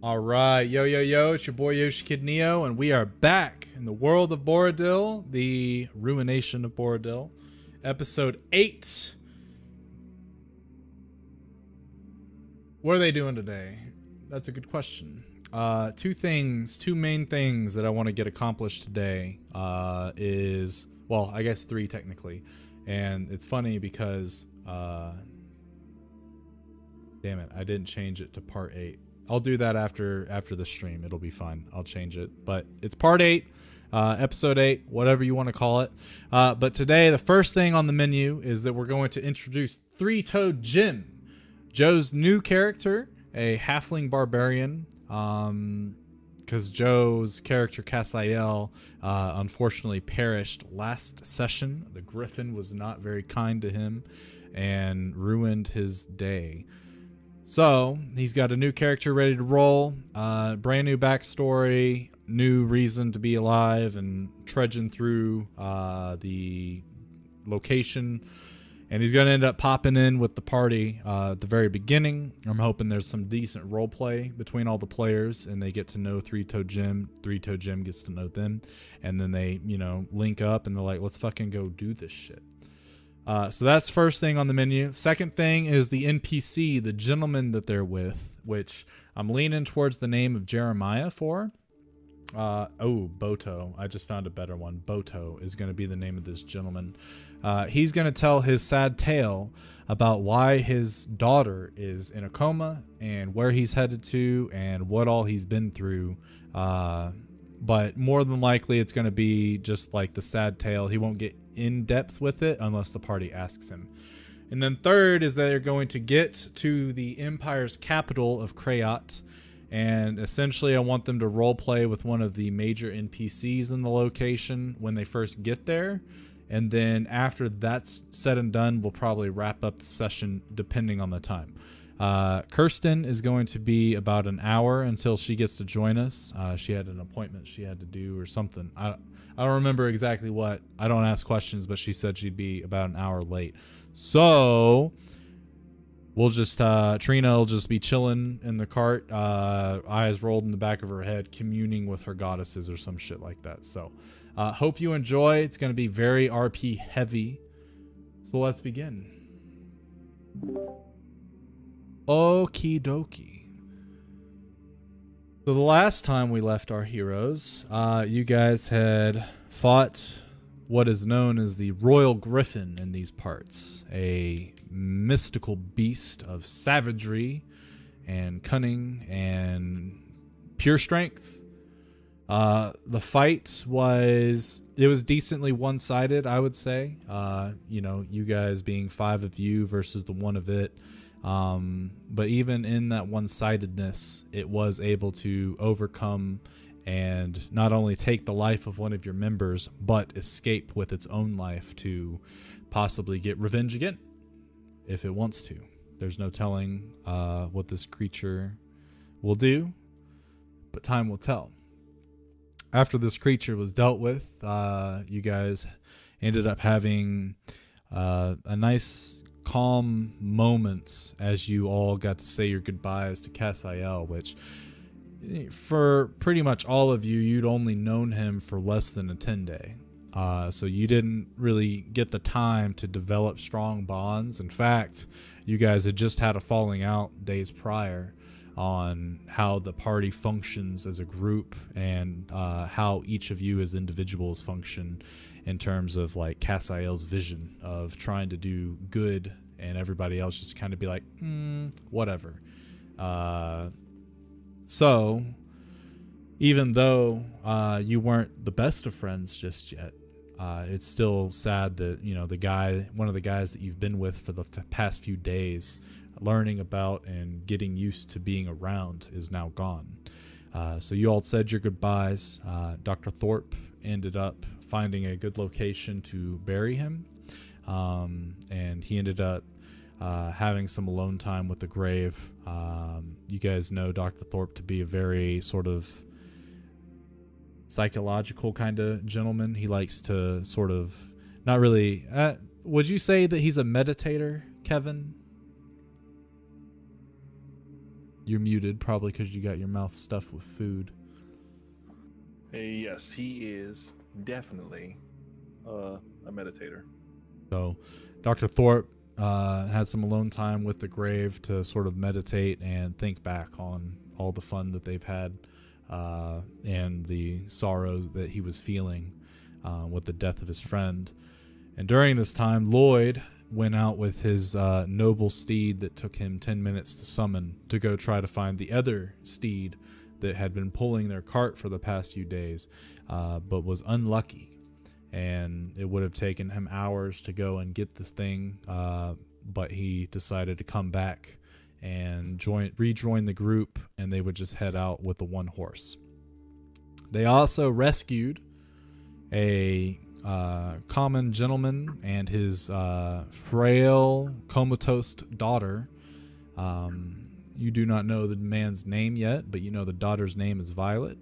All right, yo, yo, yo, it's your boy Yoshi Kid Neo, and we are back in the World of Boridil, the Ruination of Boridil, episode 8. What are they doing today? That's a good question. Two main things that I want to get accomplished today well, I guess three technically. And it's funny because, damn it, I didn't change it to part 8. I'll do that after the stream. It'll be fine. I'll change it. But it's part 8, episode 8, whatever you want to call it. But today, the first thing on the menu is that we're going to introduce Three-Toed Jim, Joe's new character, a halfling barbarian. Because Joe's character, Cassiel, unfortunately perished last session. The Griffin was not very kind to him and ruined his day. So he's got a new character ready to roll, brand new backstory, new reason to be alive, and trudging through the location. And he's going to end up popping in with the party at the very beginning. I'm hoping there's some decent role play between all the players, and they get to know Three-Toed Jim. Three-Toed Jim gets to know them, and then they, link up, and they're like, let's fucking go do this shit. So that's first thing on the menu. Second thing is the NPC, the gentleman that they're with, which I'm leaning towards the name of Jeremiah for. Boto. I just found a better one. Boto is going to be the name of this gentleman. He's going to tell his sad tale about why his daughter is in a coma and where he's headed to and what all he's been through. But more than likely, it's going to be just like the sad tale. He won't get in depth with it unless the party asks him. And then third is that they're going to get to the Empire's capital of Creyate. And essentially, I want them to role play with one of the major NPCs in the location when they first get there. And then after that's said and done, we'll probably wrap up the session depending on the time. Kirsten is going to be about an hour until she gets to join us. She had an appointment she had to do or something. I don't remember exactly what. I don't ask questions, but she said she'd be about an hour late. So we'll just, Trina will just be chilling in the cart, eyes rolled in the back of her head, communing with her goddesses or some shit like that. So hope you enjoy. It's going to be very RP heavy. So let's begin. Okie dokie. So the last time we left our heroes, you guys had fought what is known as the Royal Griffin in these parts, a mystical beast of savagery and cunning and pure strength. The fight was decently one-sided, I would say. You guys being 5 of you versus the 1 of it. But even in that one-sidedness, it was able to overcome and not only take the life of one of your members, but escape with its own life to possibly get revenge again, if it wants to. There's no telling what this creature will do, but time will tell. After this creature was dealt with, you guys ended up having a nice calm moments as you all got to say your goodbyes to Cassiel, which for pretty much all of you, you'd only known him for less than a 10-day. So you didn't really get the time to develop strong bonds. In fact, you guys had just had a falling out days prior on how the party functions as a group and how each of you as individuals function in terms of like Cassiel's vision of trying to do good and everybody else just kind of be like, whatever. So even though you weren't the best of friends just yet, it's still sad that, one of the guys that you've been with for the past few days, learning about and getting used to being around is now gone. So you all said your goodbyes. Dr. Thorpe ended up finding a good location to bury him. And he ended up having some alone time with the grave. You guys know Dr. Thorpe to be a very sort of psychological kind of gentleman. He likes to sort of not really... would you say that he's a meditator, Kevin? you're muted, probably because you got your mouth stuffed with food. Yes, he is definitely a meditator. So, Dr. Thorpe had some alone time with the grave to sort of meditate and think back on all the fun that they've had and the sorrows that he was feeling with the death of his friend. And during this time, Lloyd went out with his noble steed that took him 10 minutes to summon to go try to find the other steed that had been pulling their cart for the past few days, but was unlucky. And it would have taken him hours to go and get this thing, but he decided to come back and rejoin the group, and they would just head out with the one horse. They also rescued a common gentleman and his frail, comatose daughter. You do not know the man's name yet, but you know the daughter's name is Violet.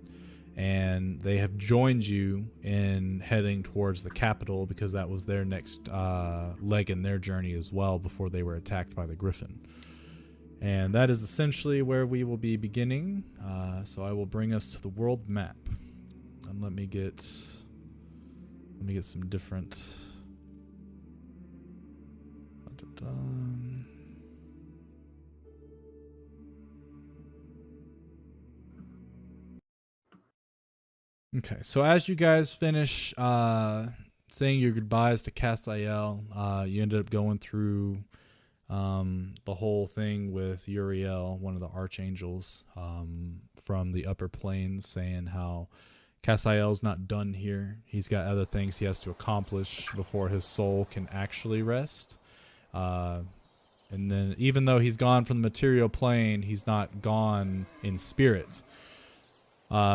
And they have joined you in heading towards the capital because that was their next leg in their journey as well before they were attacked by the Griffin. And that is essentially where we will be beginning. So I will bring us to the world map. And let me get some different... Okay, so as you guys finish saying your goodbyes to Castiel, you ended up going through the whole thing with Uriel, one of the archangels from the upper planes, saying how Castiel's not done here. He's got other things he has to accomplish before his soul can actually rest. And then even though he's gone from the material plane, he's not gone in spirit.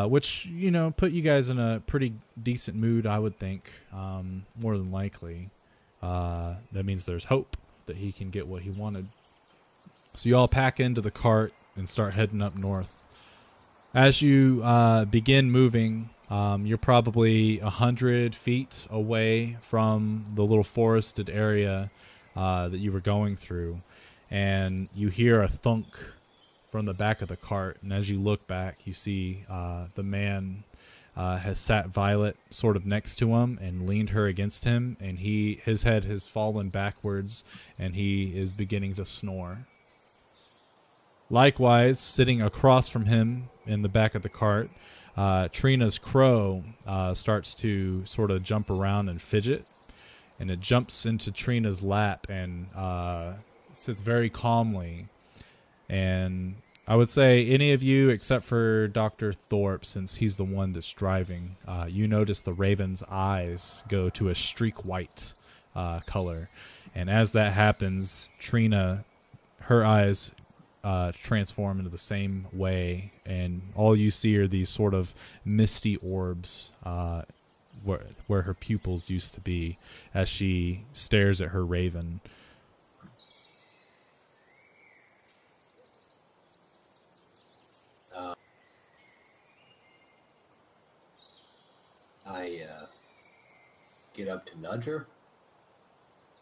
Which, you know, put you guys in a pretty decent mood, I would think, more than likely. That means there's hope that he can get what he wanted. So you all pack into the cart and start heading up north. As you begin moving, you're probably 100 feet away from the little forested area that you were going through. And you hear a thunk from the back of the cart, and as you look back, you see the man has sat Violet sort of next to him and leaned her against him, and his head has fallen backwards, and he is beginning to snore. Likewise, sitting across from him in the back of the cart, Trina's crow starts to sort of jump around and fidget, and it jumps into Trina's lap and sits very calmly. And I would say any of you except for Dr. Thorpe, since he's the one that's driving, you notice the raven's eyes go to a streak white color. And as that happens, Trina, her eyes transform into the same way, and all you see are these sort of misty orbs where her pupils used to be as she stares at her raven. I get up to nudge her.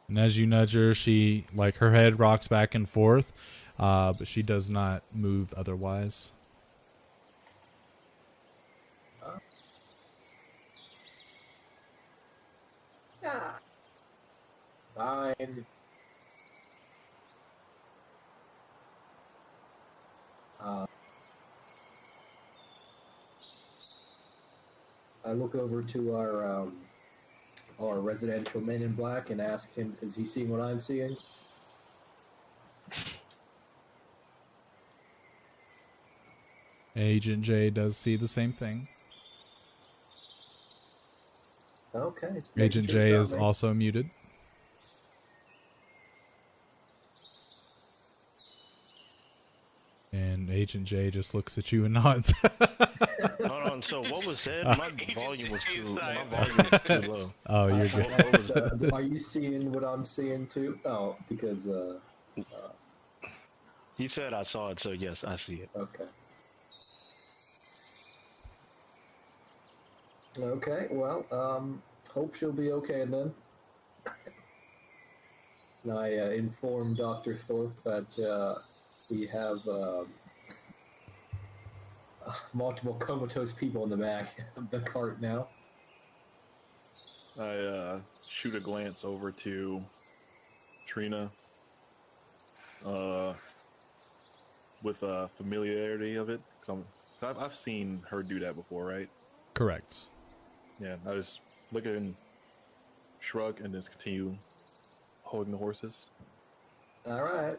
And as you nudge her, she, like, her head rocks back and forth, but she does not move otherwise. Yeah. Fine. I look over to our residential man in black and ask him, is he seeing what I'm seeing? Agent J does see the same thing. Okay. Agent J is also muted. And Agent J just looks at you and nods. Hold on. So what was said? My volume was too low. Oh, you're good. Are you seeing what I'm seeing too? Oh, because He said I saw it, so yes, I see it. okay. Okay. Well, hope she'll be okay then. And I inform Dr. Thorpe that we have multiple comatose people in the back of the cart now. I shoot a glance over to Trina with familiarity of it. So I've seen her do that before, right? Correct. Yeah, I just look at him, shrug, and just continue holding the horses. All right.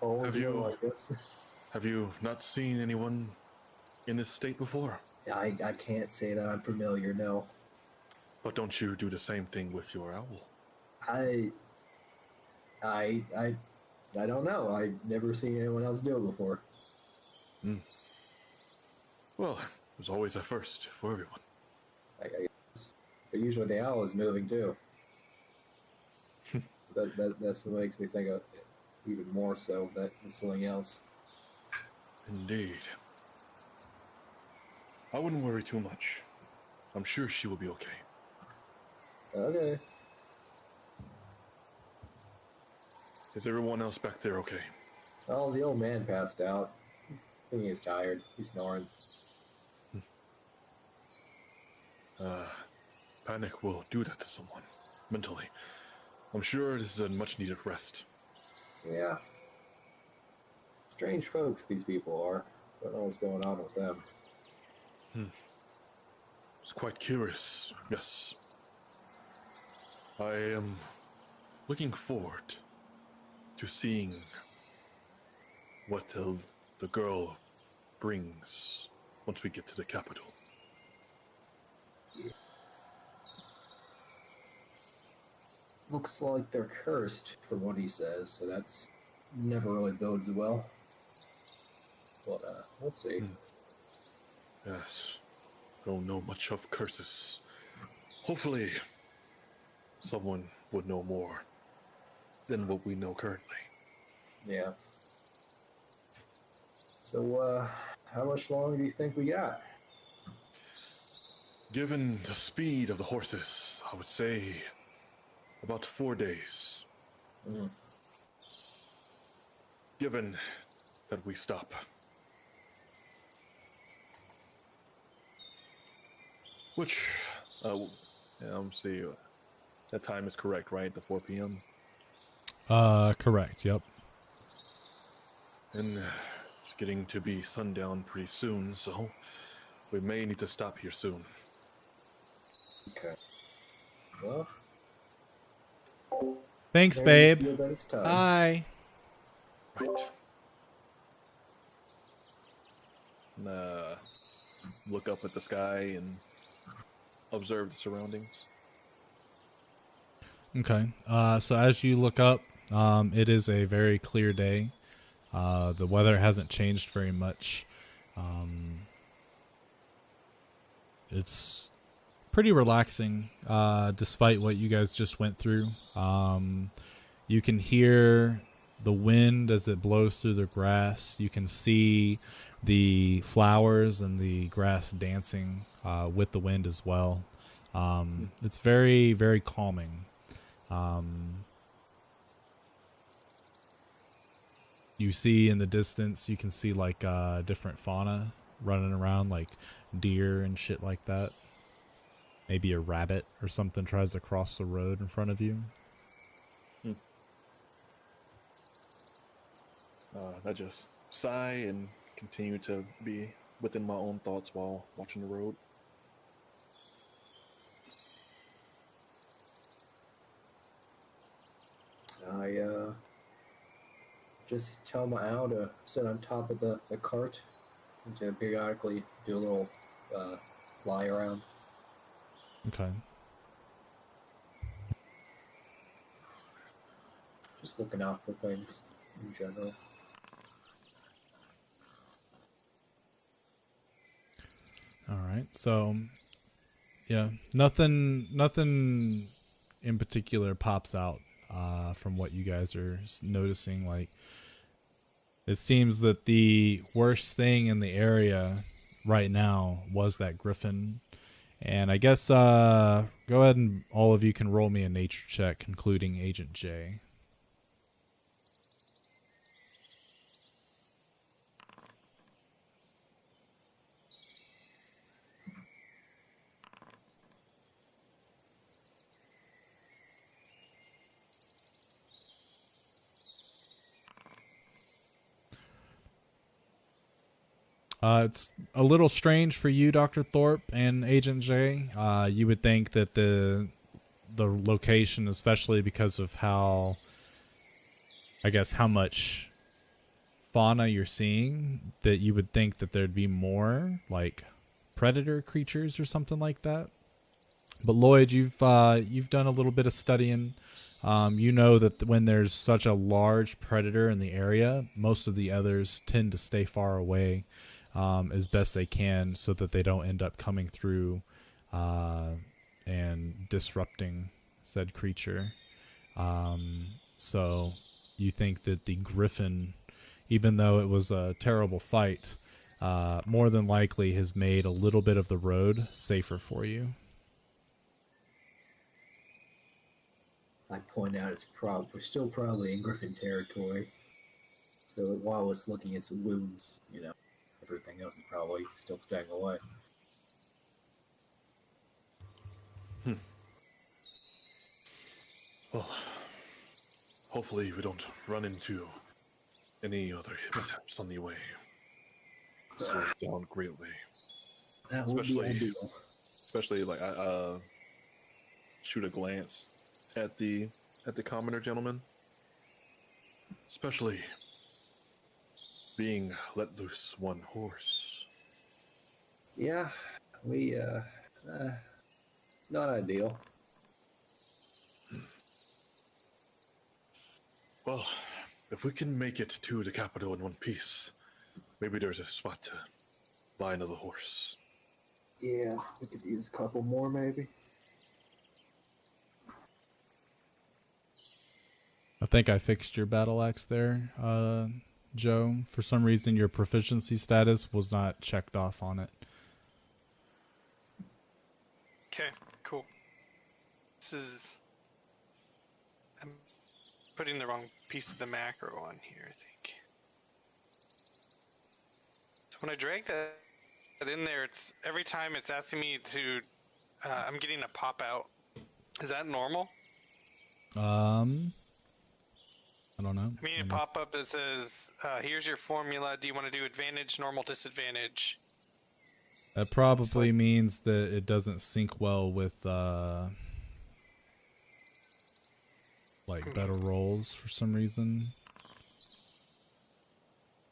Well, Have you not seen anyone in this state before? I can't say that I'm familiar. No. But don't you do the same thing with your owl? I don't know. I've never seen anyone else do it before. Well, there's always a first for everyone. I guess. But usually the owl is moving too. That's what makes me think of it even more so than something else. Indeed. I wouldn't worry too much. I'm sure she will be okay. Okay. Is everyone else back there okay? Oh, the old man passed out. I think he's tired. He's snoring. Panic will do that to someone, mentally. I'm sure this is a much-needed rest. Yeah. Strange folks, these people are. Don't know what's going on with them. It's quite curious, yes. I am looking forward to seeing what the girl brings once we get to the capital. Looks like they're cursed, from what he says, so that's never really bodes well. But, we'll see. Yes. Don't know much of curses. Hopefully, someone would know more than what we know currently. Yeah. So, how much longer do you think we got? Given the speed of the horses, I would say about 4 days. Given that we stop. Which, see, that time is correct, right? The 4 p.m.? Correct, yep. And it's getting to be sundown pretty soon, so we may need to stop here soon. Okay. Well, Thanks, maybe babe. feel that it's time. Bye. Right. And, look up at the sky and observe the surroundings. Okay. So as you look up, it is a very clear day. The weather hasn't changed very much. It's pretty relaxing, despite what you guys just went through. You can hear the wind as it blows through the grass. You can see the flowers and the grass dancing with the wind as well. It's very, very calming. You see in the distance, you can see like different fauna running around, like deer and shit like that. Maybe a rabbit or something tries to cross the road in front of you. I just sigh and continue to be within my own thoughts while watching the road. I just tell my owl to sit on top of the cart and to periodically do a little fly around. Okay. Just looking out for things in general. All right. So, yeah, nothing in particular pops out from what you guys are noticing. Like, it seems that the worst thing in the area right now was that griffin. And I guess go ahead and all of you can roll me a nature check, including Agent J. It's a little strange for you, Dr. Thorpe and Agent J. You would think that the location, especially because of how, I guess, how much fauna you're seeing, that you would think that there'd be more like predator creatures or something like that. But Lloyd, you've done a little bit of studying. You know that when there's such a large predator in the area, most of the others tend to stay far away as best they can, so that they don't end up coming through and disrupting said creature. So you think that the Griffin, even though it was a terrible fight, more than likely has made a little bit of the road safer for you. I point out we're still probably in Griffin territory. So while it's looking at some wounds, everything else is probably still staying away. Well, hopefully we don't run into any other mishaps on the way. Slow us down greatly. That would be ideal. Especially like I shoot a glance at the commoner gentleman. Especially being let loose one horse. Yeah, we not ideal. Well, if we can make it to the capital in one piece, maybe there's a spot to buy another horse. Yeah, we could use a couple more maybe. I think I fixed your battle axe there, Joe. For some reason, your proficiency status was not checked off on it. Okay, cool. I'm putting the wrong piece of the macro on here, I think. So when I drag that in there, it's every time it's asking me to, I'm getting a pop out. Is that normal? I don't know. I mean, a pop up that says, "Here's your formula. Do you want to do advantage, normal, disadvantage?" That probably means that it doesn't sync well with like better rolls for some reason.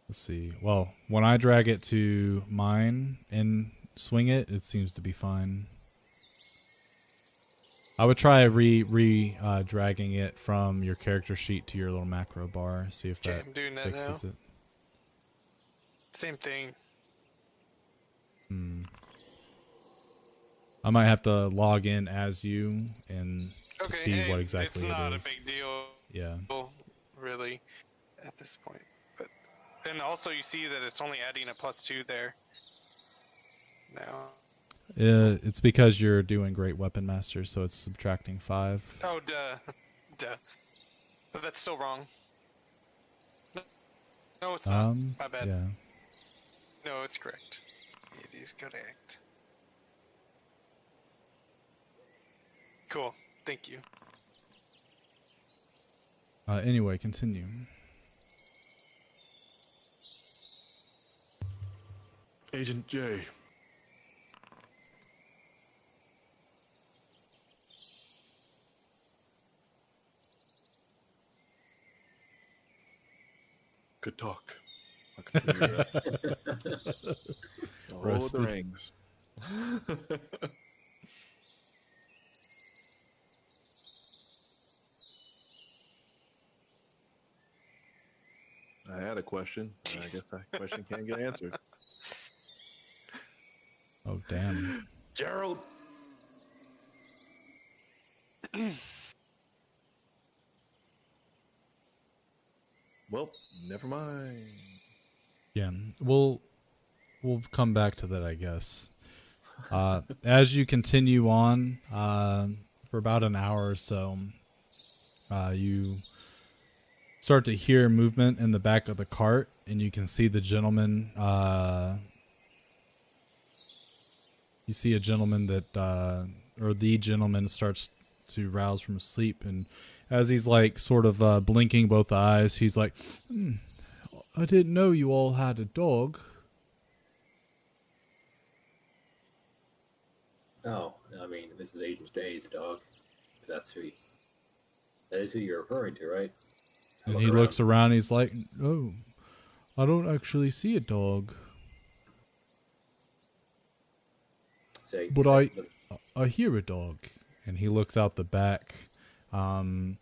Let's see. Well, when I drag it to mine and swing it, it seems to be fine. I would try dragging it from your character sheet to your little macro bar. See if that fixes it. Same thing. I might have to log in as you and to see what exactly it is. It's not a big deal. Yeah. Really, at this point. But and also you see that it's only adding a +2 there. Now. It's because you're doing Great Weapon Master, so it's subtracting 5. Oh, duh. But that's still wrong. No, it's not. My bad. Yeah. No, it's correct. It is correct. Cool. Thank you. Anyway, continue. Agent J. Good talk. I can hear Roasted. the rings. I had a question. I guess that question can't get answered. Oh, damn. Gerald! Well, never mind. Yeah, we'll come back to that, I guess. As you continue on for about an hour or so, you start to hear movement in the back of the cart, and you can see the gentleman. You see a gentleman that, or the gentleman starts to rouse from sleep, and as he's like sort of blinking both eyes, he's like, I didn't know you all had a dog. Oh, I mean, this is Agent J's dog. That is who you're referring to, right? And he looks around. He's like, "Oh, I don't actually see a dog, but I hear a dog." And he looks out the back. And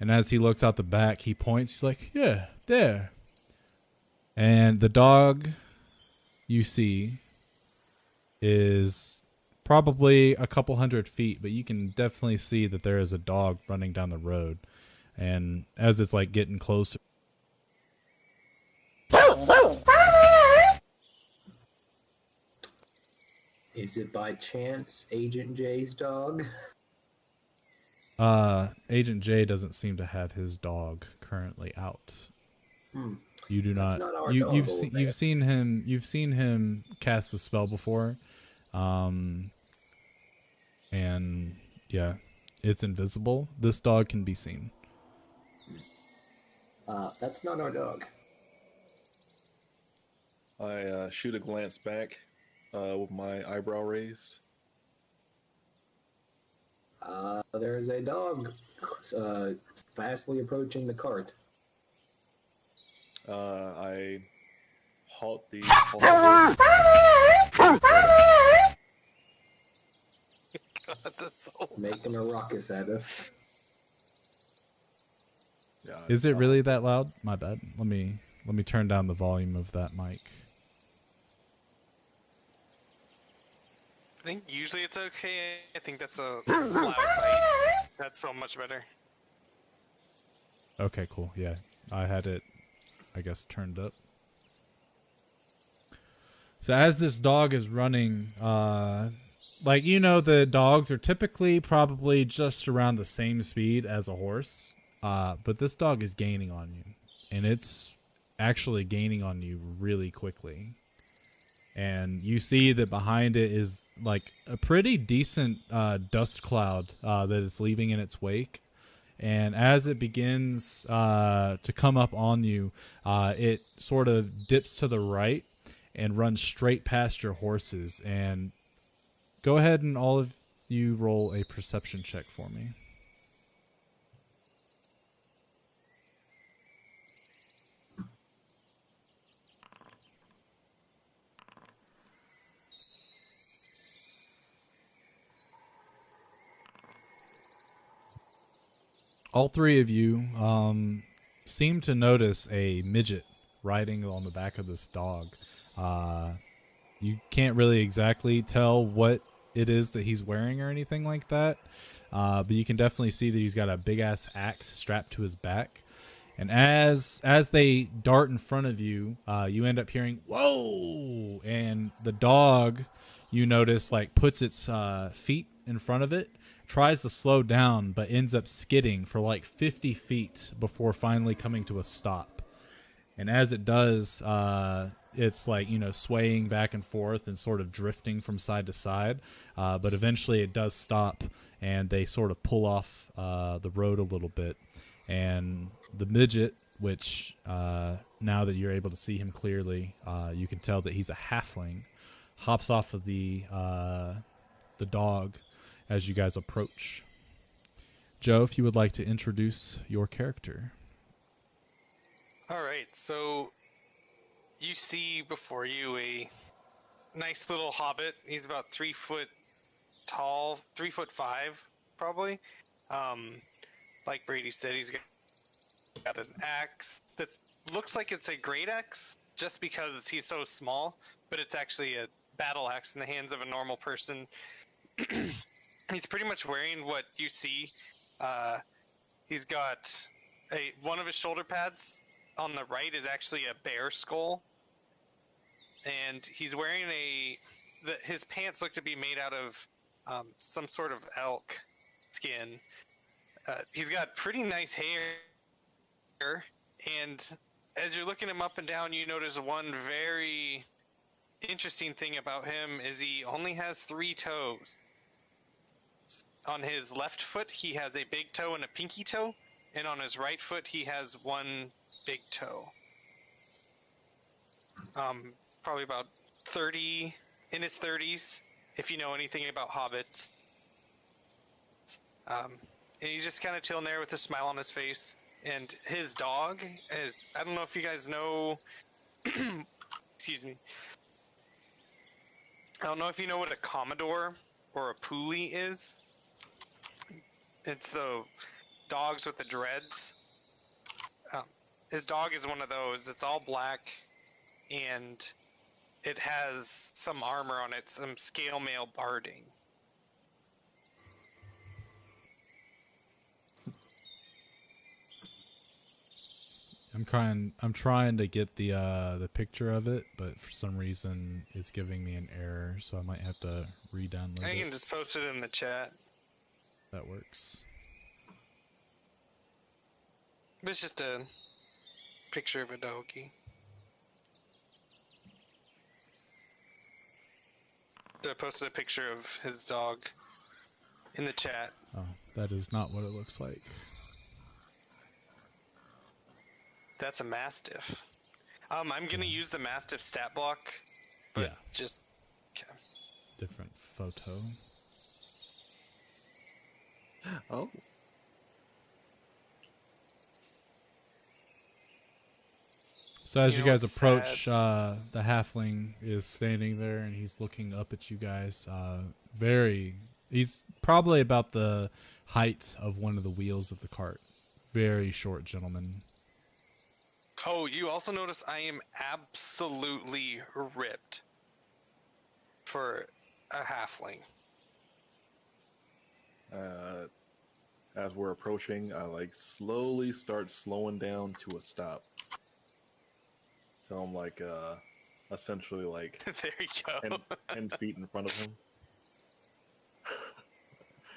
as he looks out the back, he points. He's like, "Yeah, there." And the dog you see is probably a couple 100 feet, but you can definitely see that there is a dog running down the road. And as it's like getting closer, Is it by chance Agent J's dog? Agent J doesn't seem to have his dog currently out. You do That's not. not our You, dog you've over seen there. you've seen him cast the spell before, and yeah, it's invisible. This dog can be seen. That's not our dog. I shoot a glance back with my eyebrow raised. There's a dog fastly approaching the cart. I halt the. Making a ruckus at us. Yeah, Is it really that loud? My bad. Let me turn down the volume of that mic. I think usually it's okay. I think that's a loud bite. That's so much better. Okay, cool. Yeah, I had it, I guess, turned up. So as this dog is running, like, you know, the dogs are typically probably just around the same speed as a horse, but this dog is gaining on you, and it's actually gaining on you really quickly. And you see that behind it is like a pretty decent dust cloud that it's leaving in its wake. And as it begins to come up on you, it sort of dips to the right and runs straight past your horses. And go ahead and all of you roll a perception check for me. All three of you seem to notice a midget riding on the back of this dog. You can't really exactly tell what it is that he's wearing or anything like that, but you can definitely see that he's got a big-ass axe strapped to his back. And as they dart in front of you, you end up hearing, "Whoa!" And the dog, you notice, like, puts its feet in front of it, tries to slow down, but ends up skidding for like 50 feet before finally coming to a stop. And as it does, it's like, you know, swaying back and forth and sort of drifting from side to side. But eventually it does stop, and they sort of pull off the road a little bit. And the midget, which now that you're able to see him clearly, you can tell that he's a halfling, hops off of the dog as you guys approach. Joe, if you would like to introduce your character. Alright, so you see before you a nice little hobbit. He's about 3 foot tall, 3'5" probably. Like Brady said, he's got an axe that looks like it's a great axe just because he's so small, but it's actually a battle axe in the hands of a normal person. He's pretty much wearing what you see. He's got one of his shoulder pads on the right is actually a bear skull, and he's wearing his pants look to be made out of some sort of elk skin. He's got pretty nice hair, and as you're looking him up and down, you notice one very interesting thing about him is he only has 3 toes. On his left foot, he has a big toe and a pinky toe, and on his right foot, he has 1 big toe. Probably about 30, in his 30s. if you know anything about hobbits. And he's just kind of chilling there with a smile on his face. And his dog is, I don't know if you guys know, excuse me. I don't know if you know what a Commodore or a Poolie is. It's the dogs with the dreads. His dog is one of those. It's all black, and it has some armor on it, some scale mail barding. I'm trying to get the picture of it, but for some reason it's giving me an error, so I might have to re-download I it. can just post it in the chat. That works. It's just a picture of a doggy. So I posted a picture of his dog in the chat. Oh, that is not what it looks like. That's a Mastiff. I'm gonna use the Mastiff stat block, but Yeah. just okay. Different photo. Oh. So as You you know guys what's approach, the halfling is standing there and he's looking up at you guys. He's probably about the height of one of the wheels of the cart. Very short gentleman. Oh, you also notice I am absolutely ripped for a halfling. As we're approaching, I like slowly start slowing down to a stop. So I'm like, essentially like There you go. 10 feet in front of him.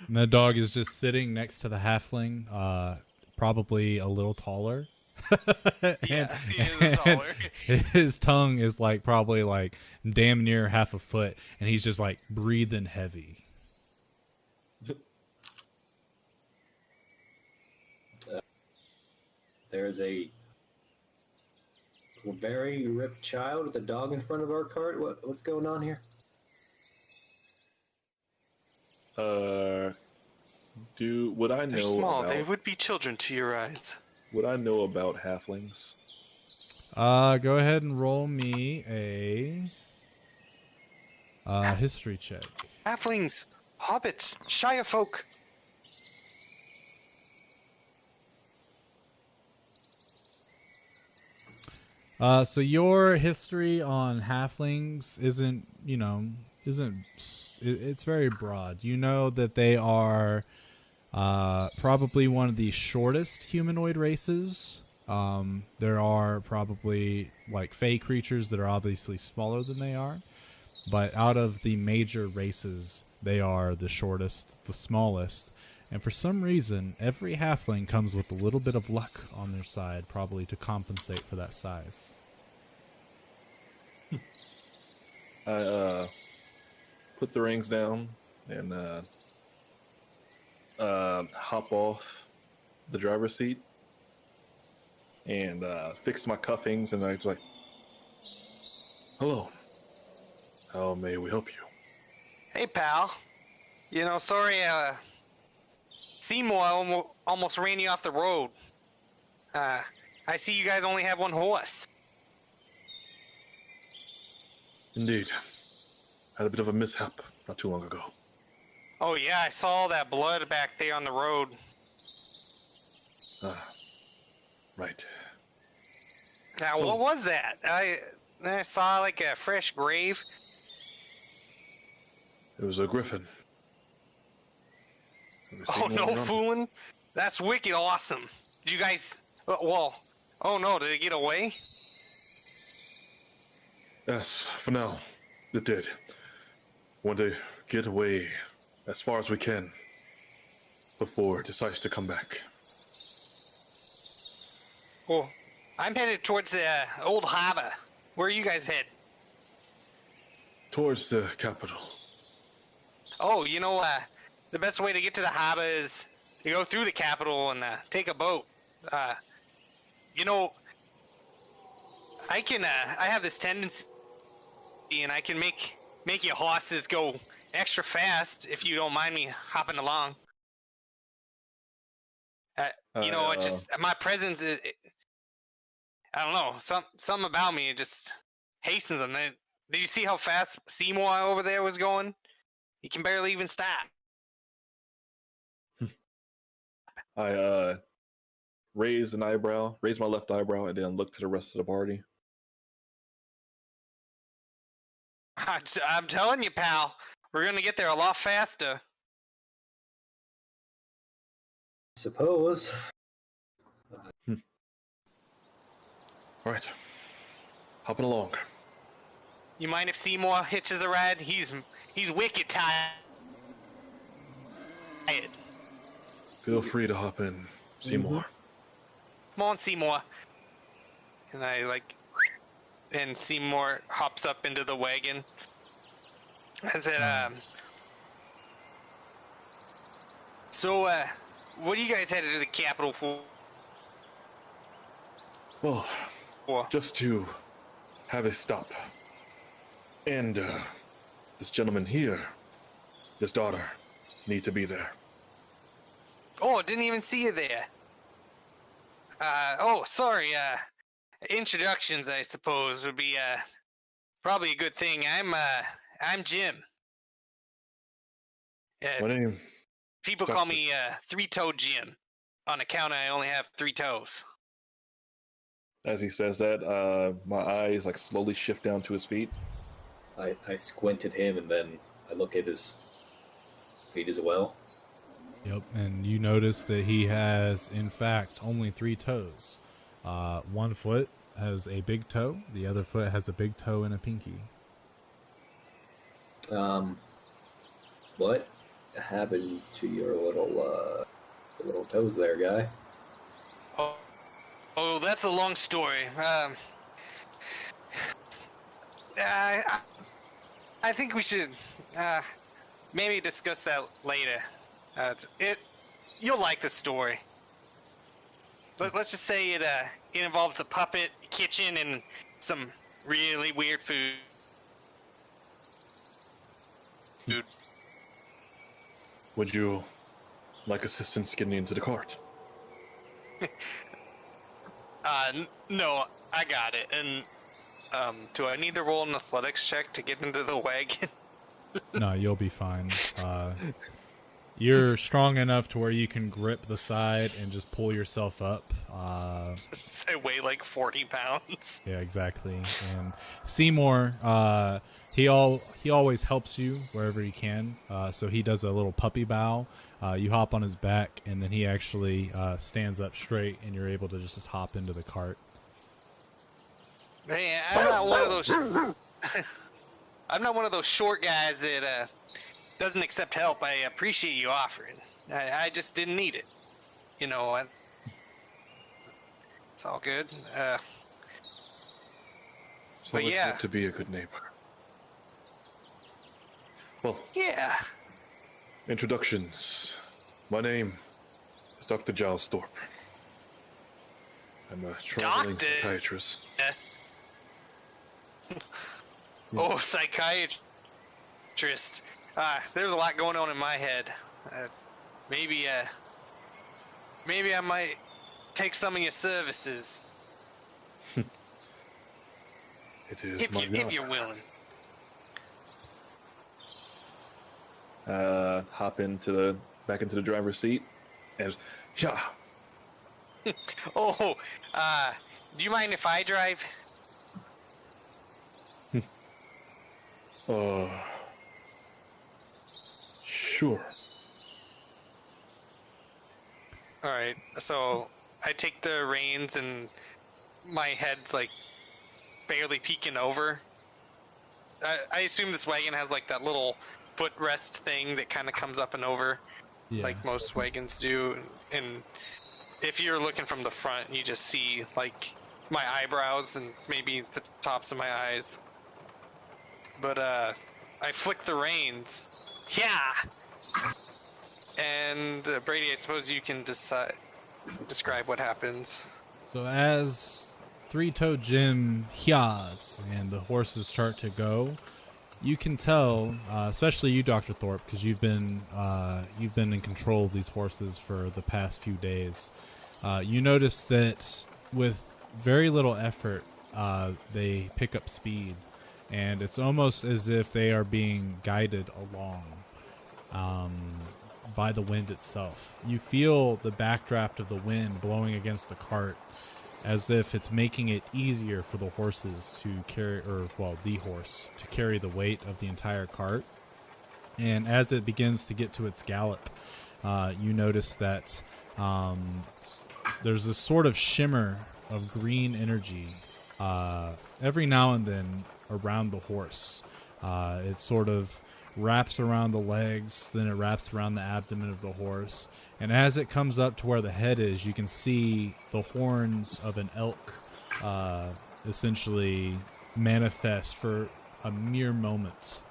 And the dog is just sitting next to the halfling, probably a little taller. Yeah, he is taller. His tongue is like probably like damn near half a foot, and he's just like breathing heavy. There's a very ripped child with a dog in front of our cart. What's going on here? Would I They're know small. about, They would be children to your eyes. would I know about halflings? Go ahead and roll me a history check. Halflings, hobbits, Shire folk. So your history on halflings it's very broad. You know that they are probably one of the shortest humanoid races. There are probably like fey creatures that are obviously smaller than they are, but out of the major races, they are the shortest, the smallest. And for some reason, every halfling comes with a little bit of luck on their side, probably to compensate for that size. I put the rings down and hop off the driver's seat and fix my cuffings, and I was like, "Hello, how may we help you?" Hey, pal. Sorry, Seymour almost ran you off the road. I see you guys only have one horse. Indeed, had a bit of a mishap not too long ago. Oh, yeah, I saw that blood back there on the road. Right. Now, So- what was that? I saw like a fresh grave. It was a griffin. Ever seen Oh, one no run? fooling. That's wicked awesome. Did you guys... oh no, did it get away? Yes, for now, it did. Want to get away as far as we can before it decides to come back. Well, I'm headed towards the old harbor. Where are you guys head? Towards the capital. Oh, the best way to get to the harbor is to go through the capital and take a boat. I have this tendency, and I can make your horses go extra fast if you don't mind me hopping along. Just my presence. I don't know. Something about me. It just hastens them. Did you see how fast Seymour over there was going? He can barely even stop. I raised my left eyebrow, and then looked to the rest of the party. I'm telling you, pal, we're gonna get there a lot faster. Suppose. All right, hopping along. You mind if Seymour hitches a ride? He's wicked tired. Feel free to hop in, Seymour. Come on, Seymour. And and Seymour hops up into the wagon. I said, so, what are you guys headed to the capital for? Well, just to have a stop. And, this gentleman here, his daughter, need to be there. Oh, didn't even see you there. Sorry, introductions, I suppose, would be, probably a good thing. I'm Jim. My name... People call me, Three-Toed Jim, on account I only have 3 toes. As he says that, my eyes, slowly shift down to his feet. I squint at him, and then I look at his feet as well. Yep, and you notice that he has, in fact, only 3 toes. One foot has a big toe, the other foot has a big toe and a pinky. What happened to your little toes there, guy? Oh, that's a long story. I think we should maybe discuss that later. You'll like the story. But let's just say it involves a puppet, kitchen, and some really weird food. Would you like assistance getting into the cart? No, I got it. And do I need to roll an athletics check to get into the wagon? No, you'll be fine. You're strong enough to where you can grip the side and just pull yourself up. I weigh like 40 pounds. Yeah, exactly. And Seymour, he always helps you wherever he can. So he does a little puppy bow. You hop on his back, and then he actually stands up straight, and you're able to just hop into the cart. Man, I'm not one of those. I'm not one of those short guys that doesn't accept help. I appreciate you offering. I just didn't need it. It's all good. So it's good to be a good neighbor. Well, yeah. Introductions. My name is Dr. Giles Thorpe. I'm a traveling psychiatrist. Oh, psychiatrist. There's a lot going on in my head. Maybe I might take some of your services. It is if you're willing. Hop back into the driver's seat, and yeah. Do you mind if I drive? Sure. Alright, so I take the reins and my head's barely peeking over. I assume this wagon has that little footrest thing that kind of comes up and over, like most wagons do. And if you're looking from the front, you just see my eyebrows and maybe the tops of my eyes. But I flick the reins. Yeah. And Brady, I suppose you can describe what happens. So as Three-Toed Jim yas and the horses start to go, you can tell, especially you, Dr. Thorpe, because you've been in control of these horses for the past few days. You notice that with very little effort, they pick up speed, and it's almost as if they are being guided along by the wind itself. You feel the backdraft of the wind blowing against the cart, as if it's making it easier for the horses to carry, the horse to carry the weight of the entire cart. And as it begins to get to its gallop, you notice that there's this sort of shimmer of green energy every now and then around the horse. It sort of wraps around the legs, then it wraps around the abdomen of the horse, and as it comes up to where the head is, you can see the horns of an elk essentially manifest for a mere moment,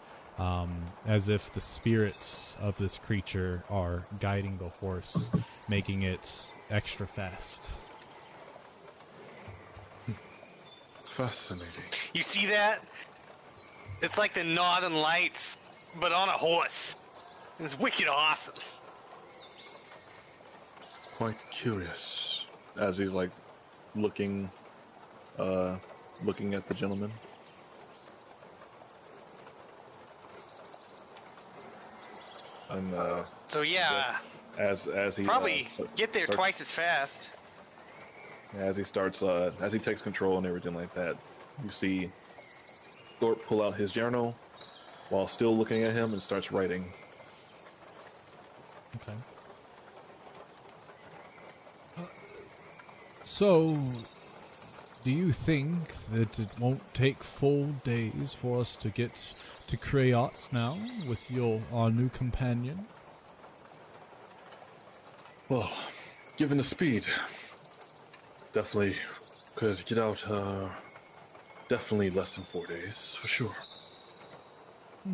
as if the spirits of this creature are guiding the horse, making it extra fast. Fascinating. You see that? It's like the Northern Lights, but on a horse. It's wicked awesome. Quite curious. As he's like looking at the gentleman. And So yeah, as he probably get there twice as fast. as he starts as he takes control and everything like that, you see Thorpe pull out his journal while still looking at him and starts writing. Okay. So, do you think that it won't take 4 days for us to get to Creyate now with our new companion? Well, given the speed, definitely could get out. Definitely less than 4 days for sure.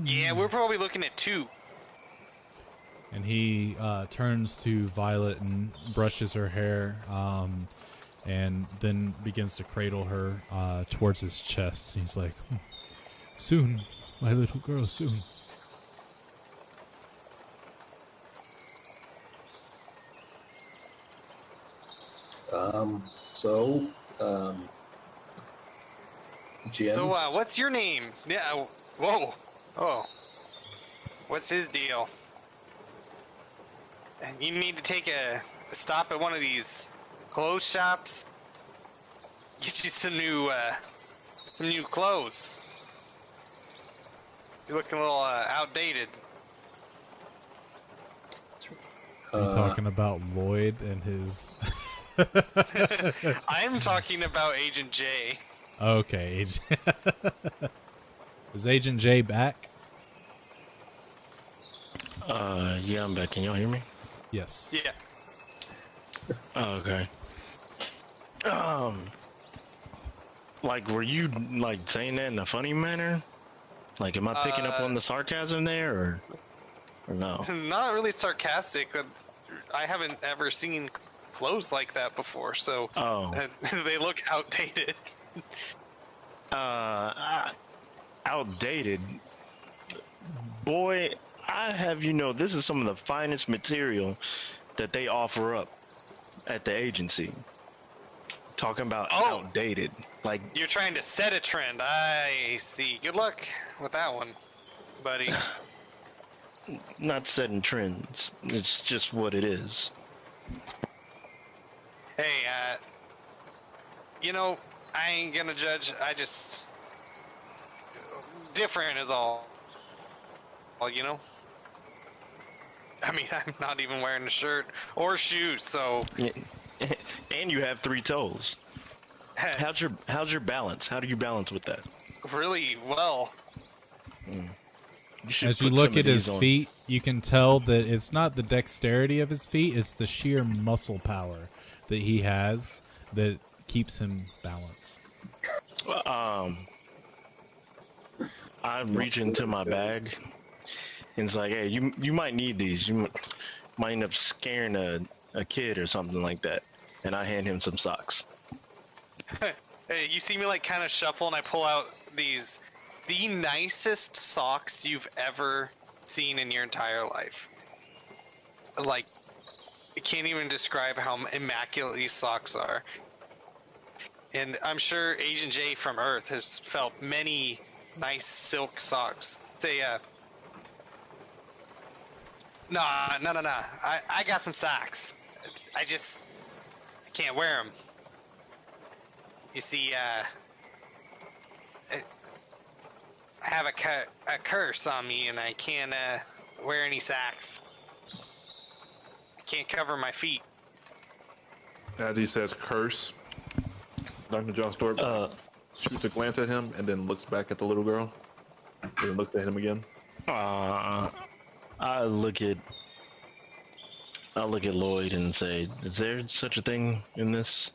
Yeah, we're probably looking at 2. And he turns to Violet and brushes her hair, and then begins to cradle her towards his chest. He's like, "Soon, my little girl, soon." Jim? So, what's your name? Yeah, whoa. Oh. What's his deal? You need to take a stop at one of these clothes shops. Get you some new clothes. You're looking a little outdated. Are you talking about Lloyd and his... I'm talking about Agent J. Okay. Is Agent J back? Yeah, I'm back. Can y'all hear me? Yes. Yeah. Oh, okay. Like, were you, like, saying that in a funny manner? Like, am I picking up on the sarcasm there, or no? Not really sarcastic. I haven't ever seen clothes like that before, so they look outdated. Outdated? Boy, I have you know, this is some of the finest material that they offer up at the agency. Talking about outdated. Like, you're trying to set a trend. I see. Good luck with that one, buddy. not setting trends. It's just what it is. Hey, you know, I ain't gonna judge. I just different is all. Well, you know. I mean, I'm not even wearing a shirt or shoes, so. And you have 3 toes. How's your balance? How do you balance with that? Really well. As you look at his feet, you can tell that it's not the dexterity of his feet, it's the sheer muscle power that he has that keeps him balanced. I reach into my bag and it's like, hey, you might need these. You might end up scaring a kid or something like that. And I hand him some socks. Hey, you see me like kind of shuffle, and I pull out these the nicest socks you've ever seen in your entire life. Like, I can't even describe how immaculate these socks are. And I'm sure Agent J from Earth has felt many nice silk socks. No. I got some socks. I can't wear them. You see, I have a curse on me, and I can't wear any socks. I can't cover my feet. As he says curse, Dr. John Stork shoots a glance at him and then looks back at the little girl. And then looks at him again. I look at Lloyd and say, "Is there such a thing in this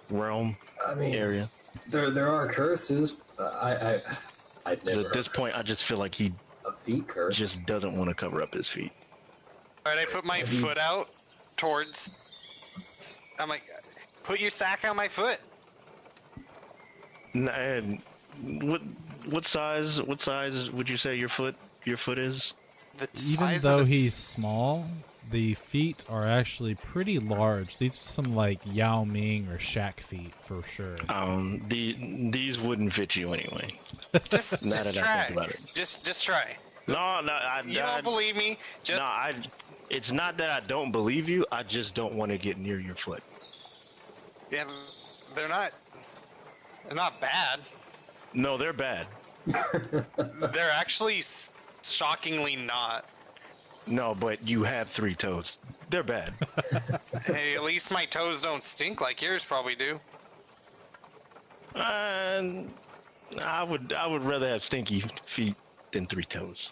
realm area?" There are curses. I'd never. At this point, I just feel like he a feet curse. just doesn't want to cover up his feet. All right, I put my foot out towards. I'm like, put your sack on my foot. And what size would you say your foot is? Even though he's small, the feet are actually pretty large. These are some like Yao Ming or Shaq feet for sure. These wouldn't fit you anyway. Just Now that I try. think about it. Just try. No, You don't believe me? Just it's not that I don't believe you. I just don't want to get near your foot. yeah, they're not bad. No, they're bad. They're actually shockingly not. No, but you have 3 toes. They're bad. Hey, at least my toes don't stink like yours probably do. I would rather have stinky feet than 3 toes.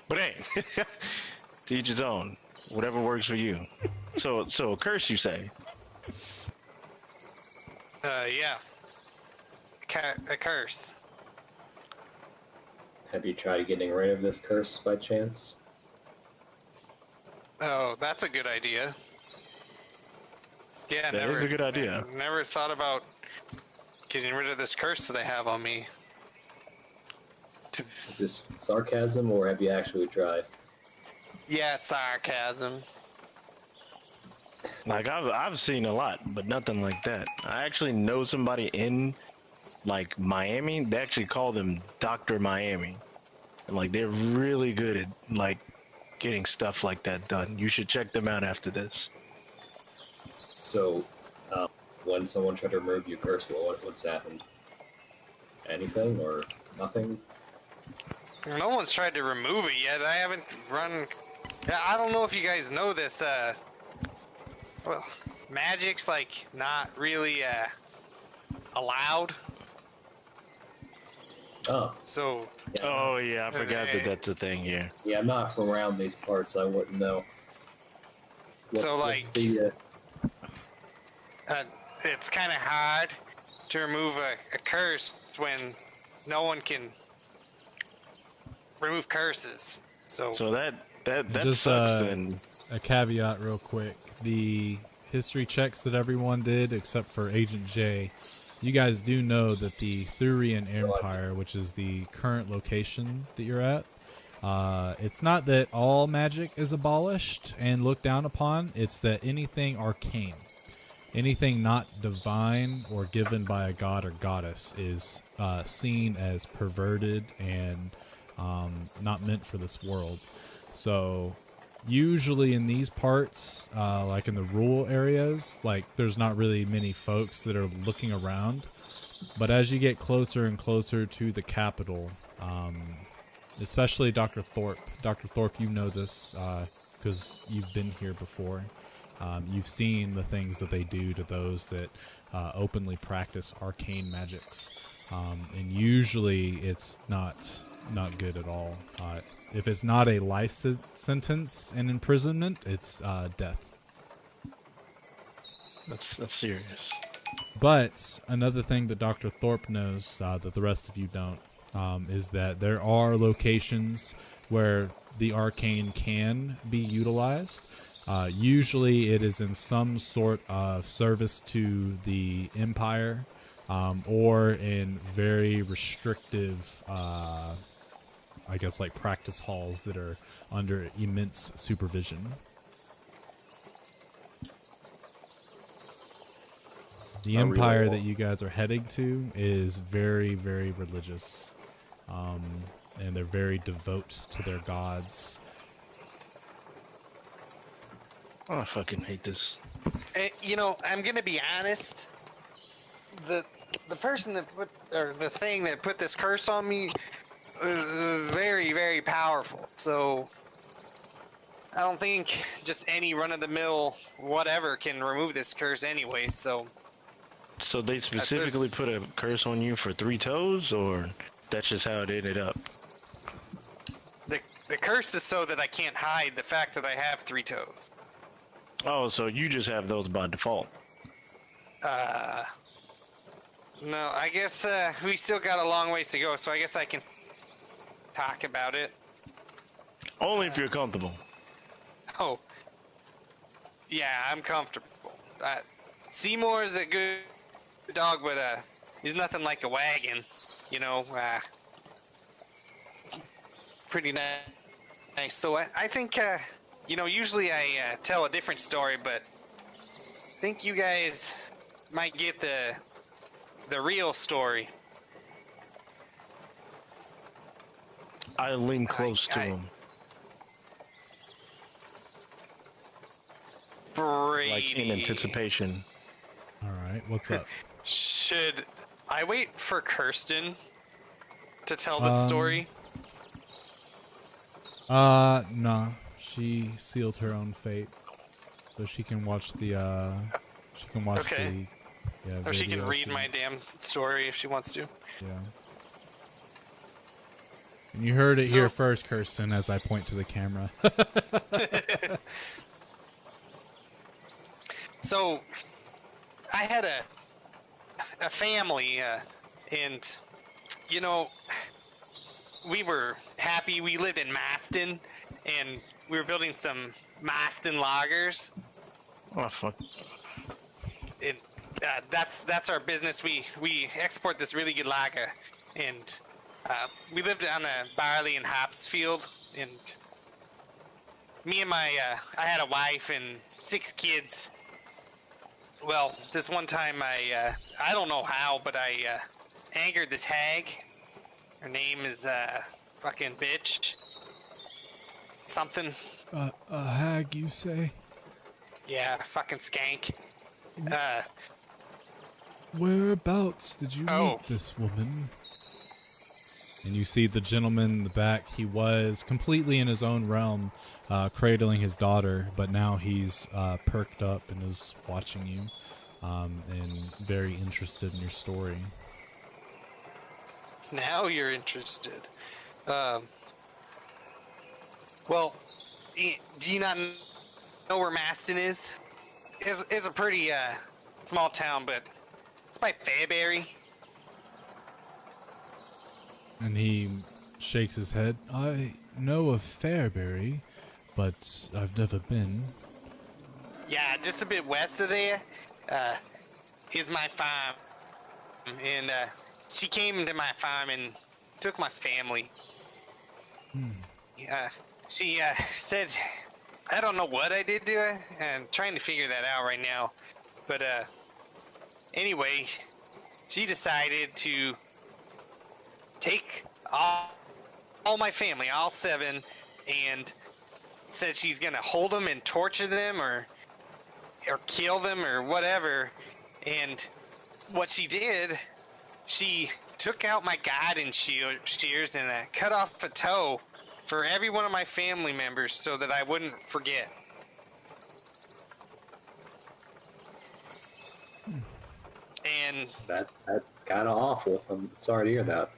But hey, to each his own. Whatever works for you. So a curse, you say? Yeah. A curse. Have you tried getting rid of this curse by chance? Oh, that's a good idea. Yeah, That is a good idea. Never thought about getting rid of this curse that I have on me. Is this sarcasm, or have you actually tried? Yeah, it's sarcasm. Like I've seen a lot, but nothing like that. I actually know somebody in like Miami. They actually call them Dr. Miami. And like they're really good at like getting stuff like that done. You should check them out after this. So, when someone tried to remove your curse, what's happened? Anything or nothing? No one's tried to remove it yet. I haven't run. I don't know if you guys know this. Well, magic's like not really allowed. Oh. So. Yeah, Oh yeah, I forgot that that's a thing here. Yeah, I'm not from around these parts, so I wouldn't know. What's the, it's kind of hard to remove a curse when no one can remove curses. So that Just, sucks then. A caveat real quick. The history checks that everyone did, except for Agent J, you guys do know that the Thurian Empire, which is the current location that you're at, it's not that all magic is abolished and looked down upon, it's that anything arcane, anything not divine or given by a god or goddess is seen as perverted and not meant for this world. So usually in these parts, like in the rural areas, like there's not really many folks that are looking around. But as you get closer and closer to the capital, especially Dr. Thorpe. Dr. Thorpe, you know this because you've been here before. You've seen the things that they do to those that openly practice arcane magics. And usually it's not good at all. If it's not a life sentence and imprisonment, it's death. That's serious. But another thing that Dr. Thorpe knows that the rest of you don't is that there are locations where the arcane can be utilized. Usually it is in some sort of service to the Empire, or in very restrictive, I guess, like practice halls that are under immense supervision. The empire that you guys are heading to is very, very religious, and they're very devout to their gods. Oh, I fucking hate this. You know, I'm gonna be honest. The person that put, or the thing that put this curse on me is very, very powerful. So I don't think just any run-of-the-mill whatever can remove this curse anyway. So they specifically put a curse on you for 3 toes, or that's just how it ended up? the curse is so that I can't hide the fact that I have 3 toes. Oh, so you just have those by default. No, I guess we still got a long ways to go, so I guess I can talk about it. Only if you're comfortable. Oh, yeah, I'm comfortable. Seymour is a good dog, but he's nothing like a wagon, you know. Pretty nice. So I think, you know, usually I tell a different story, but I think you guys might get the real story. I lean close to him. Brady. Like in anticipation. All right, what's up? Should I wait for Kirsten to tell the story? No. She sealed her own fate, so she can watch the. She can watch Okay. the. Yeah. Or she can video read my damn story if she wants to. Yeah. And you heard it here first, Kirsten, as I point to the camera. So, I had a family, and, you know, we were happy. We lived in Maston, and we were building some Maston lagers. Oh, fuck. And that's our business. We export this really good lager, and we lived on a barley and hops field, and me and I had a wife and 6 kids. Well, this one time I don't know how, but I angered this hag. Her name is fucking bitch. Something. A hag, you say? Yeah, fucking skank. Whereabouts did you meet this woman? And you see the gentleman in the back. He was completely in his own realm, cradling his daughter, but now he's perked up and is watching you, and very interested in your story. Now you're interested. Well, do you not know where Maston is? It's a pretty small town, but it's by Fairbury. And he shakes his head. I know of Fairbury, but I've never been. Yeah, just a bit west of there is my farm. And she came to my farm and took my family. She said, I don't know what I did to her. I'm trying to figure that out right now. But anyway, she decided to take all my family, all 7, and said she's gonna hold them and torture them or kill them or whatever. And what she did, she took out my garden shears and cut off a toe for every one of my family members so that I wouldn't forget. And That's kind of awful. I'm sorry to hear that.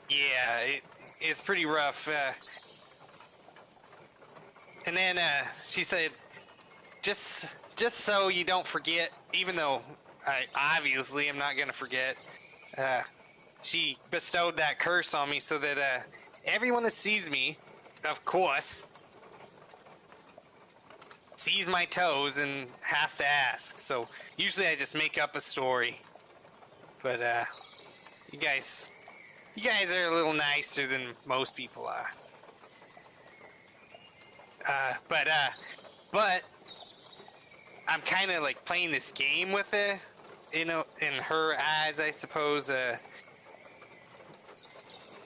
yeah, it's pretty rough. And then she said, just so you don't forget, even though I obviously am not going to forget, she bestowed that curse on me so that everyone that sees me, of course, sees my toes and has to ask. So usually I just make up a story. But you guys are a little nicer than most people are. But I'm kind of like playing this game with it, you know, in her eyes, I suppose.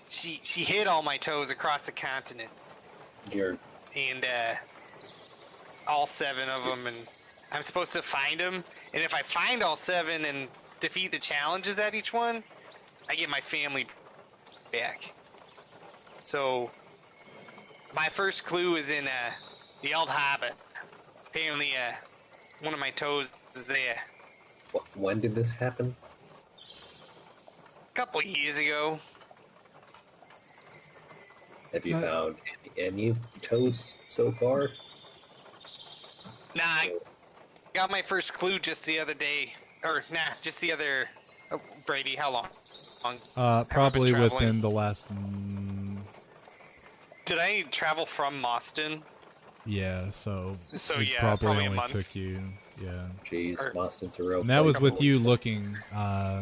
She hid all my toes across the continent. And all 7 of them, and I'm supposed to find them. And if I find all 7 and defeat the challenges at each one, I get my family back. So my first clue is in the Old Hobbit. Apparently, one of my toes is there. When did this happen? A couple years ago. Have you found any toes so far? Nah, I got my first clue just the other day. Or, just the other... Oh, Brady, how long? Probably within the last... Did I travel from Moston? Yeah, so it yeah, probably a only month. took you, yeah. Jeez, Boston's a real And that was place. with you looking,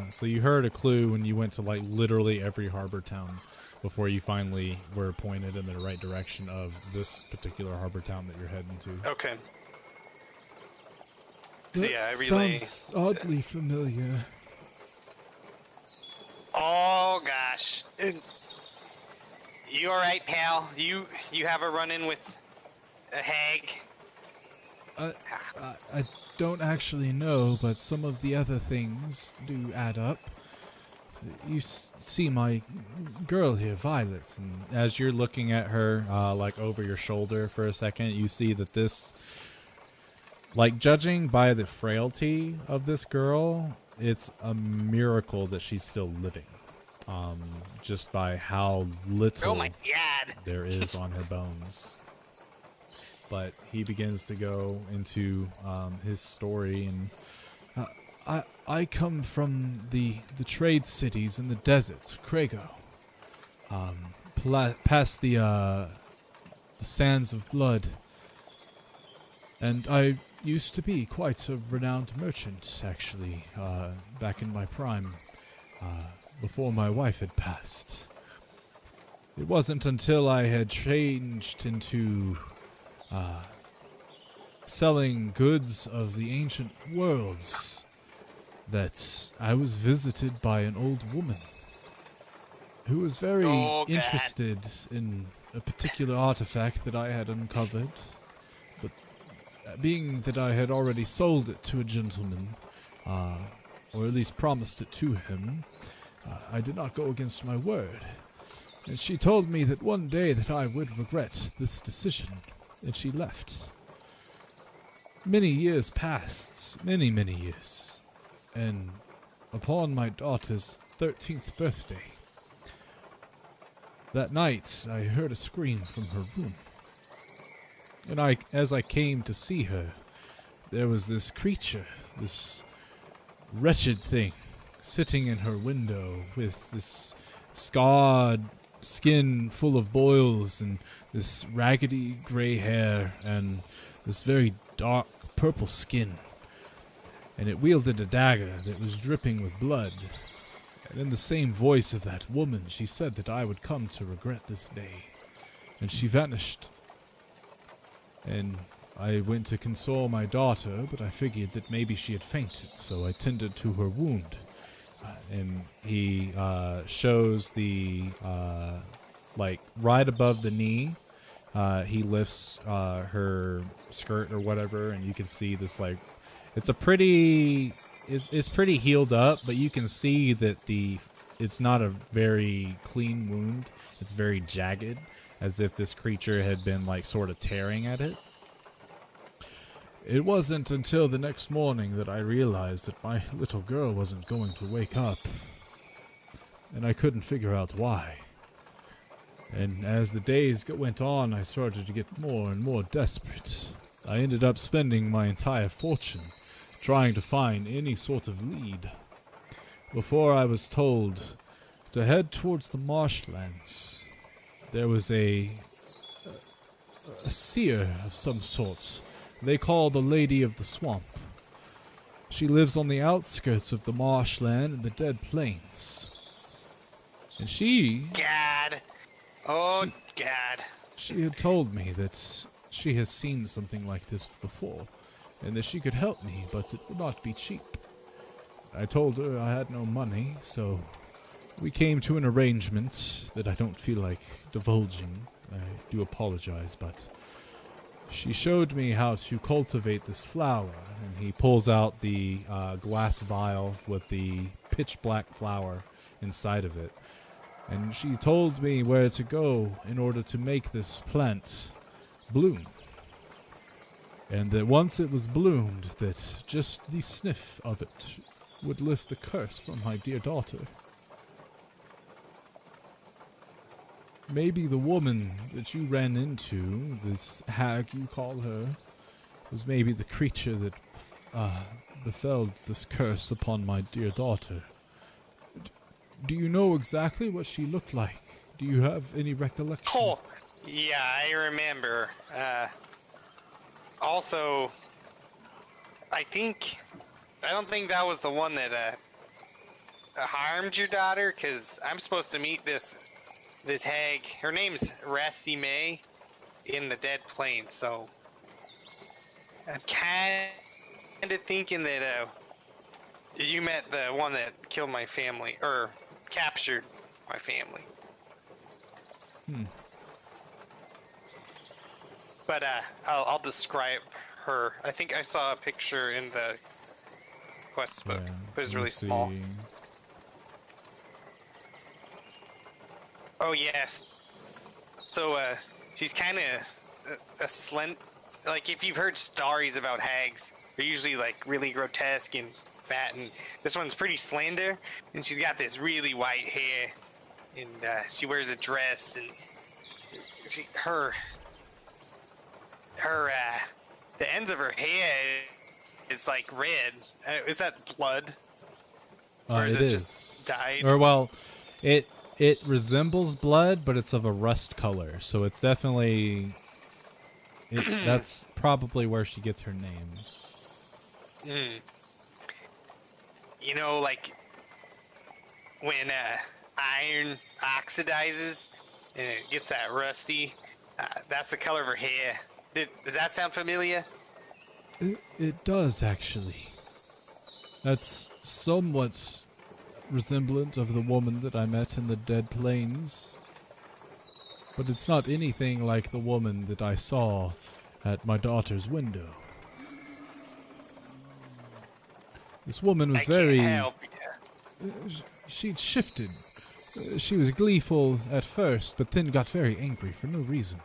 so you heard a clue when you went to like literally every harbor town before you finally were pointed in the right direction of this particular harbor town that you're heading to. Okay. So yeah, I relay. Sounds oddly familiar. Oh gosh. You alright, pal? You have a run-in with a hag? I don't actually know, but some of the other things do add up. You see my girl here, Violet, and as you're looking at her, like over your shoulder for a second, you see that this, like judging by the frailty of this girl, it's a miracle that she's still living. Just by how little Oh my god! there is on her bones. But he begins to go into his story, and I come from the trade cities in the desert, Creyate, past the sands of blood, and I used to be quite a renowned merchant, actually, back in my prime, before my wife had passed. It wasn't until I had changed into selling goods of the ancient worlds that I was visited by an old woman who was very interested in a particular artifact that I had uncovered, but being that I had already sold it to a gentleman, or at least promised it to him, I did not go against my word, and she told me that one day that I would regret this decision, and she left. Many years passed, many years, and upon my daughter's 13th birthday, that night I heard a scream from her room, and as I came to see her, there was this creature, this wretched thing, sitting in her window with this scarred skin full of boils and this raggedy gray hair and this very dark purple skin. And it wielded a dagger that was dripping with blood. And in the same voice of that woman, she said that I would come to regret this day. And she vanished. And I went to console my daughter, but I figured that maybe she had fainted, so I tended to her wound. And he shows the, like, right above the knee, he lifts her skirt or whatever, and you can see this, like, it's pretty healed up, but you can see that it's not a very clean wound. It's very jagged, as if this creature had been, like, sort of tearing at it. It wasn't until the next morning that I realized that my little girl wasn't going to wake up, and I couldn't figure out why. And as the days went on, I started to get more and more desperate. I ended up spending my entire fortune trying to find any sort of lead, before I was told to head towards the marshlands. There was a seer of some sort they call the Lady of the Swamp. She lives on the outskirts of the marshland and the Dead Plains. And she God. Oh, God. She had told me that she has seen something like this before, and that she could help me, but it would not be cheap. I told her I had no money, so we came to an arrangement that I don't feel like divulging. I do apologize, but she showed me how to cultivate this flower, and he pulls out the glass vial with the pitch black flower inside of it. And she told me where to go in order to make this plant bloom. And that once it was bloomed, that just the sniff of it would lift the curse from my dear daughter. Maybe the woman that you ran into, this hag you call her, was maybe the creature that befell this curse upon my dear daughter. Do you know exactly what she looked like? Do you have any recollection? Oh, yeah, I remember. Also, I don't think that was the one that harmed your daughter, because I'm supposed to meet this hag. Her name's Rusty May in the Dead Plains, so I'm kind of thinking that you met the one that killed my family, or captured my family. But I'll describe her. I think I saw a picture in the quest book. Yeah, It was let really me see. small. Oh yes. So she's kind of a slent. Like if you've heard stories about hags, they're usually like really grotesque and fat, and this one's pretty slender, and she's got this really white hair, and she wears a dress, and the ends of her hair is like red. Is that blood? Or is It it is. just dyed? Or well, it resembles blood, but it's of a rust color, so it's definitely that's probably where she gets her name. You know, like when iron oxidizes and it gets that rusty, that's the color of her hair. Does that sound familiar? It does, actually. That's somewhat resemblant of the woman that I met in the Dead Plains. But it's not anything like the woman that I saw at my daughter's window. This woman was I very... can't help you. She'd shifted. She was gleeful at first, but then got very angry for no reason.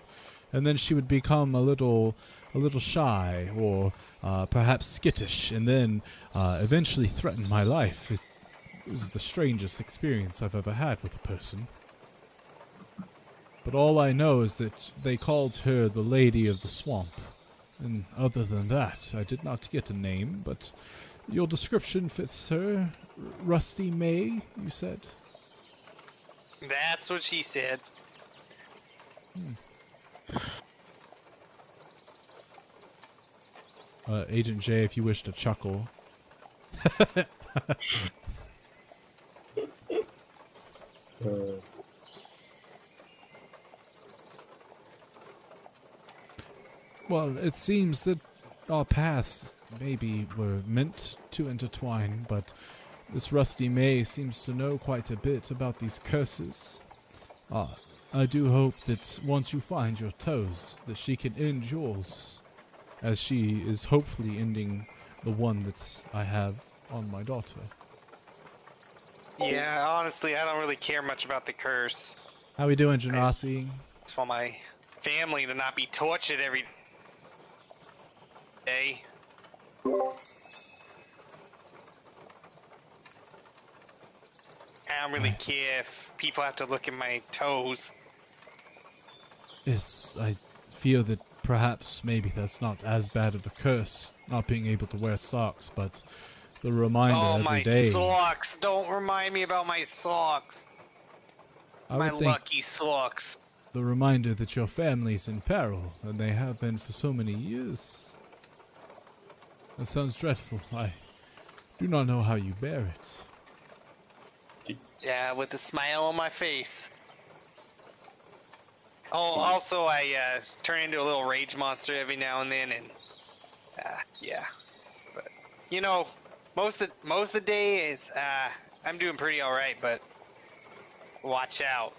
And then she would become a little shy, or perhaps skittish, and then eventually threaten my life. It was the strangest experience I've ever had with a person. But all I know is that they called her the Lady of the Swamp. And other than that, I did not get a name, but your description fits her. Rusty May, you said? That's what she said. Agent J, if you wish to chuckle. Well, it seems that our paths maybe were meant to intertwine, but this Rusty May seems to know quite a bit about these curses. I do hope that once you find your toes, that she can end yours, as she is hopefully ending the one that I have on my daughter. Yeah, honestly, I don't really care much about the curse. How we doing, Genasi? Just want my family to not be tortured every day. I don't really care if people have to look at my toes. Yes, I feel that perhaps maybe that's not as bad of a curse, not being able to wear socks, but the reminder Oh, every my day. socks! Don't remind me about my socks. I My would think lucky socks. the reminder that your family's in peril, and they have been for so many years. That sounds dreadful. I do not know how you bear it. Yeah, with a smile on my face. Oh, also I turn into a little rage monster every now and then, and yeah. But you know, most of the day is I'm doing pretty all right, but watch out.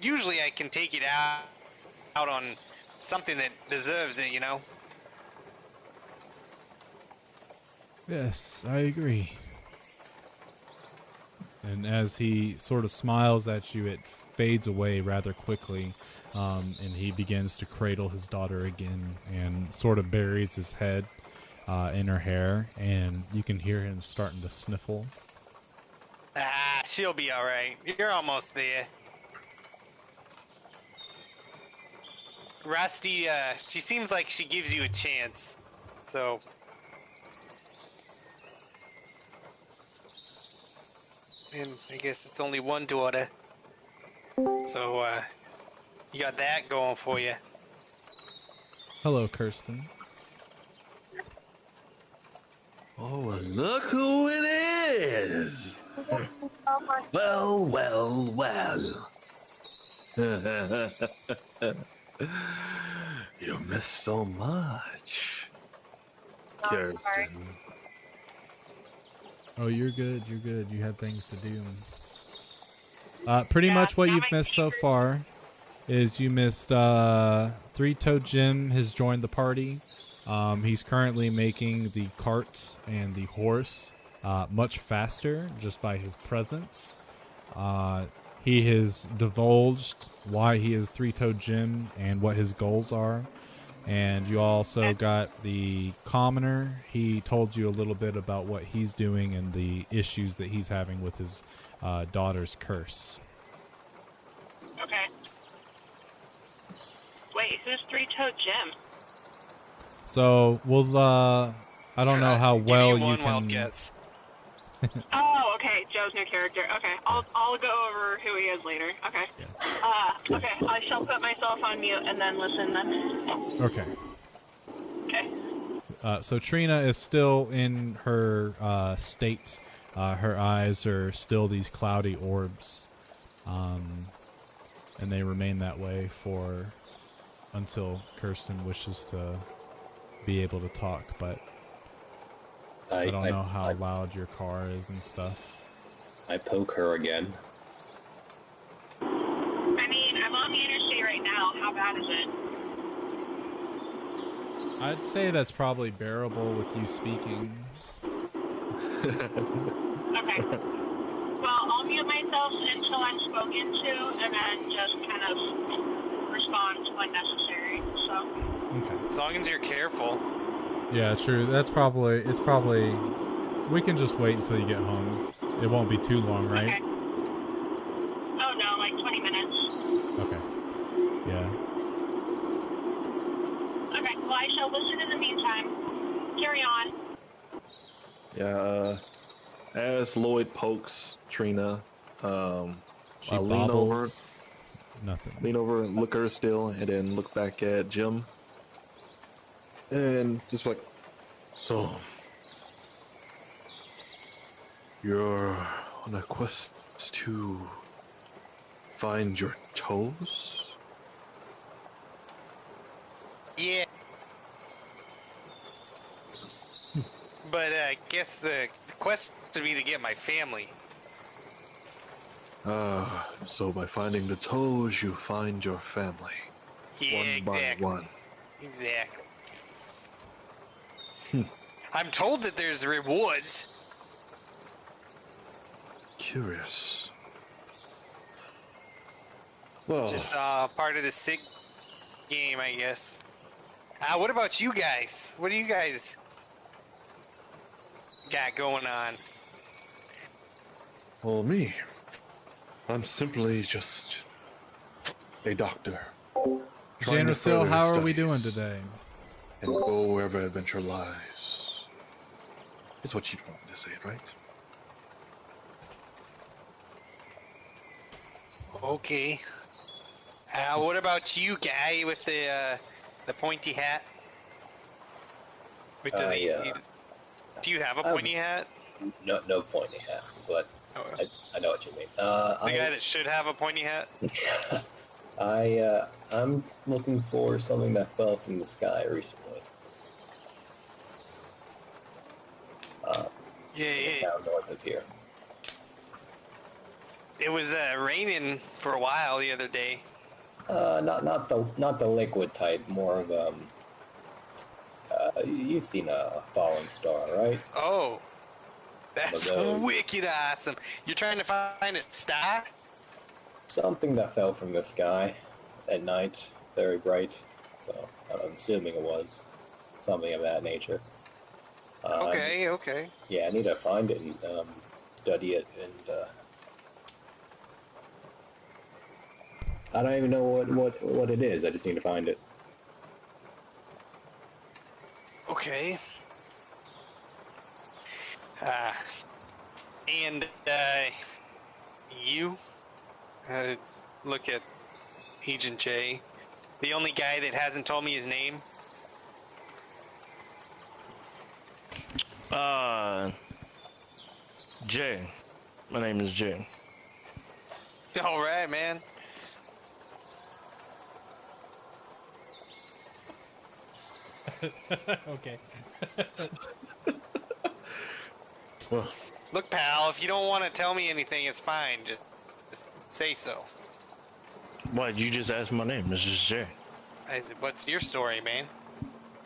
Usually I can take it out on something that deserves it, you know. Yes, I agree. And as he sort of smiles at you, it fades away rather quickly, and he begins to cradle his daughter again and sort of buries his head in her hair, and you can hear him starting to sniffle. She'll be all right. You're almost there. Rusty, she seems like she gives you a chance, so... And I guess it's only one daughter. So, you got that going for you. Hello, Kirsten. Oh, look who it is! Well, well, well. You missed so much, Kirsten. Oh, you're good. You're good. You have things to do. Pretty much what you've missed so far is you missed Three-Toed Jim has joined the party. He's currently making the cart and the horse much faster just by his presence. He has divulged why he is Three-Toed Jim and what his goals are. And you also got the commoner. He told you a little bit about what he's doing and the issues that he's having with his daughter's curse. Okay. Wait, who's Three-Toed Jim? So we'll. I don't know how well you one can. wild guess. Oh, okay. Joe's new character. Okay, I'll go over who he is later. Okay. Yeah. Okay. I shall put myself on mute and then listen then. Okay. Okay. So Trina is still in her state. Her eyes are still these cloudy orbs, and they remain that way for until Kirsten wishes to be able to talk. But I don't know how loud your car is and stuff. I poke her again. I mean, I'm on the interstate right now. How bad is it? I'd say that's probably bearable with you speaking. Okay. Well, I'll mute myself until I'm spoken to, and then just kind of respond when necessary. So. Okay. As long as you're careful. Yeah, true. It's probably. We can just wait until you get home. It won't be too long, right? Okay. Oh no, like 20 minutes. Okay. Yeah. Okay, well I shall listen in the meantime. Carry on. Yeah, as Lloyd pokes Trina, She I lean over, bobbles. Nothing. lean over and look at her still, and then look back at Jim. And just like, so, you're on a quest to find your toes? Yeah. But I guess the quest would be to get my family. So by finding the toes, you find your family. Yeah, One exactly. by one. Exactly. I'm told that there's rewards. Curious. Well, Just part of the sick game, I guess. What about you guys? What do you guys got going on? well, me. I'm simply just a doctor. trying to Janisil, further how his are we doing studies today? And go wherever adventure lies. Is what you'd want me to say, right? Okay. What about you, guy with the pointy hat? Wait, does he, do you have a pointy hat? No pointy hat, but Oh, I know what you mean. the guy that should have a pointy hat? I'm looking for something that fell from the sky recently. Yeah. Down north of here. It was raining for a while the other day. Not the liquid type, more of you've seen a falling star, right? Oh, that's wicked awesome. You're trying to find a star? Something that fell from the sky at night, very bright. So I'm assuming it was something of that nature. Okay. Yeah, I need to find it and study it, and I don't even know what it is. I just need to find it. Okay. And you look at Agent J, the only guy that hasn't told me his name. Jay. My name is Jay. All right, man. Okay. Well, Look, pal, if you don't want to tell me anything, it's fine. Just say so. What? You just asked my name. This is Jay. I said, what's your story, man?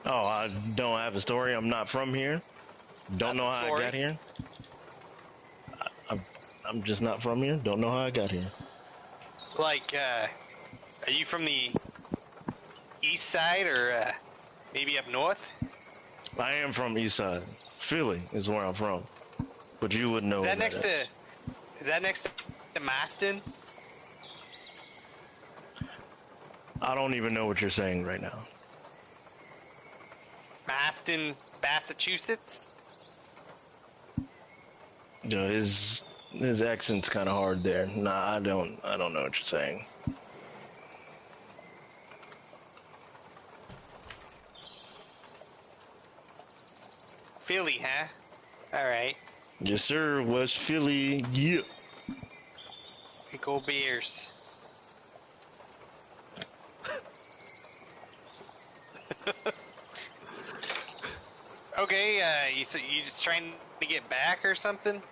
Oh, I don't have a story. I'm not from here. Don't That's know a how I story. got here. I'm just not from here. Don't know how I got here. Like, are you from the east side or maybe up north? I am from East Side. Philly is where I'm from. But you would know. Is that where next is. is that next to Maston? I don't even know what you're saying right now. Maston, Massachusetts? You know, his accent's kind of hard there. Nah, I don't know what you're saying. Philly, huh? Alright. Yes, sir. West Philly. Yeah. Go Bears. Okay, you just trying to get back or something?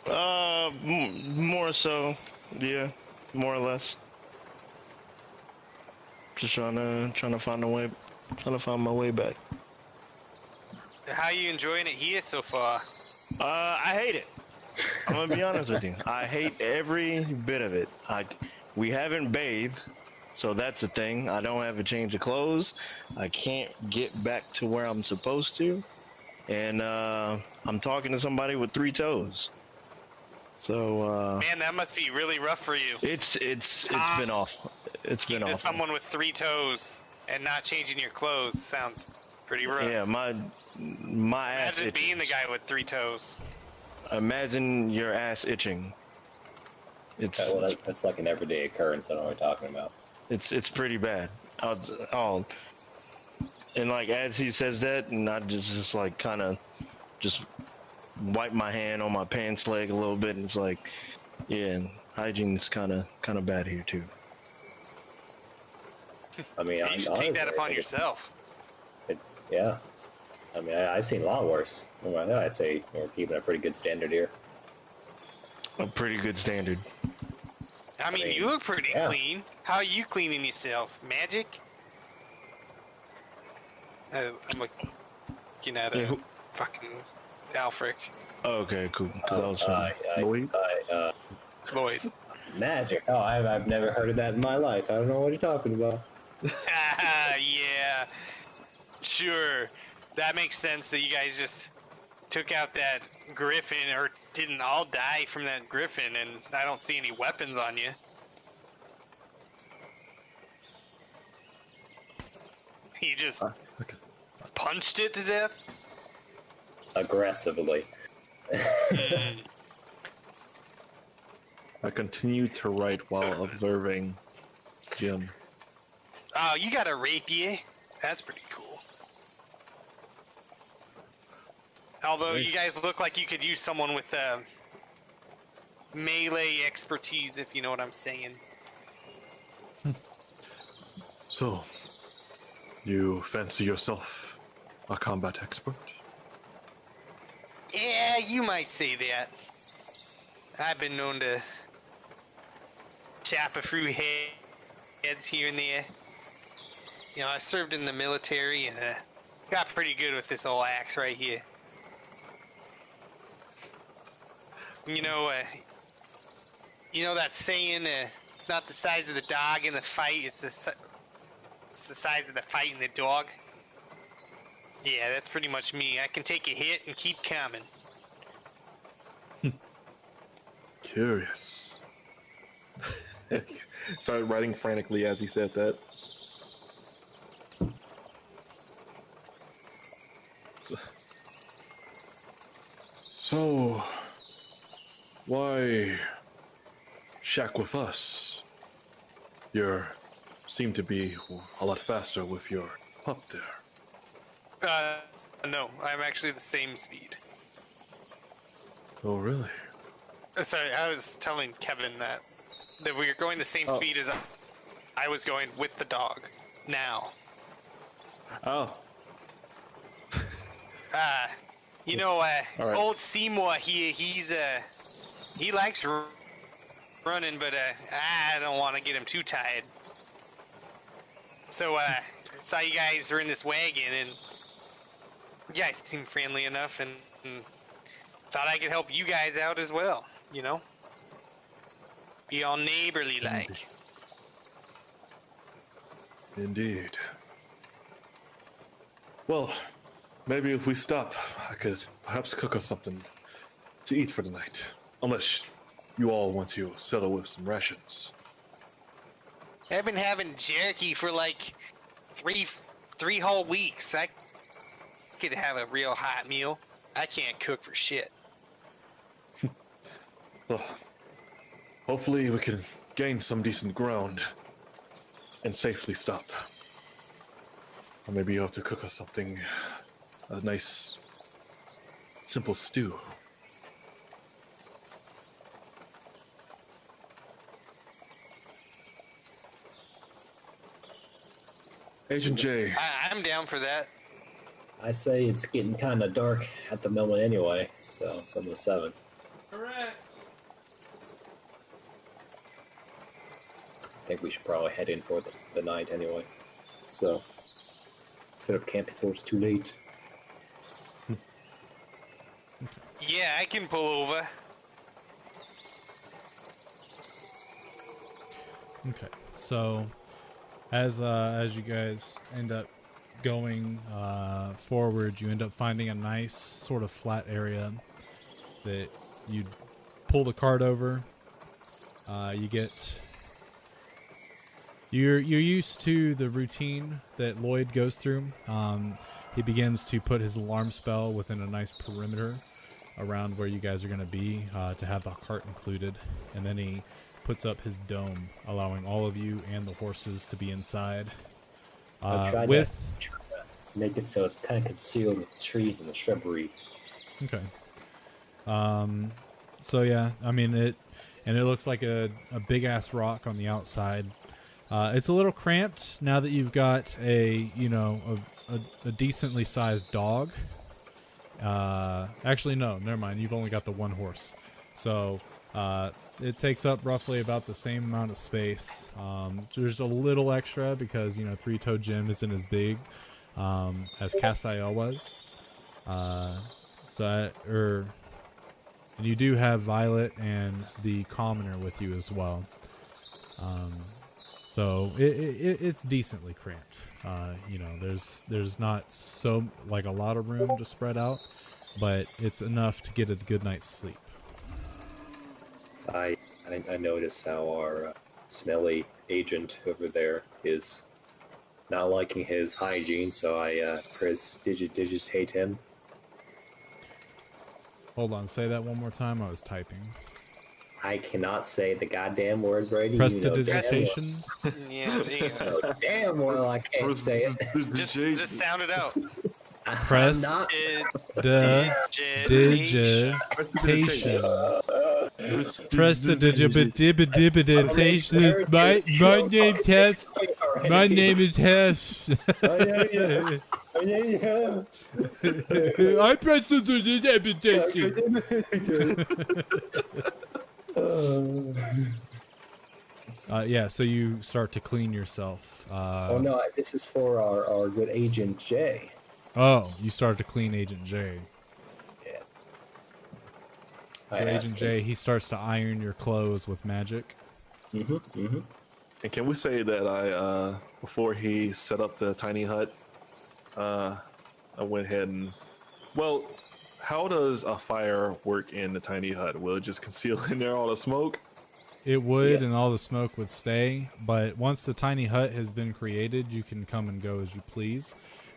More so. Yeah, more or less. Just trying to find my way back. How you enjoying it here so far? I hate it. I'm gonna be honest with you. I hate every bit of it. We haven't bathed, so that's a thing. I don't have a change of clothes. I can't get back to where I'm supposed to, and I'm talking to somebody with 3 toes. So Man, that must be really rough for you. it's been awful. It's been awful. Someone with 3 toes and not changing your clothes sounds pretty rough. Yeah, my ass Imagine itches. being the guy with 3 toes. Imagine your ass itching. It's Well, that's like an everyday occurrence. I know what you're talking about. it's pretty bad. And like as he says that, and I just like kind of just wipe my hand on my pants leg a little bit, and it's like, yeah, hygiene's kind of bad here too. I mean, You should take that upon yourself. It's yeah. I mean, I've seen a lot worse. Well, I'd say we're keeping a pretty good standard here. A pretty good standard. I mean, mean, you look pretty yeah. clean. How are you cleaning yourself? Magic? I'm looking at Yeah, fucking Alfric. Oh, okay, cool. 'Cause I was Lloyd. Magic. Oh, I've never heard of that in my life. I don't know what you're talking about. Yeah. Sure. That makes sense that you guys just took out that griffin, or didn't all die from that griffin, and I don't see any weapons on you. You just punched it to death? Aggressively. I continue to write while observing Jim. Oh, you got a rapier. That's pretty cool. Although you guys look like you could use someone with melee expertise, if you know what I'm saying. So, you fancy yourself a combat expert? Yeah, you might say that. I've been known to chop a few heads here and there. You know, I served in the military and got pretty good with this old axe right here. You know that saying, it's not the size of the dog in the fight, it's the size of the fight in the dog? Yeah, that's pretty much me. I can take a hit and keep coming. Curious. Started writing frantically as he said that. So, why shack with us? You seem to be a lot faster with your pup there. No, I'm actually the same speed. Oh, really? Sorry, I was telling Kevin that we were going the same speed as I was going with the dog. Now. Oh. You know, right. old Seymour, he likes running, but I don't want to get him too tired. So, saw you guys were in this wagon, and you guys seem friendly enough, and thought I could help you guys out as well, you know? Be all neighborly-like. Indeed. Well, maybe if we stop, I could perhaps cook us something to eat for the night. Unless you all want to settle with some rations. I've been having jerky for like three whole weeks. I could have a real hot meal. I can't cook for shit. Well, hopefully we can gain some decent ground and safely stop. Or maybe you'll have to cook us something, a nice, simple stew. Agent J. I'm down for that. I say it's getting kind of dark at the moment anyway, so it's almost 7. Correct. I think we should probably head in for the night anyway. So, set up camp before it's too late. Yeah, I can pull over. Okay, so as you guys end up going forward, you end up finding a nice sort of flat area that you pull the cart over. You're used to the routine that Lloyd goes through. He begins to put his alarm spell within a nice perimeter around where you guys are going to be to have the cart included, and then he puts up his dome, allowing all of you and the horses to be inside. I'm trying to make it so it's kind of concealed with trees and the shrubbery. Okay. So yeah, I mean it looks like a big ass rock on the outside. It's a little cramped now that you've got a decently sized dog. Actually, no, never mind. You've only got the one horse, so it takes up roughly about the same amount of space. There's a little extra because Three-Toed Jim isn't as big as Castiel was. And you do have Violet and the Commoner with you as well. So it's decently cramped. There's not so like a lot of room to spread out, but it's enough to get a good night's sleep. I noticed how our smelly agent over there is not liking his hygiene, so I digitate him. Hold on, say that one more time. I was typing. I cannot say the goddamn word, Brady. Prestidigitation. Yeah, there you go. Oh, damn well I can't say it. Just sound it out. Press not. digitation. Prestidigitation. My name Tess. My name is Tess. I prestidigitation. Yeah, so you start to clean yourself. Oh no, this is for our good Agent J. Oh, you started to clean Agent J. Yeah. So Agent J, he starts to iron your clothes with magic. And can we say that I, before he set up the tiny hut, I went ahead and, well, how does a fire work in the tiny hut? Will it just conceal in there all the smoke? It would, Yes. and all the smoke would stay. But once the tiny hut has been created, you can come and go as you please.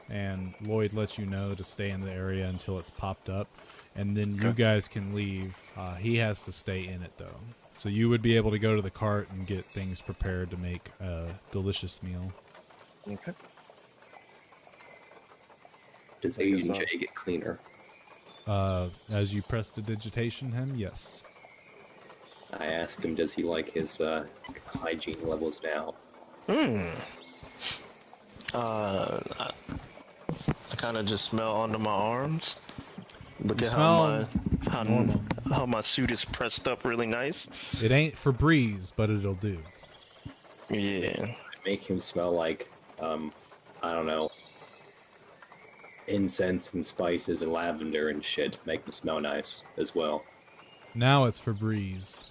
And Lloyd lets you know to stay in the area until it's popped up. And then you guys can leave. He has to stay in it, though. So you would be able to go to the cart and get things prepared to make a delicious meal. Okay. Does Agent J get cleaner? As you prestidigitation him, yes. I asked him, does he like his hygiene levels now? I kind of just smell under my arms. Look You at smell how my suit is pressed up really nice. It ain't Febreze, but it'll do. Yeah. Make him smell like, I don't know, incense and spices and lavender and shit. Make him smell nice as well. Now it's Febreze.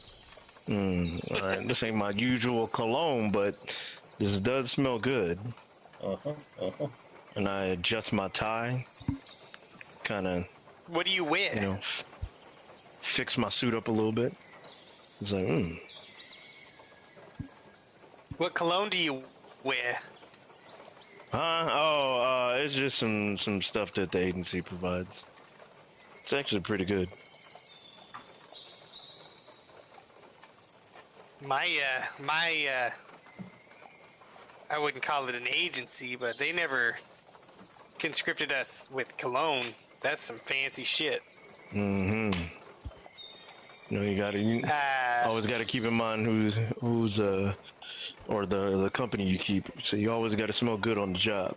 Alright, this ain't my usual cologne, but this does smell good. And I adjust my tie, kind of, What do you wear? you know, fix my suit up a little bit. It's like, What cologne do you wear? it's just some stuff that the agency provides. It's actually pretty good. I wouldn't call it an agency, but they never conscripted us with cologne. That's some fancy shit. You know, you always got to keep in mind who's or the company you keep. So you always got to smell good on the job,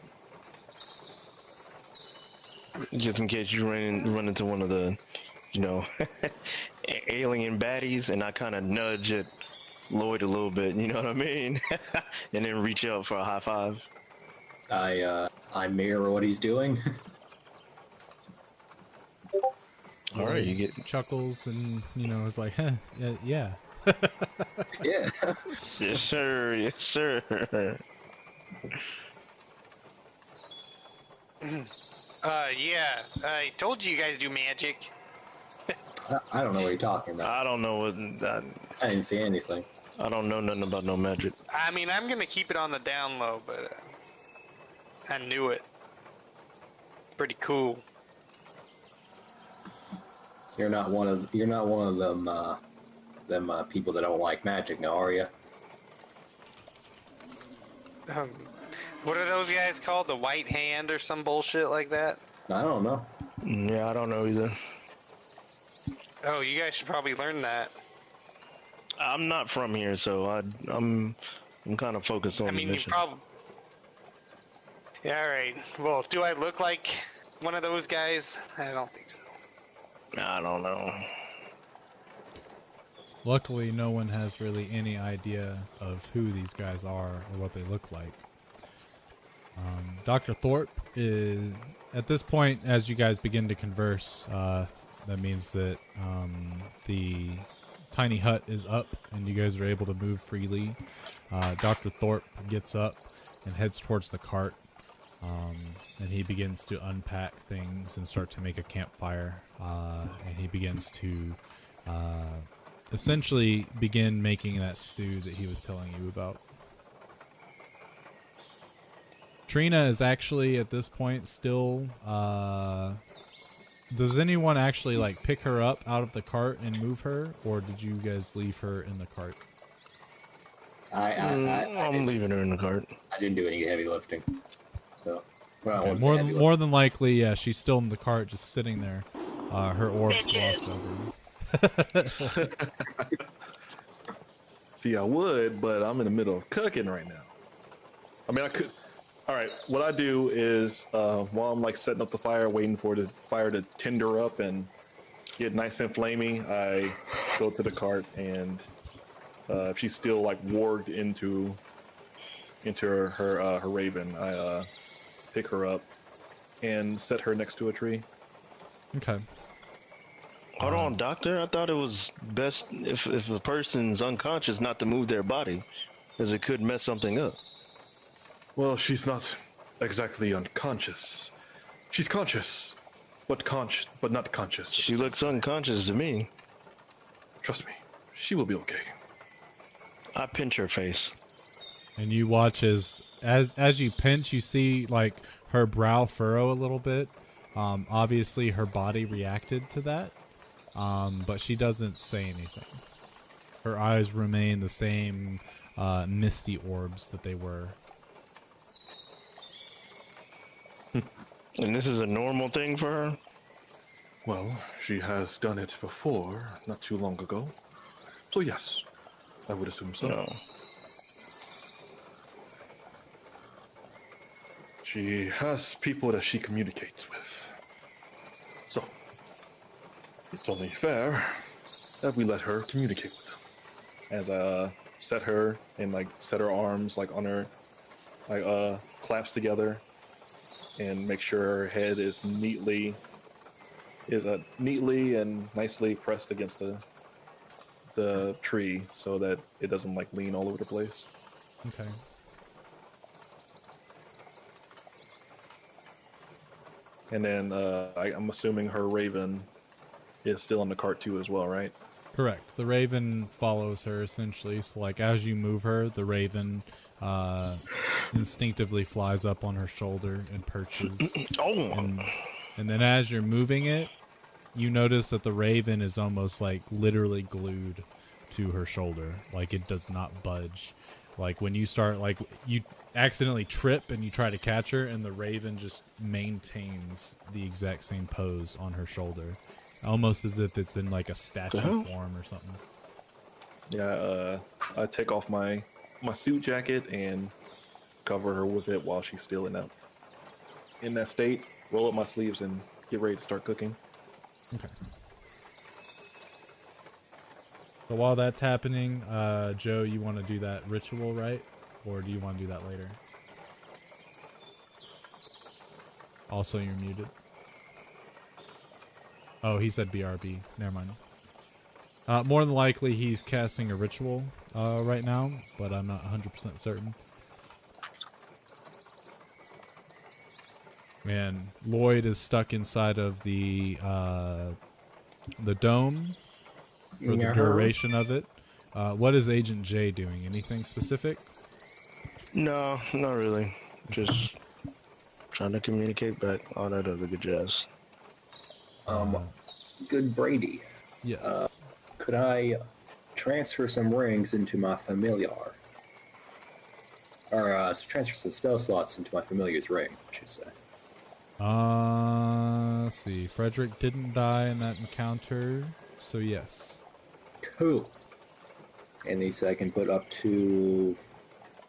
just in case you run into one of the, you know, alien baddies, and I kind of nudge at Lloyd a little bit. You know what I mean? And then reach out for a high five. I mirror what he's doing. All right, you get chuckles and, you know, is like, huh, yeah. Yeah. yes sir, yes sir. Yeah, I told you guys do magic. I don't know what you're talking about. I don't know what I didn't see anything. I don't know nothing about no magic. I mean, I'm gonna keep it on the down low, but I knew it. Pretty cool. You're not one of them people that don't like magic, now are you? What are those guys called? The White Hand or some bullshit like that? I don't know. Yeah, I don't know either. Oh, you guys should probably learn that. I'm not from here, so I'm kind of focused on I mean, the you mission. probably. Yeah, all right. Well, do I look like one of those guys? I don't think so. I don't know. Luckily, no one has really any idea of who these guys are or what they look like. Dr. Thorpe is, at this point, as you guys begin to converse, that means that the tiny hut is up and you guys are able to move freely. Dr. Thorpe gets up and heads towards the cart, and he begins to unpack things and start to make a campfire, and he begins to essentially begin making that stew that he was telling you about. Trina is actually at this point still Does anyone actually like pick her up out of the cart and move her, or did you guys leave her in the cart? I'm leaving her in the cart. I didn't do any heavy lifting, so Okay, more than likely, yeah, she's still in the cart, just sitting there. Her orbs glossed over. See, I would, but I'm in the middle of cooking right now. I mean, I could. All right, what I do is while I'm like setting up the fire, waiting for the fire to tinder up and get nice and flamey, I go to the cart, and if she's still like warged into her raven, I pick her up and set her next to a tree. Okay. Hold on, doctor. I thought it was best if a person's unconscious not to move their body, as it could mess something up. Well, she's not exactly unconscious. She's conscious, but not conscious. She looks unconscious to me. Trust me, she will be okay. I pinch her face. And you watch as you pinch, you see like her brow furrow a little bit. Obviously, her body reacted to that, but she doesn't say anything. Her eyes remain the same misty orbs that they were. And this is a normal thing for her? Well, she has done it before, not too long ago. So yes, I would assume so. No. She has people that she communicates with. So, it's only fair that we let her communicate with them. As I set her and like set her arms like on her, like claps together, and make sure her head is neatly and nicely pressed against the tree so that it doesn't like lean all over the place. Okay. And then I'm assuming her raven is still on the cart too as well, right? Correct. The raven follows her essentially. So like as you move her, the raven instinctively flies up on her shoulder and perches. And then as you're moving it, you notice that the raven is almost like literally glued to her shoulder. Like it does not budge. Like when you start, like you accidentally trip and you try to catch her, and the raven just maintains the exact same pose on her shoulder. Almost as if it's in like a statue form or something. Yeah, I take off my suit jacket and cover her with it while she's still in that state. Roll up my sleeves and get ready to start cooking. Okay. So while that's happening, Joe, you want to do that ritual, right? Or do you want to do that later? Also, you're muted. Oh, he said BRB. Never mind. More than likely, he's casting a ritual right now, but I'm not 100% certain. Man, Lloyd is stuck inside of the dome for the duration of it. What is Agent J doing? Anything specific? No, not really. Just trying to communicate back, all that other good jazz. Good Brady. Yes. Could I transfer some rings into my familiar? Or transfer some spell slots into my familiar's ring, I should say. Let's see. Frederick didn't die in that encounter, so yes. Cool. And he said I can put up to...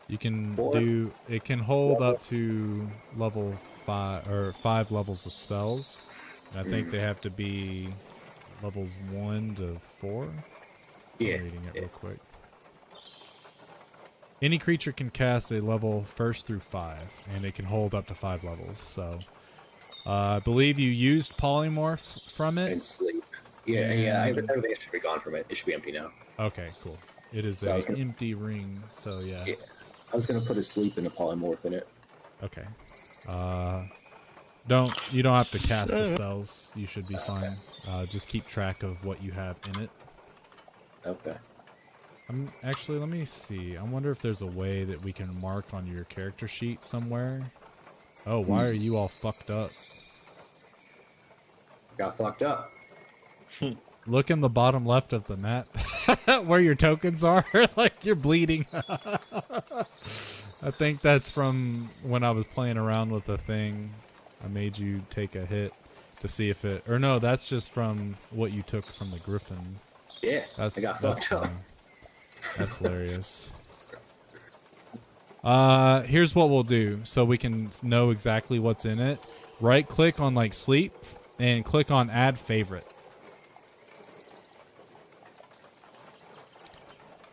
You can 4? do... It can hold up to level 5, or 5 levels of spells. I think they have to be levels 1 to 4. Yeah. I'm reading it real quick. Any creature can cast a level 1st through 5, and it can hold up to 5 levels. So, I believe you used polymorph from it. And sleep. Yeah. Everything should be gone from it. It should be empty now. Okay, cool. It is So an empty ring, so yeah. I was gonna put a sleep and a polymorph in it. Okay. You don't have to cast the spells. You should be fine. Just keep track of what you have in it. Okay. Actually, let me see. I wonder if there's a way that we can mark on your character sheet somewhere. Oh, why are you all fucked up? got fucked up. Look in the bottom left of the map where your tokens are. Like you're bleeding. I think that's from when I was playing around with the thing. I made you take a hit to see if it... Or no, that's just from what you took from the Griffin. Yeah, I got fucked up. That's hilarious. Here's what we'll do so we can know exactly what's in it. Right click on like sleep and click on add favorite.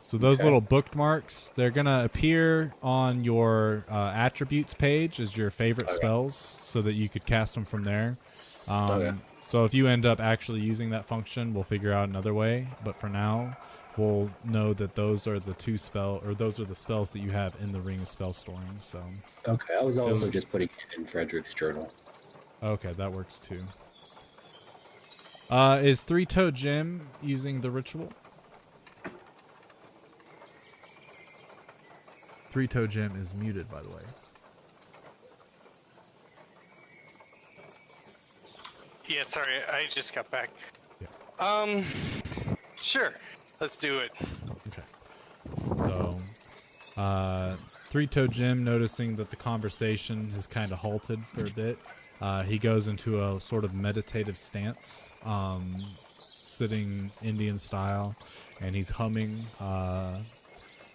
So those little bookmarks, they're going to appear on your attributes page as your favorite spells so that you could cast them from there. So if you end up actually using that function, we'll figure out another way. But for now, we'll know that those are the those are the spells that you have in the Ring of Spell Storing. So okay, I was also just putting it in Frederick's journal. Okay, that works too. Is Three-Toed Jim using the ritual? Three-Toed Jim is muted, by the way. Yeah, sorry, I just got back. Yeah. Sure, let's do it. Okay. So, Three-Toed Jim, noticing that the conversation has kind of halted for a bit, he goes into a sort of meditative stance, sitting Indian style, and he's humming.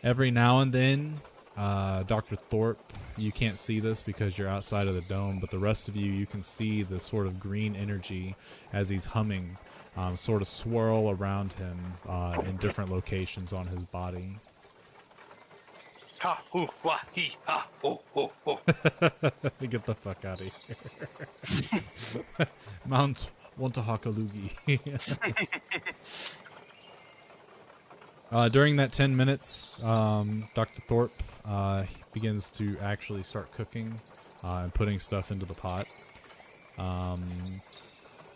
Every now and then, Dr. Thorpe, you can't see this because you're outside of the dome, but the rest of you can see the sort of green energy as he's humming sort of swirl around him in different locations on his body. Ha, hoo, wah, hee, ha, ho, ho, ho. Get the fuck out of here. Mount Wantahakalugi. During that 10 minutes, Dr. Thorpe begins to actually start cooking and putting stuff into the pot.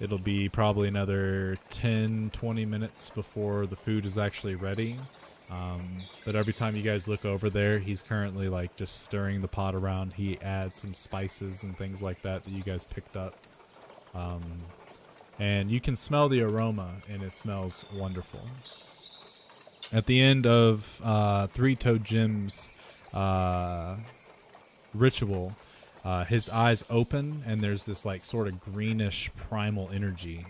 It'll be probably another 10-20 minutes before the food is actually ready. But every time you guys look over there, he's currently like just stirring the pot around. He adds some spices and things like that you guys picked up. And you can smell the aroma, and it smells wonderful. At the end of Three-Toed Jim's ritual, his eyes open, and there's this like sort of greenish primal energy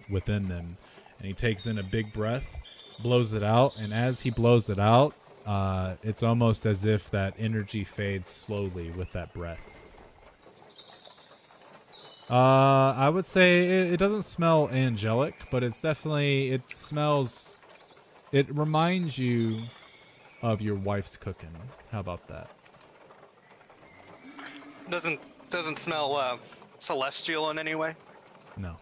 within them. And he takes in a big breath, blows it out, and as he blows it out, it's almost as if that energy fades slowly with that breath. I would say it doesn't smell angelic, but it's definitely, it reminds you of your wife's cooking. How about that? Doesn't smell celestial in any way? No.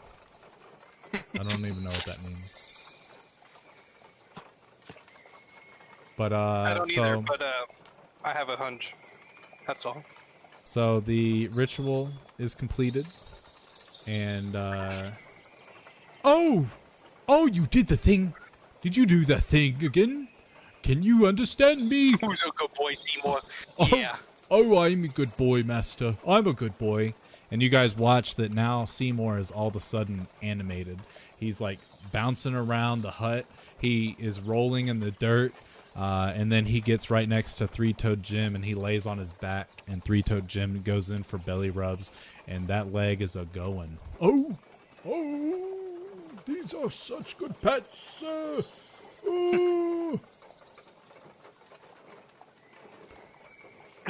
I don't even know what that means. But I don't either, but I have a hunch. That's all. So the ritual is completed, and oh, you did the thing. Did you do the thing again? Can you understand me? Who's a good boy, Seymour? Oh, Yeah. Oh, I'm a good boy, master. I'm a good boy. And you guys watch that now Seymour is all of a sudden animated. He's like bouncing around the hut. He is rolling in the dirt. And then he gets right next to Three-Toed Jim, and he lays on his back, and Three-Toed Jim goes in for belly rubs, and that leg is a-going. Oh, these are such good pets. Oh.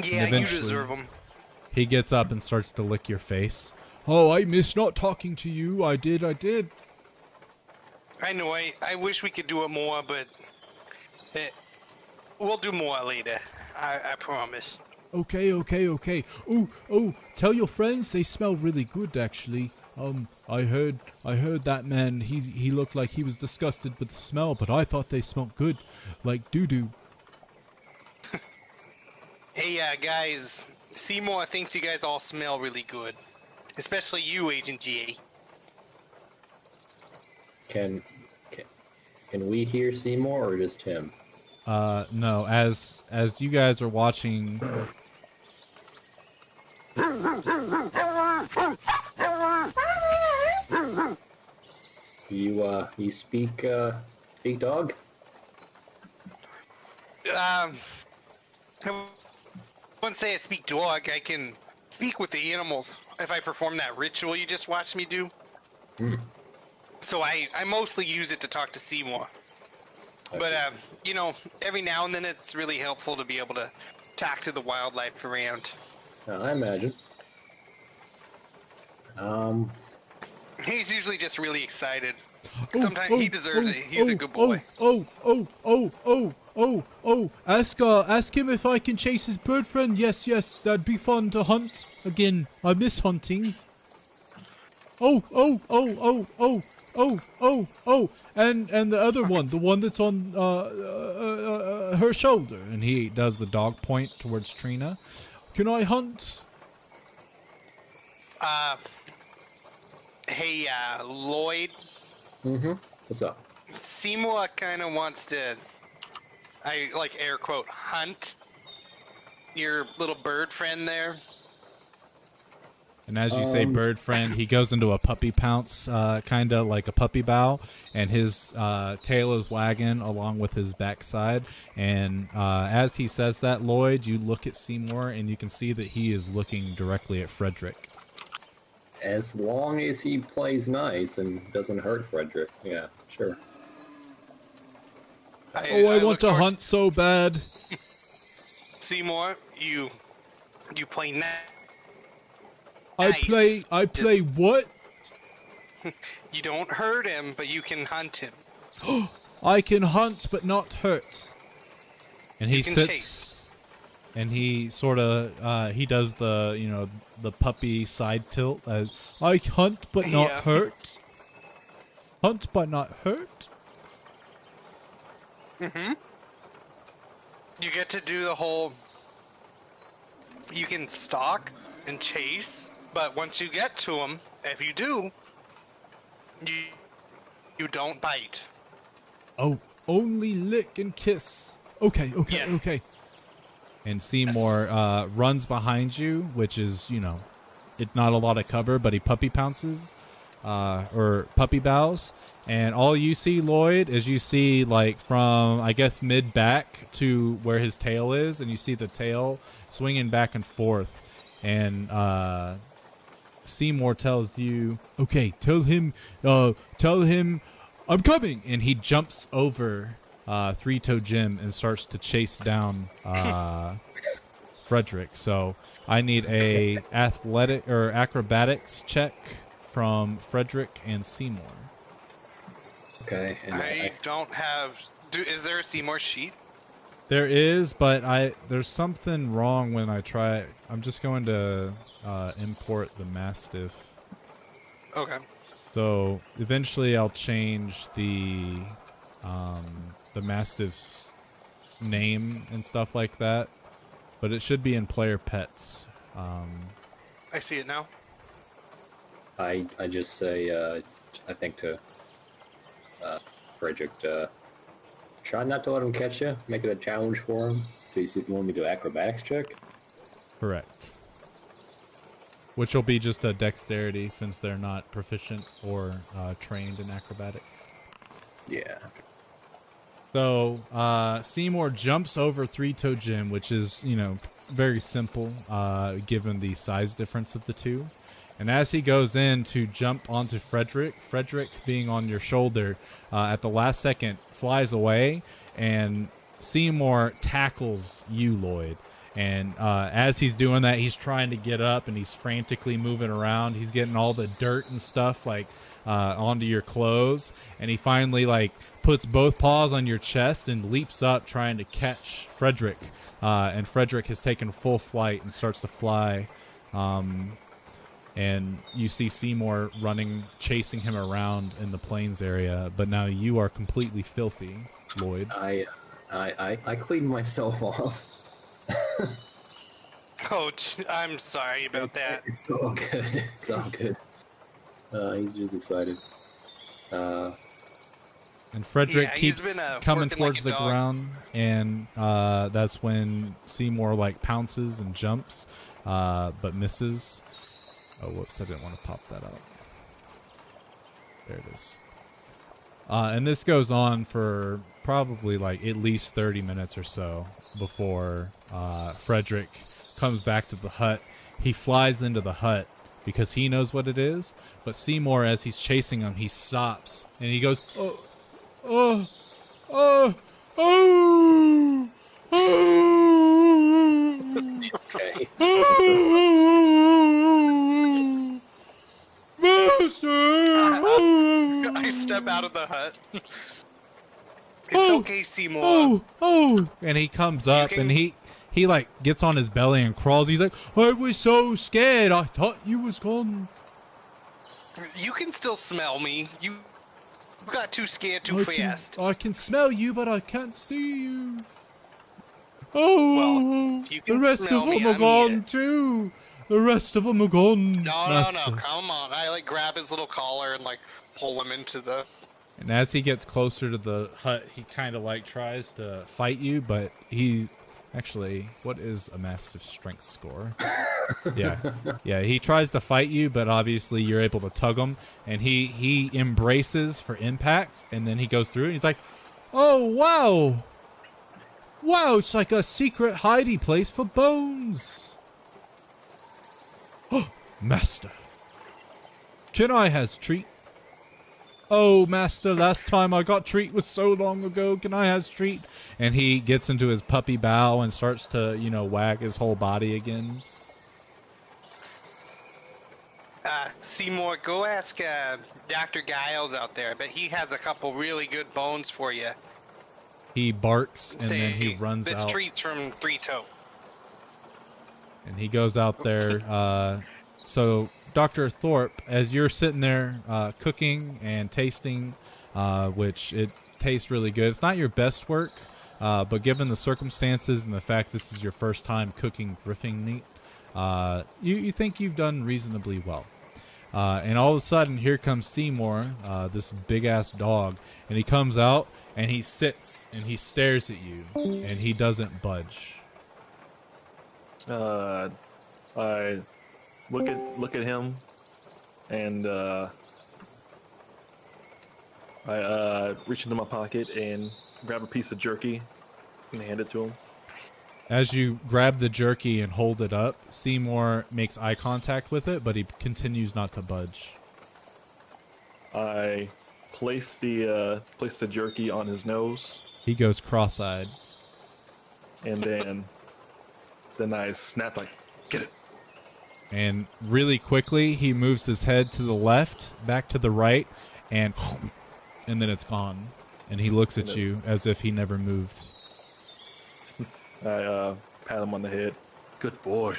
Yeah, you deserve them. He gets up and starts to lick your face. Oh, I miss not talking to you. I did. I know, I wish we could do it more, but we'll do more later. I promise. Okay. Oh, tell your friends they smell really good, actually. I heard that man, he looked like he was disgusted with the smell, but I thought they smelled good, like doo-doo. Hey, guys, Seymour thinks you guys all smell really good. Especially you, Agent GA. Can we hear Seymour or just him? No, as you guys are watching... You speak dog? I wouldn't say I speak dog. I can speak with the animals if I perform that ritual you just watched me do. So I mostly use it to talk to Seymour. But, you know, every now and then it's really helpful to be able to talk to the wildlife around. I imagine. He's usually just really excited. Sometimes he deserves it. He's a good boy. Ask him if I can chase his bird friend. Yes, that'd be fun to hunt again. I miss hunting. And the other one, the one that's on her shoulder, and he does the dog point towards Trina. Can I hunt? Hey, Lloyd. What's up? Seymour kind of wants to, I like air quote, hunt your little bird friend there. And as you say bird friend, he goes into a puppy pounce, kind of like a puppy bow, and his tail is wagging along with his backside. And as he says that, Lloyd, you look at Seymour, and you can see that he is looking directly at Frederick. As long as he plays nice and doesn't hurt Frederick, yeah, sure. I want to hunt so bad. Seymour, you play nice. I play what? You don't hurt him, but you can hunt him. I can hunt but not hurt. And he sits chase. and he sort of he does the, you know, the puppy side tilt as I hunt but not hurt. Hunt but not hurt. You get to do the whole, you can stalk and chase, but once you get to him, if you do, you don't bite. Oh, only lick and kiss. Okay. And Seymour runs behind you, which is, you know, it's not a lot of cover, but he puppy pounces, or puppy bows. And all you see, Lloyd, is you see, like, from, I guess, mid-back to where his tail is, and you see the tail swinging back and forth. And Seymour tells you, okay, tell him I'm coming. And he jumps over Three-Toe Jim and starts to chase down Frederick. So I need a athletic or acrobatics check from Frederick and Seymour. Okay. And I don't have. Is there a Seymour sheet? There is, but there's something wrong when I try. I'm just going to import the Mastiff. Okay. So eventually I'll change the Mastiff's name and stuff like that, but it should be in player pets. I see it now. I just say I think to Frederick, try not to let him catch you. Make it a challenge for him. So you want me to do acrobatics check? Correct. Which will be just a dexterity since they're not proficient or trained in acrobatics. Yeah. So Seymour jumps over Three-Toe Jim, which is, you know, very simple given the size difference of the two. And as he goes in to jump onto Frederick being on your shoulder, at the last second flies away, and Seymour tackles you, Lloyd. And as he's doing that, he's trying to get up, and he's frantically moving around. He's getting all the dirt and stuff like onto your clothes, and he finally like puts both paws on your chest and leaps up, trying to catch Frederick. And Frederick has taken full flight and starts to fly. And you see Seymour running, chasing him around in the plains area. But now you are completely filthy, Lloyd. I cleaned myself off. Oh, I'm sorry about that. It's all good. It's all good. He's just excited. And Frederick keeps coming towards the ground, and that's when Seymour like pounces and jumps, but misses. Oh, whoops! I didn't want to pop that out. There it is. And this goes on for probably like at least 30 minutes or so before Frederick comes back to the hut. He flies into the hut because he knows what it is, but Seymour, as he's chasing him, he stops and he goes, oh, oh, oh, oh, oh, Okay. oh, Master! I step out of the hut. It's Oh, okay, Seymour. Oh, and he comes up can- and he like gets on his belly and crawls. He's like, I was so scared. I thought you was gone. You can still smell me. You got too scared too fast. I can smell you, but I can't see you. Oh, you the can rest smell of me, them are I'm gone here. too. The rest of them are gone. No, Master. come on. I like grab his little collar and like pull him into the. And as he gets closer to the hut, he kind of like tries to fight you, but he's actually, what is a mastiff strength score? Yeah, he tries to fight you, but obviously you're able to tug him, and he embraces for impact, and then he goes through, and he's like, oh, wow, it's like a secret hidey place for bones. Oh, master, can I has treat? Oh, master, last time I got treat was so long ago. Can I has treat? And he gets into his puppy bow and starts to, wag his whole body again. Seymour, go ask Dr. Giles out there. I bet he has a couple really good bones for you. He barks and Say, then he runs this out. treat's from Three Toe. And he goes out there. So, Dr. Thorpe, as you're sitting there cooking and tasting, which it tastes really good. It's not your best work, but given the circumstances and the fact this is your first time cooking griffin meat, you think you've done reasonably well. And all of a sudden, here comes Seymour, this big-ass dog, and he comes out, and he sits, and he stares at you, and he doesn't budge. I look at him, and I reach into my pocket and grab a piece of jerky and hand it to him. As you grab the jerky and hold it up, Seymour makes eye contact with it, but he continues not to budge. I place the jerky on his nose, He goes cross-eyed. and then I snap like, get it. And really quickly, he moves his head to the left, back to the right, and then it's gone. And he looks at you as if he never moved. I pat him on the head. Good boy.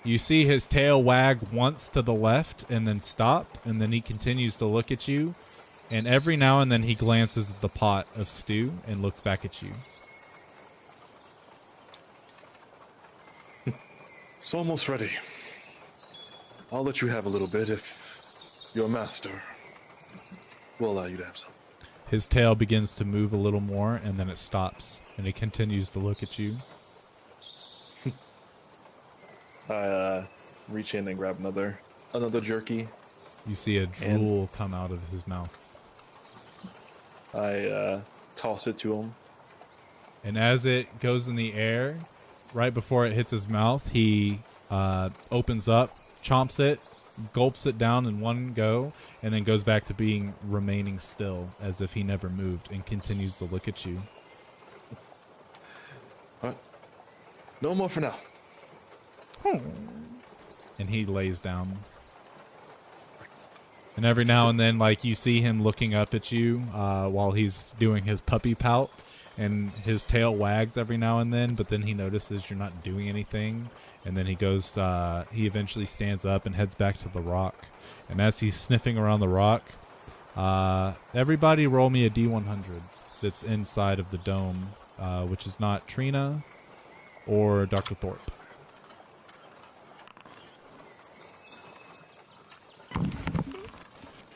You see his tail wag once to the left and then stop, and then he continues to look at you. And every now and then he glances at the pot of stew and looks back at you. It's almost ready. I'll let you have a little bit if your master will allow you to have some. His tail begins to move a little more, and then it stops, and he continues to look at you. I reach in and grab another jerky. You see a drool come out of his mouth. I toss it to him. And as it goes in the air, right before it hits his mouth, he opens up, chomps it, gulps it down in one go, and then goes back to remaining still as if he never moved and continues to look at you. All right. No more for now. And he lays down. And every now and then, like, you see him looking up at you while he's doing his puppy pout, and his tail wags every now and then, but then he notices you're not doing anything, and then he goes, he eventually stands up and heads back to the rock. And as he's sniffing around the rock, everybody roll me a D100 that's inside of the dome, which is not Trina or Dr. Thorpe.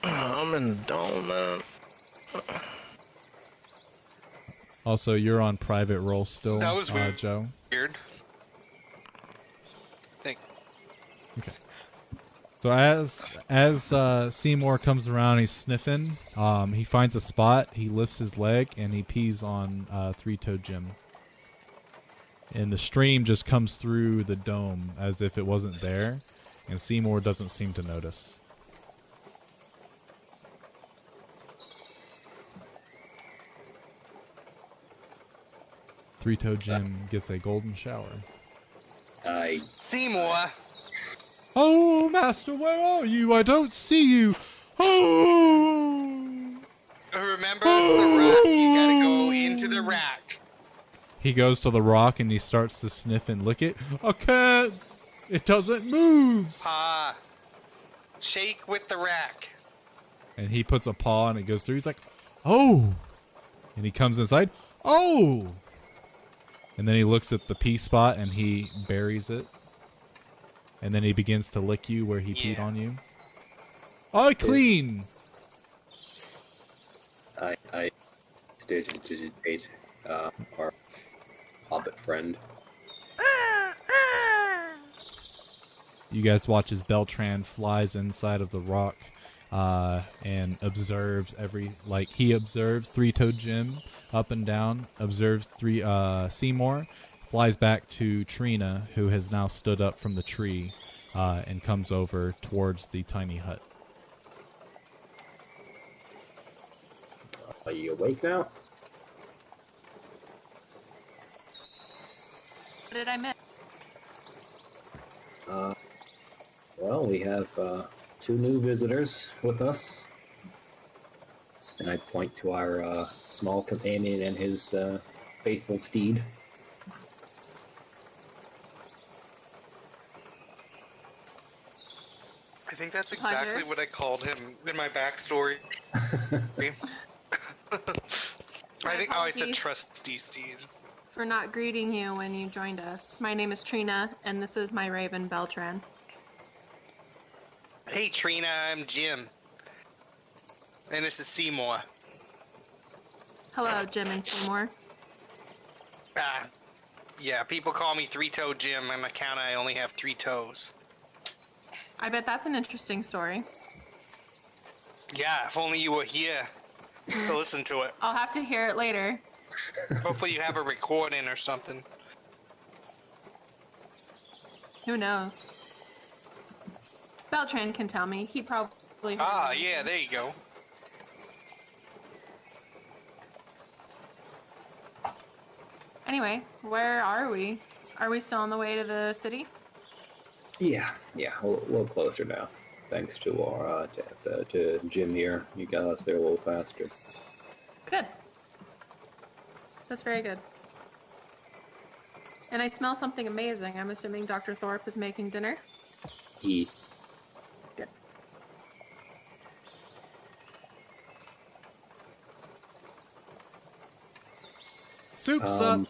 I'm in the dome, man. Also, you're on private roll still, That was weird. Joe. Weird. Think. Okay. So as Seymour comes around, he's sniffing. He finds a spot. He lifts his leg and he pees on Three-Toed Jim. And the stream just comes through the dome as if it wasn't there, and Seymour doesn't seem to notice. Three-Toed Jim gets a golden shower. Seymour! Oh, Master, where are you? I don't see you. Oh! Remember, it's the rock. You gotta go into the rack. He goes to the rock and he starts to sniff and lick it. I can't. It doesn't move. Shake with the rack. And he puts a paw and it goes through. He's like, oh. And he comes inside. Oh. And then he looks at the pee spot and he buries it. And then he begins to lick you where he peed on you. I clean. I digitate our hobbit friend. You guys watch as Beltran flies inside of the rock and observes he observes Three-Toed Jim up and down, observes Seymour, flies back to Trina, who has now stood up from the tree and comes over towards the tiny hut. Are you awake now? What did I miss? Well, we have 2 new visitors with us. And I point to our small companion and his faithful steed. I think that's exactly what I called him in my backstory. I said trusty steed. For not greeting you when you joined us. My name is Trina, and this is my raven, Beltran. Hey Trina, I'm Jim. And this is Seymour. Hello, Jim and Seymour. Yeah, people call me Three-Toed Jim. On my count, I only have 3 toes. I bet that's an interesting story. Yeah, if only you were here to listen to it. I'll have to hear it later. Hopefully you have a recording or something. Who knows? Beltran can tell me. He probably... Yeah, there you go. Anyway, where are we? Are we still on the way to the city? Yeah, a little closer now. Thanks to our to Jim here. You got us there a little faster. Good. That's very good. And I smell something amazing. I'm assuming Dr. Thorpe is making dinner? Good. Soup's up.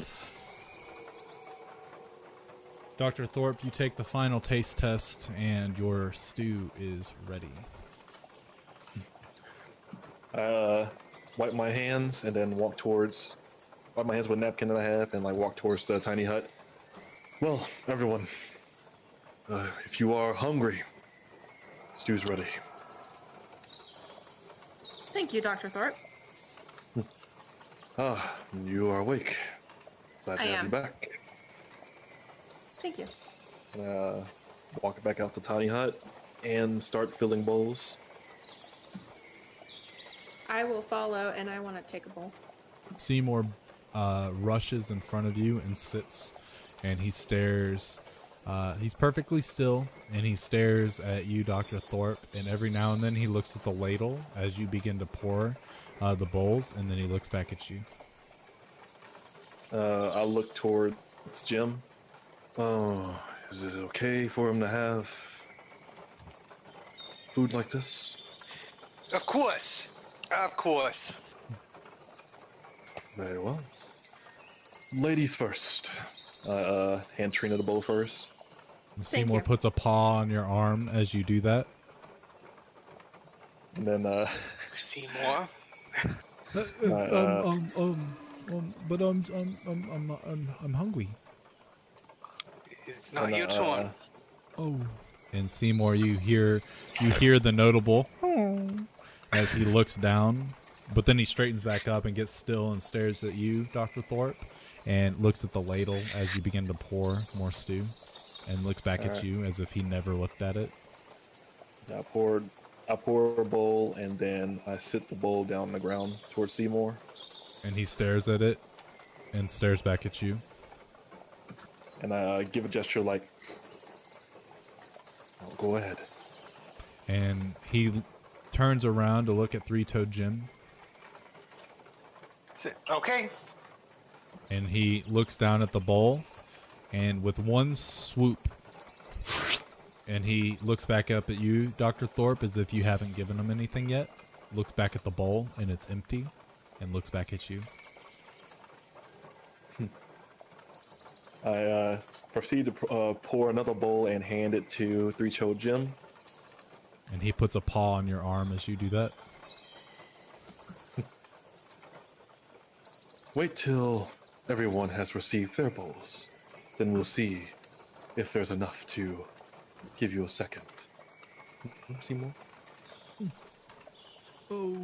Dr. Thorpe, you take the final taste test and your stew is ready. Wipe my hands and then wipe my hands with a napkin that I have and walk towards the tiny hut. Well, everyone, if you are hungry, stew's ready. Thank you, Dr. Thorpe. You are awake. Glad to have you back. Thank you. Walk back out the tiny hut and start filling bowls. I will follow, and I want to take a bowl. Seymour rushes in front of you and sits, and he stares. He's perfectly still, and he stares at you, Dr. Thorpe, and every now and then he looks at the ladle as you begin to pour the bowls, and then he looks back at you. I'll look towards Jim. Oh, is it okay for him to have food like this? Of course. Of course. Very well. Ladies first. Hand Trina the bowl first. Seymour puts a paw on your arm as you do that. And then, Seymour? But I'm hungry. It's not your turn. Oh, And Seymour, you hear the notable as he looks down, but then he straightens back up and gets still and stares at you, Dr. Thorpe, and looks at the ladle as you begin to pour more stew, and looks back at you as if he never looked at it. I pour a bowl, and then I sit the bowl down on the ground towards Seymour. And he stares at it and stares back at you. And I give a gesture like, oh, go ahead. And he turns around to look at Three-Toed Jim. Okay. And he looks down at the bowl, and with one swoop, and he looks back up at you, Dr. Thorpe, as if you haven't given him anything yet, looks back at the bowl, and it's empty, and looks back at you. I proceed to pour another bowl and hand it to Three-Toed Jim. And he puts a paw on your arm as you do that. Wait till everyone has received their bowls. Then we'll see if there's enough to give you a second. Seymour? Oh.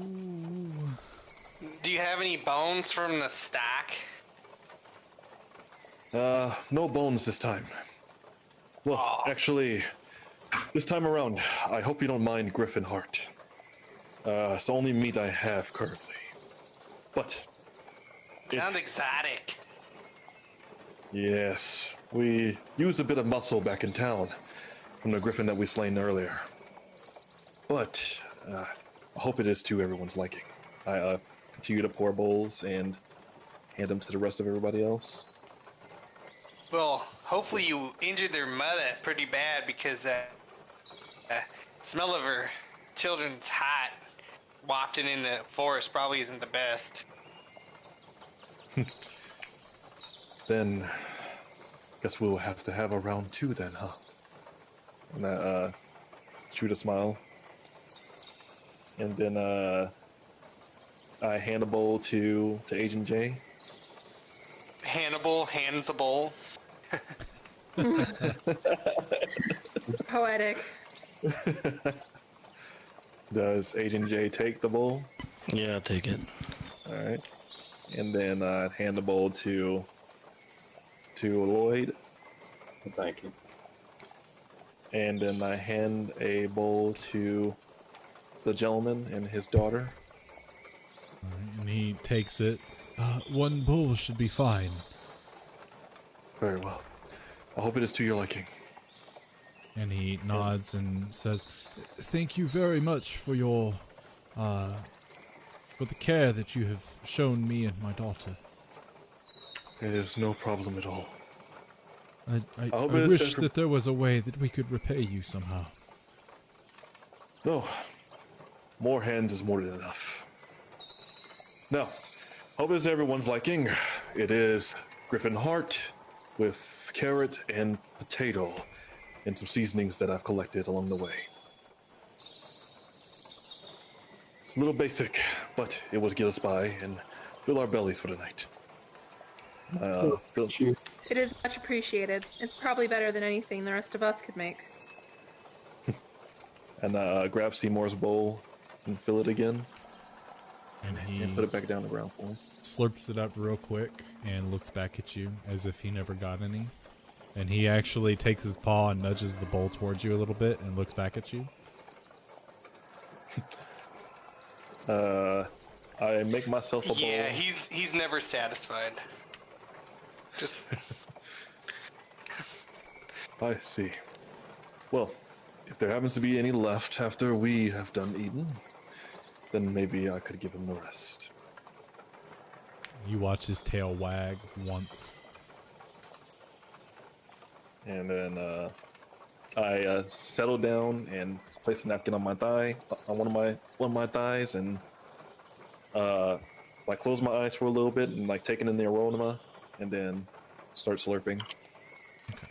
Do you have any bones from the stack? No bones this time. Well, actually, this time around, I hope you don't mind Griffin heart. It's the only meat I have currently. But... Sounds exotic. Yes, we used a bit of muscle back in town from the griffin that we slain earlier. But, I hope it is to everyone's liking. I continue to pour bowls and hand them to the rest of everybody else. Well, hopefully you injured their mother pretty bad because smell of her children's hat wafting in the forest probably isn't the best. Then, guess we'll have to have a round 2 then, huh? And I shoot a smile. And then I hand a bowl to Agent J. Hannibal hands a bowl. Poetic. Does Agent J take the bowl? Yeah, I'll take it. All right. And then hand the bowl to Lloyd. Thank you. And then I hand a bowl to the gentleman and his daughter. And he takes it. One bowl should be fine. Very well. I hope it is to your liking. And he nods and says, "Thank you very much for your, for the care that you have shown me and my daughter. It is no problem at all. I wish that there was a way that we could repay you somehow." No. More hands is more than enough. Now, hope it is everyone's liking. It is Griffin heart with carrot and potato and some seasonings that I've collected along the way. A little basic, but it would get us by and fill our bellies for the night. It is much appreciated. It's probably better than anything the rest of us could make. And grab Seymour's bowl and fill it again. And put it back down the ground for him. Slurps it up real quick and looks back at you as if he never got any. And he actually takes his paw and nudges the bowl towards you a little bit and looks back at you. I make myself a bowl. Yeah, he's never satisfied. Just I see. Well, if there happens to be any left after we have done eating, then maybe I could give him the rest. You watch his tail wag once. And then I settle down and place a napkin on my thigh, on one of my thighs, and like close my eyes for a little bit and like taking in the aroma, and then start slurping. Okay.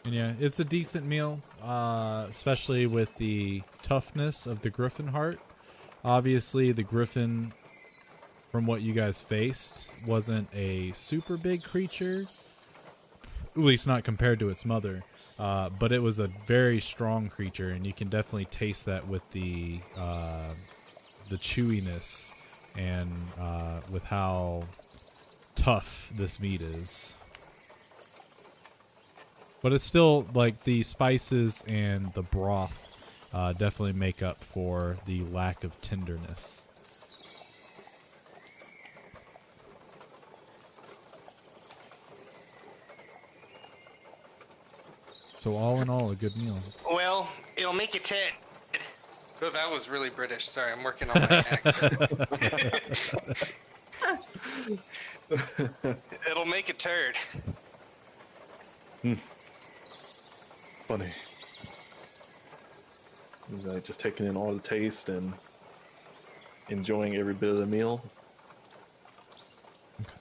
And yeah, it's a decent meal, especially with the toughness of the griffin heart. Obviously, the griffin, from what you guys faced, wasn't a super big creature, at least not compared to its mother. but it was a very strong creature, and you can definitely taste that with the chewiness and with how tough this meat is. But it's still like the spices and the broth definitely make up for the lack of tenderness. So all in all, a good meal. Well, it'll make it 10. Oh, that was really British. Sorry, I'm working on my accent. It'll make a turd. Funny. Just taking in all the taste and enjoying every bit of the meal. Okay.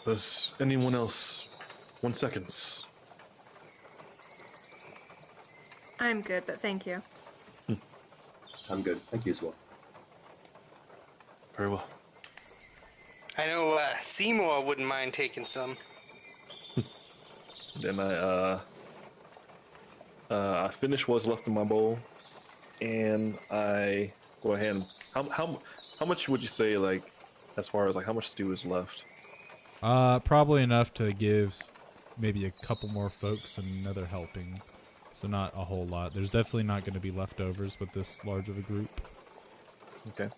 Does anyone else 1 second? I'm good, but thank you. I'm good. Thank you as well. Very well. I know Seymour wouldn't mind taking some. Then I finish what's left in my bowl, and I go ahead and how much would you say, like, as far as like how much stew is left? Probably enough to give maybe a couple more folks another helping. So not a whole lot. There's definitely not going to be leftovers with this large of a group. Okay.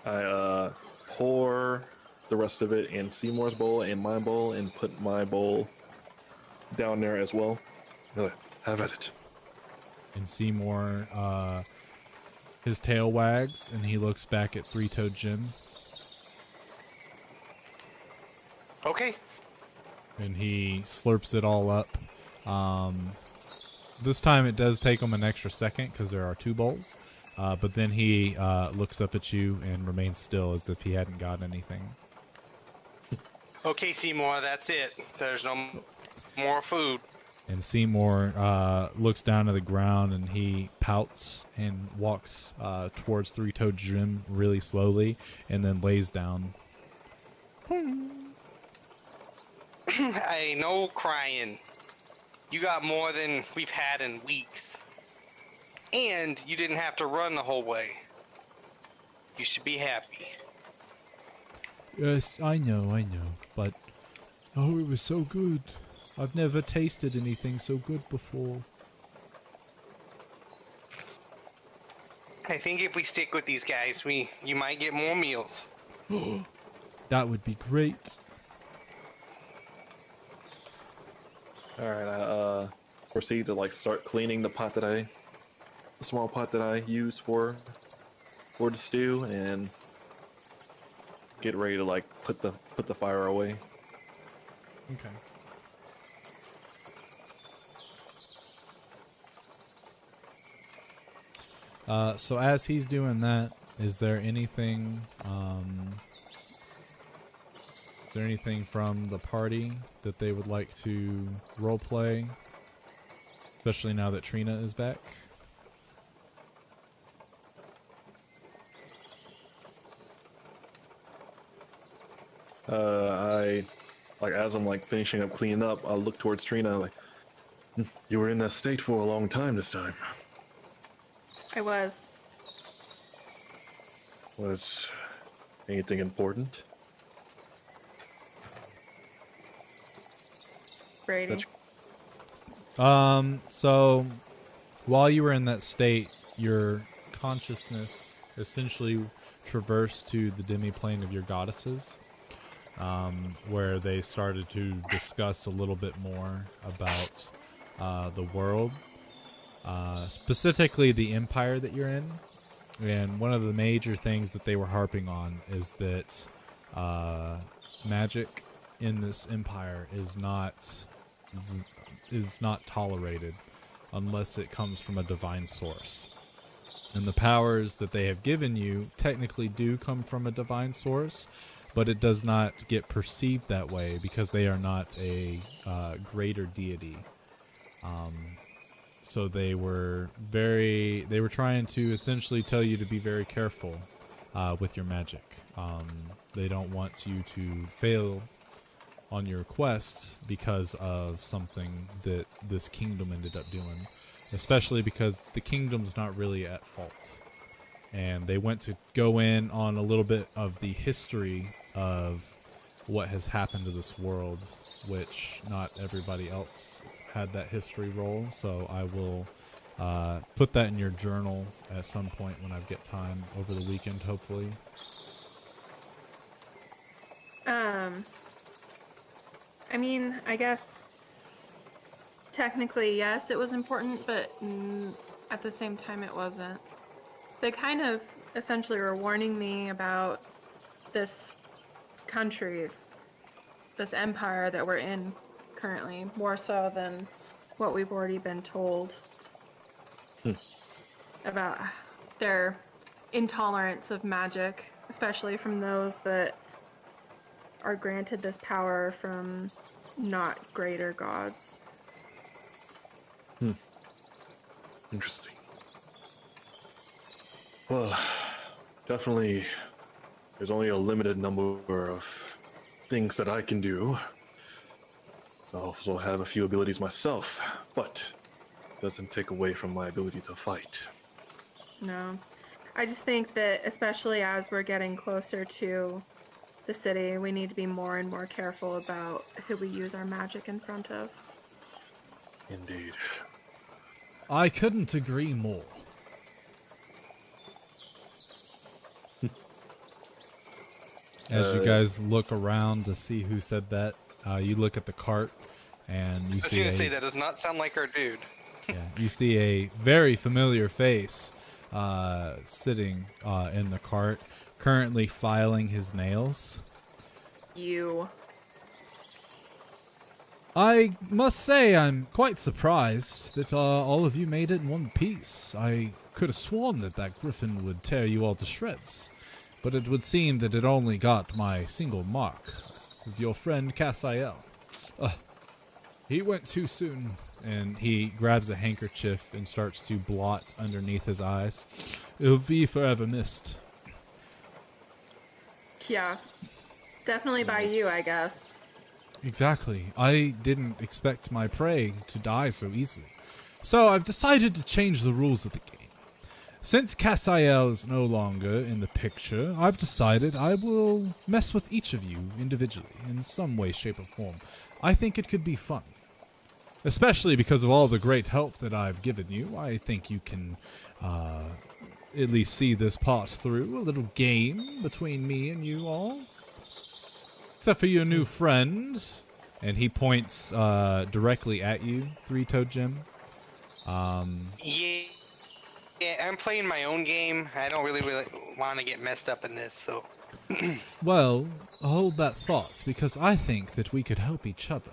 I pour the rest of it in Seymour's bowl and my bowl, and put my bowl down there as well. Have at it. And Seymour, his tail wags, and he looks back at Three-Toed Jim. Okay. And he slurps it all up. This time it does take him an extra second because there are 2 bowls. But then he looks up at you and remains still as if he hadn't got anything. Okay, Seymour, that's it. There's no more food. And Seymour looks down to the ground and he pouts and walks towards Three-Toed Jim really slowly and then lays down. Hey, no crying. You got more than we've had in weeks. And you didn't have to run the whole way. You should be happy. Yes, I know, but oh, it was so good. I've never tasted anything so good before. I think if we stick with these guys, you might get more meals. That would be great. All right. I proceed to like start cleaning the small pot that I use for the stew, and get ready to like put the fire away. Okay. So as he's doing that, is there anything from the party that they would like to roleplay? Especially now that Trina is back. I like as I'm like finishing up cleaning up, I'll look towards Trina like, you were in that state for a long time this time. I was. Was anything important? Brady. So while you were in that state, your consciousness essentially traversed to the demi-plane of your goddesses, where they started to discuss a little bit more about the world, specifically the empire that you're in. And one of the major things that they were harping on is that magic in this empire is not tolerated unless it comes from a divine source. And the powers that they have given you technically do come from a divine source, but it does not get perceived that way because they are not a greater deity. So they were trying to essentially tell you to be very careful with your magic. They don't want you to fail on your quest because of something that this kingdom ended up doing, especially because the kingdom's not really at fault. And they went to go in on a little bit of the history of what has happened to this world, which not everybody else had that history roll, so I will put that in your journal at some point when I get time over the weekend, hopefully. I mean, I guess technically, yes, it was important, but at the same time, it wasn't. They kind of essentially were warning me about this country, this empire that we're in currently, more so than what we've already been told about their intolerance of magic, especially from those that are granted this power from not greater gods. Interesting. Well, definitely there's only a limited number of things that I can do. I also have a few abilities myself, but it doesn't take away from my ability to fight. No. I just think that especially as we're getting closer to the city, we need to be more and more careful about who we use our magic in front of. Indeed. I couldn't agree more. As you guys look around to see who said that, you look at the cart and you I was see gonna say that does not sound like our dude. yeah, you see a very familiar face sitting in the cart, currently filing his nails. You. I must say I'm quite surprised that all of you made it in one piece. I could have sworn that griffin would tear you all to shreds, but it would seem that it only got my single mark with your friend Cassiel. He went too soon, and he grabs a handkerchief and starts to blot underneath his eyes. He'll be forever missed. Yeah. Definitely by you, I guess. Exactly. I didn't expect my prey to die so easily. So I've decided to change the rules of the game. Since Cassiel is no longer in the picture, I've decided I will mess with each of you individually in some way, shape, or form. I think it could be fun. Especially because of all the great help that I've given you, I think you can at least see this part through. A little game between me and you all. Except for your new friend. And he points directly at you, Three-Toed Jim. Yeah, I'm playing my own game. I don't really want to get messed up in this, so... Well, hold that thought, because I think that we could help each other.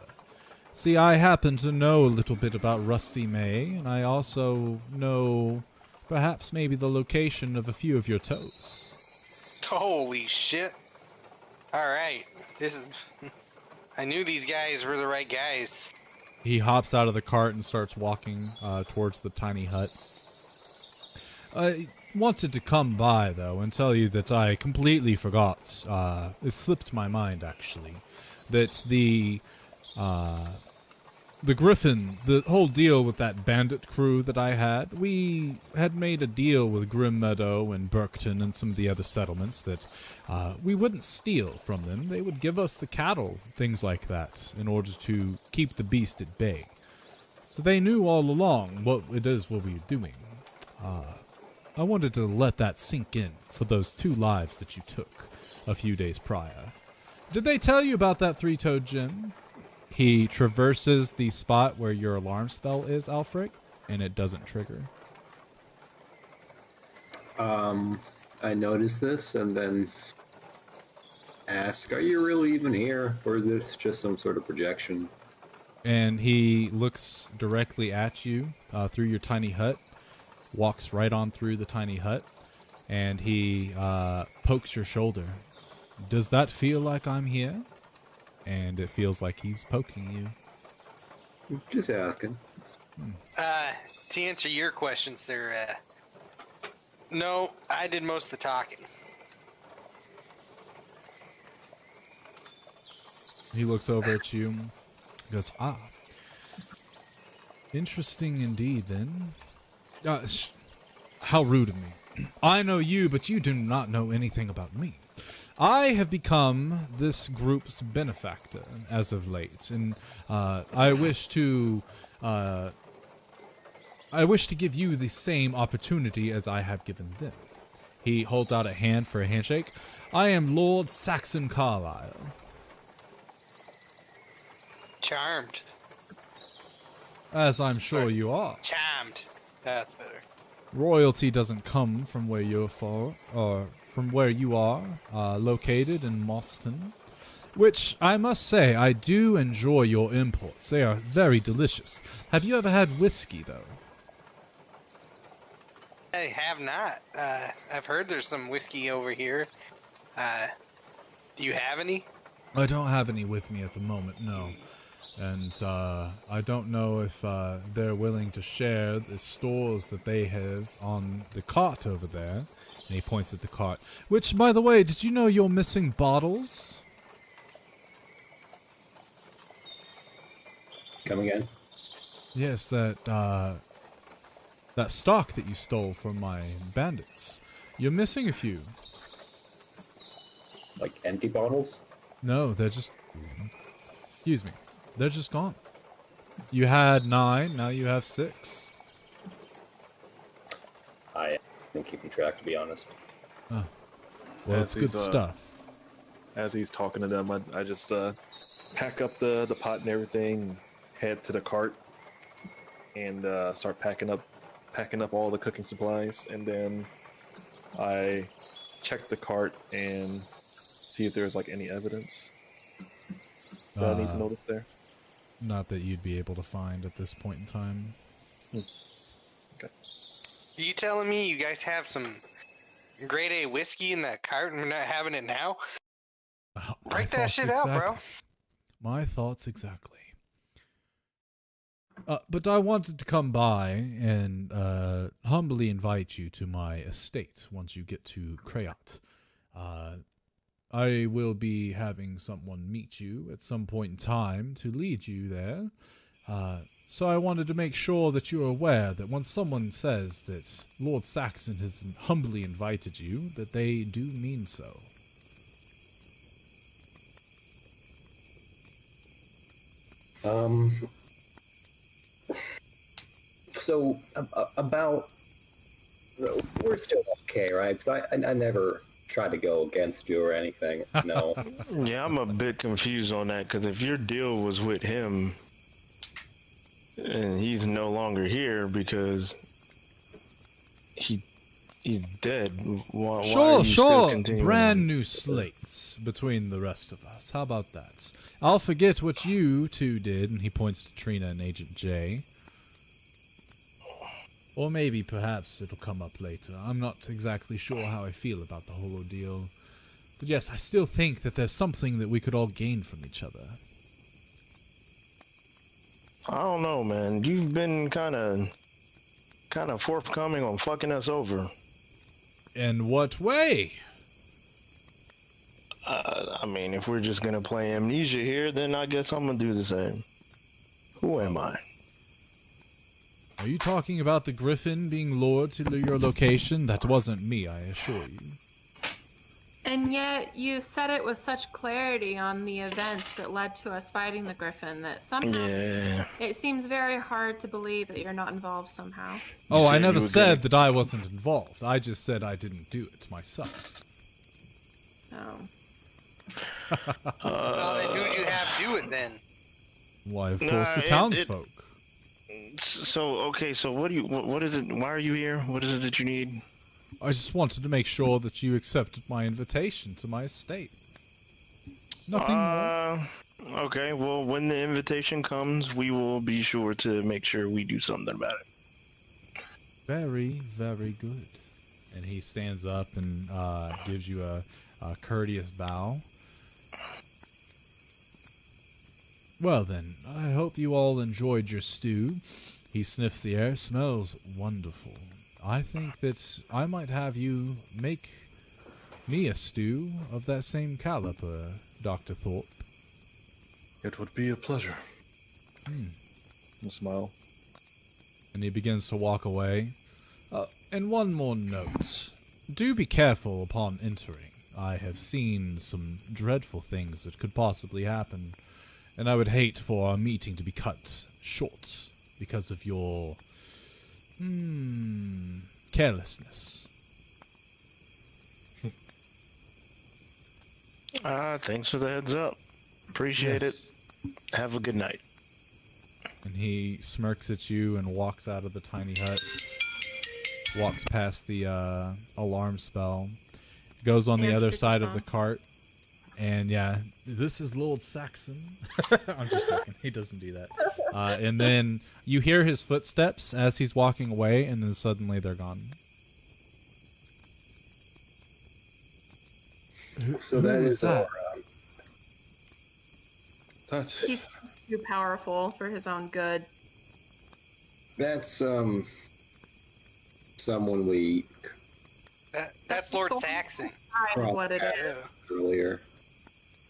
See, I happen to know a little bit about Rusty May, and I also know perhaps maybe the location of a few of your toes. Holy shit. Alright, this is... I knew these guys were the right guys. He hops out of the cart and starts walking towards the tiny hut. I wanted to come by, though, and tell you that I completely forgot. It slipped my mind, actually, that the Griffin, the whole deal with that bandit crew that I had, we had made a deal with Grim Meadow and Burkton and some of the other settlements that we wouldn't steal from them. They would give us the cattle, things like that, in order to keep the beast at bay. So they knew all along what it is what we were doing. I wanted to let that sink in for those 2 lives that you took a few days prior. Did they tell you about that Three-Toed Jim? He traverses the spot where your alarm spell is, Alfred, and it doesn't trigger. I noticed this and then ask, are you really even here? Or is this just some sort of projection? And he looks directly at you through your tiny hut, walks right on through the tiny hut, and he pokes your shoulder. Does that feel like I'm here? And it feels like he's poking you. Just asking. To answer your question, sir, no, I did most of the talking. He looks over at you. Goes, ah. Interesting indeed, then. How rude of me. I know you, but you do not know anything about me. I have become this group's benefactor as of late, and I wish to give you the same opportunity as I have given them. He holds out a hand for a handshake. I am Lord Saxon Carlisle. Charmed. As I'm sure you are. Charmed. That's better. Royalty doesn't come from where you're or from where you are, located in Moston. Which, I must say, I do enjoy your imports. They are very delicious. Have you ever had whiskey, though? I have not. I've heard there's some whiskey over here. Do you have any? I don't have any with me at the moment, no. And I don't know if they're willing to share the stores that they have on the cart over there. And he points at the cart. Which, by the way, did you know you're missing bottles? Come again? Yes, that stock that you stole from my bandits. You're missing a few. Like empty bottles? No, they're just... Excuse me. They're just gone. You had 9, now you have 6. I haven't been keeping track, to be honest. Oh. Well, it's good stuff. As he's talking to them, I just pack up the pot and everything, head to the cart, and start packing up all the cooking supplies, and then I check the cart and see if there's like any evidence that I need to notice there. Not that you'd be able to find at this point in time. Okay. Are you telling me you guys have some grade A whiskey in that cart and we're not having it now? Break that shit out, bro. My thoughts exactly. But I wanted to come by and humbly invite you to my estate once you get to Creyate. I will be having someone meet you at some point in time to lead you there. So I wanted to make sure that you're aware that when someone says that Lord Saxon has humbly invited you, that they do mean so. So, about... We're still okay, right? Because I never tried to go against you or anything, no. Yeah, I'm a bit confused on that, because if your deal was with him, and he's no longer here because he's dead, why are you still continuing? Brand new slates between the rest of us. How about that? I'll forget what you two did, and he points to Trina and Agent J. Or maybe, perhaps, it'll come up later. I'm not exactly sure how I feel about the whole ordeal. But yes, I still think that there's something that we could all gain from each other. I don't know, man. You've been kind of forthcoming on fucking us over. In what way? I mean, if we're just gonna play amnesia here, then I guess I'm gonna do the same. Who am I? Are you talking about the Griffin being lured to your location? That wasn't me, I assure you. And yet, you said it with such clarity on the events that led to us fighting the Griffin that somehow it seems very hard to believe that you're not involved somehow. Oh, I never said that I wasn't involved. I just said I didn't do it myself. Oh. Well, then who'd you have do it then? Why, of course, the townsfolk. So, okay, so what is it? Why are you here? What is it that you need? I just wanted to make sure that you accepted my invitation to my estate. Nothing more. Okay, well, when the invitation comes, we will be sure to make sure we do something about it. Very, very good. And he stands up and gives you a courteous bow. Well then, I hope you all enjoyed your stew. He sniffs the air. Smells wonderful. I think that I might have you make me a stew of that same caliber, Dr. Thorpe. It would be a pleasure. A smile. And he begins to walk away. And one more note. Do be careful upon entering. I have seen some dreadful things that could possibly happen, and I would hate for our meeting to be cut short because of your carelessness. Thanks for the heads up. Appreciate Yes. it. Have a good night. And he smirks at you and walks out of the tiny hut. Walks past the alarm spell. Goes on the Answers other his side of phone. the cart. And yeah, this is Lord Saxon. I'm just joking. He doesn't do that. And then you hear his footsteps as he's walking away, and then suddenly they're gone. So that Who is that? That's He's too powerful for his own good. that's someone we That's Lord Saxon. That's what it Yeah. is. earlier,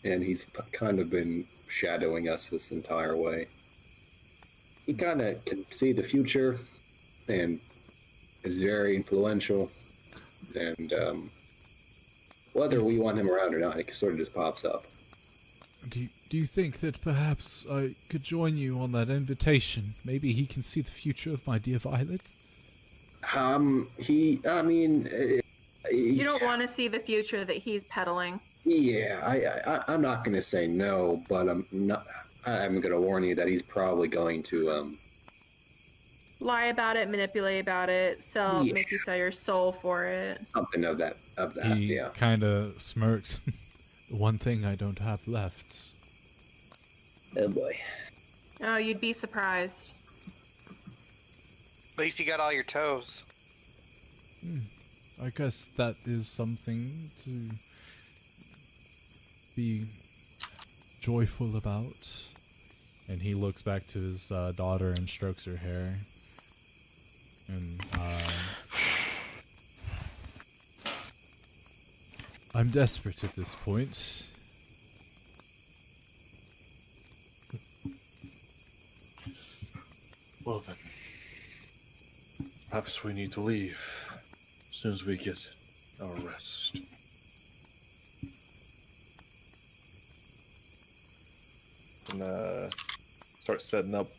and he's kind of been shadowing us this entire way. He kind of can see the future, and is very influential. And whether we want him around or not, it sort of just pops up. Do you think that perhaps I could join you on that invitation? Maybe he can see the future of my dear Violet? You You don't want to see the future that he's peddling. Yeah, I'm not going to say no, but I'm going to warn you that he's probably going to Lie about it, manipulate about it, Yeah. make you sell your soul for it. something of that. He Yeah. kind of smirks. The one thing I don't have left. Oh boy. Oh, you'd be surprised. At least you got all your toes. I guess that is something to be joyful about. And he looks back to his daughter and strokes her hair. And I'm desperate at this point. well then. Perhaps we need to leave as soon as we get our rest. And start setting up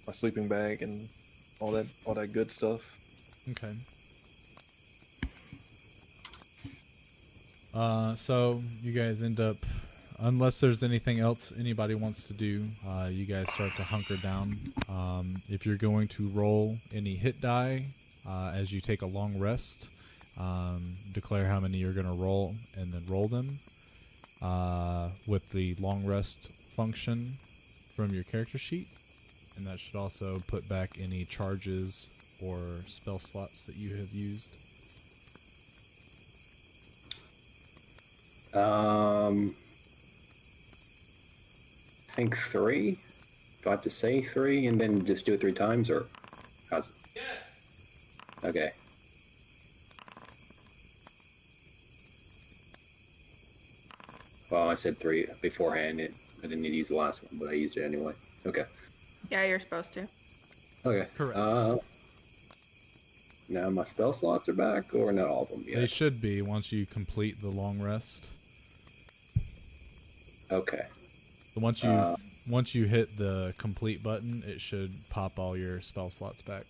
my sleeping bag and all that good stuff. Okay. So you guys end up, unless there's anything else anybody wants to do, you guys start to hunker down. If you're going to roll any hit die as you take a long rest, declare how many you're going to roll and then roll them with the long rest function from your character sheet. And that should also put back any charges or spell slots that you have used. I think 3. Do I have to say 3 and then just do it 3 times, or how's it? Yes. Okay. Well, I said 3 beforehand. I didn't need to use the last one, but I used it anyway. Okay. Yeah, you're supposed to. Okay. Correct. Now my spell slots are back, or not all of them yet? They should be once you complete the long rest. Okay. So once you hit the complete button, it should pop all your spell slots back.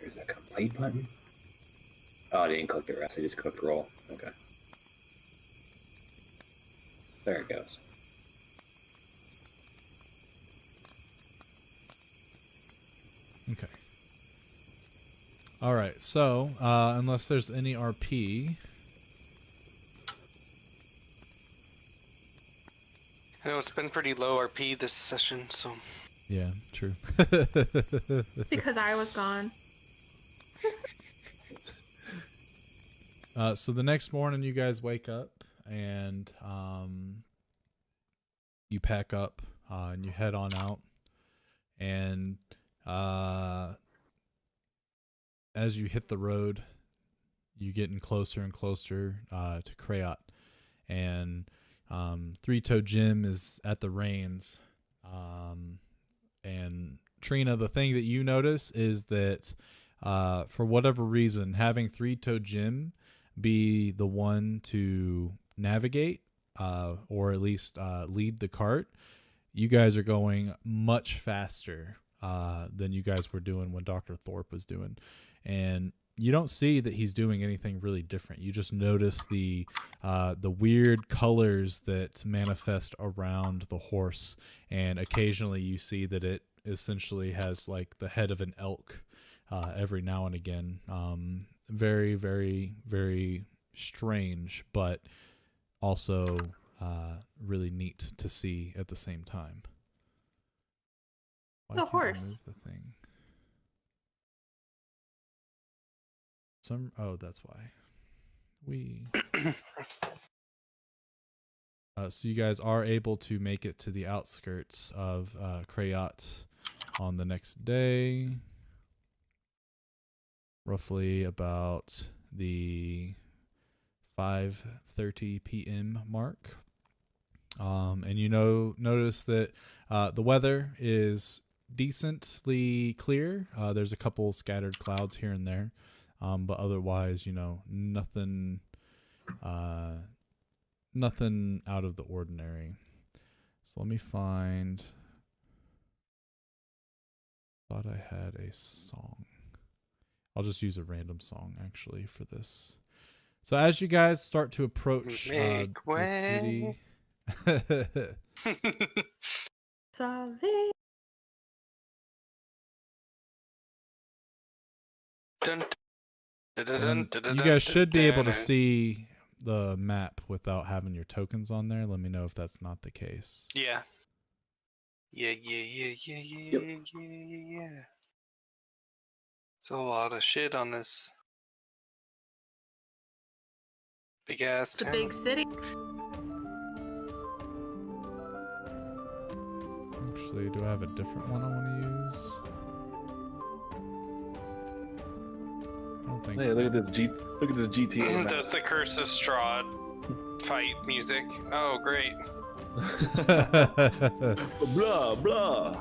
There's a complete button? Oh, I didn't click the rest. I just clicked roll. Okay. There it goes. Okay. All right. So unless there's any RP, I know it's been pretty low RP this session, so yeah, true. Because I was gone. So the next morning, you guys wake up and you pack up and you head on out. And as you hit the road, you getting closer and closer to Creyate, and Three-Toed Jim is at the reins. And Trina, the thing that you notice is that for whatever reason, having Three-Toed Jim be the one to navigate or at least lead the cart, you guys are going much faster than you guys were doing when Dr. Thorpe was doing. And you don't see that he's doing anything really different. You just notice the weird colors that manifest around the horse, and occasionally you see that it essentially has like the head of an elk every now and again. Very, very, very strange, but also really neat to see at the same time. Why The can't I horse. move the thing? Oh, that's why. So you guys are able to make it to the outskirts of Creyate on the next day, roughly about the 5:30 p.m. mark. And you notice that the weather is decently clear. There's a couple scattered clouds here and there. But otherwise, nothing out of the ordinary. So let me find. Thought I had a song. I'll just use a random song actually for this. So as you guys start to approach the city. Sorry. Dun, And you guys should be able to see the map without having your tokens on there. Let me know if that's not the case. Yeah. Yeah. Yep. There's a lot of shit on this big ass It's a town. big city. Actually, do I have a different one I want to use? I don't think Hey, so. look at this GTA map. Does the Curse of Strahd fight music? Oh, great. Blah blah.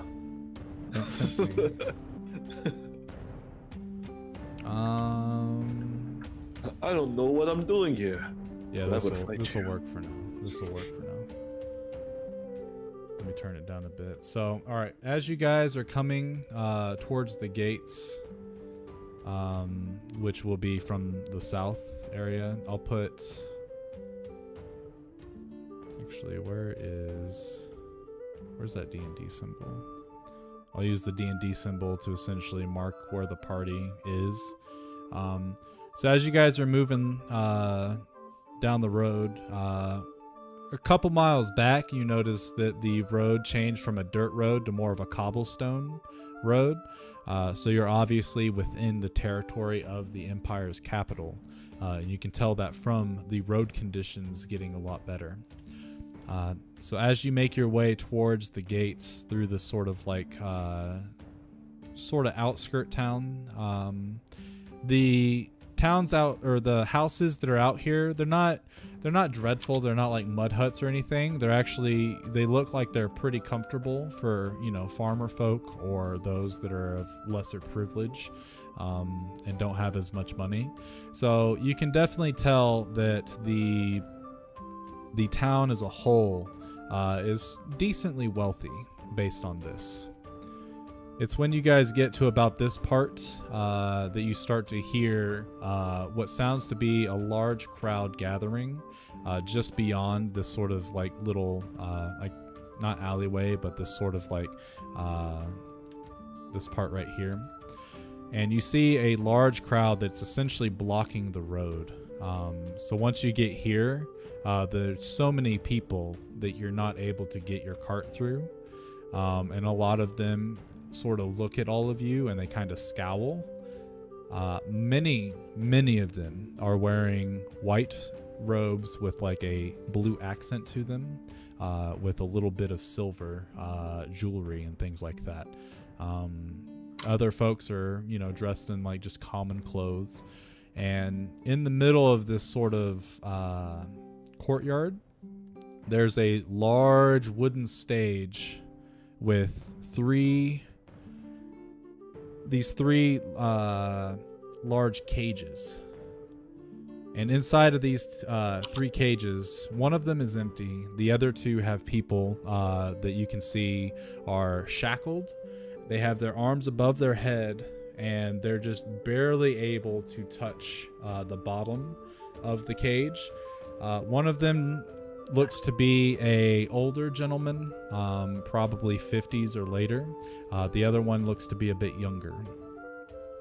I don't know what I'm doing here. Yeah, But I this would fight will you. work for now. Let me turn it down a bit. So, all right, as you guys are coming towards the gates, which will be from the south area, I'll put. Actually, where's that D&D symbol? I'll use the D&D symbol to essentially mark where the party is. So as you guys are moving down the road, a couple miles back, you notice that the road changed from a dirt road to more of a cobblestone road. So you're obviously within the territory of the Empire's capital. And you can tell that from the road conditions getting a lot better. So as you make your way towards the gates through the sort of outskirt town, the towns out, or the houses that are out here, they're not dreadful. They're not like mud huts or anything. They look like they're pretty comfortable for, farmer folk or those that are of lesser privilege, and don't have as much money. So you can definitely tell that the town as a whole is decently wealthy based on this. It's when you guys get to about this part that you start to hear what sounds to be a large crowd gathering just beyond this sort of little, not alleyway, but this sort of this part right here. And you see a large crowd that's essentially blocking the road. So once you get here, there's so many people that you're not able to get your cart through. And a lot of them sort of look at all of you and they kind of scowl. Many of them are wearing white robes with a blue accent to them, with a little bit of silver jewelry and things like that. Other folks are, dressed in just common clothes. And in the middle of this sort of courtyard, there's a large wooden stage with these three large cages. And inside of these 3 cages, one of them is empty. The other 2 have people that you can see are shackled. They have their arms above their head, and they're just barely able to touch the bottom of the cage. One of them looks to be a older gentleman, probably 50s or later. The other one looks to be a bit younger.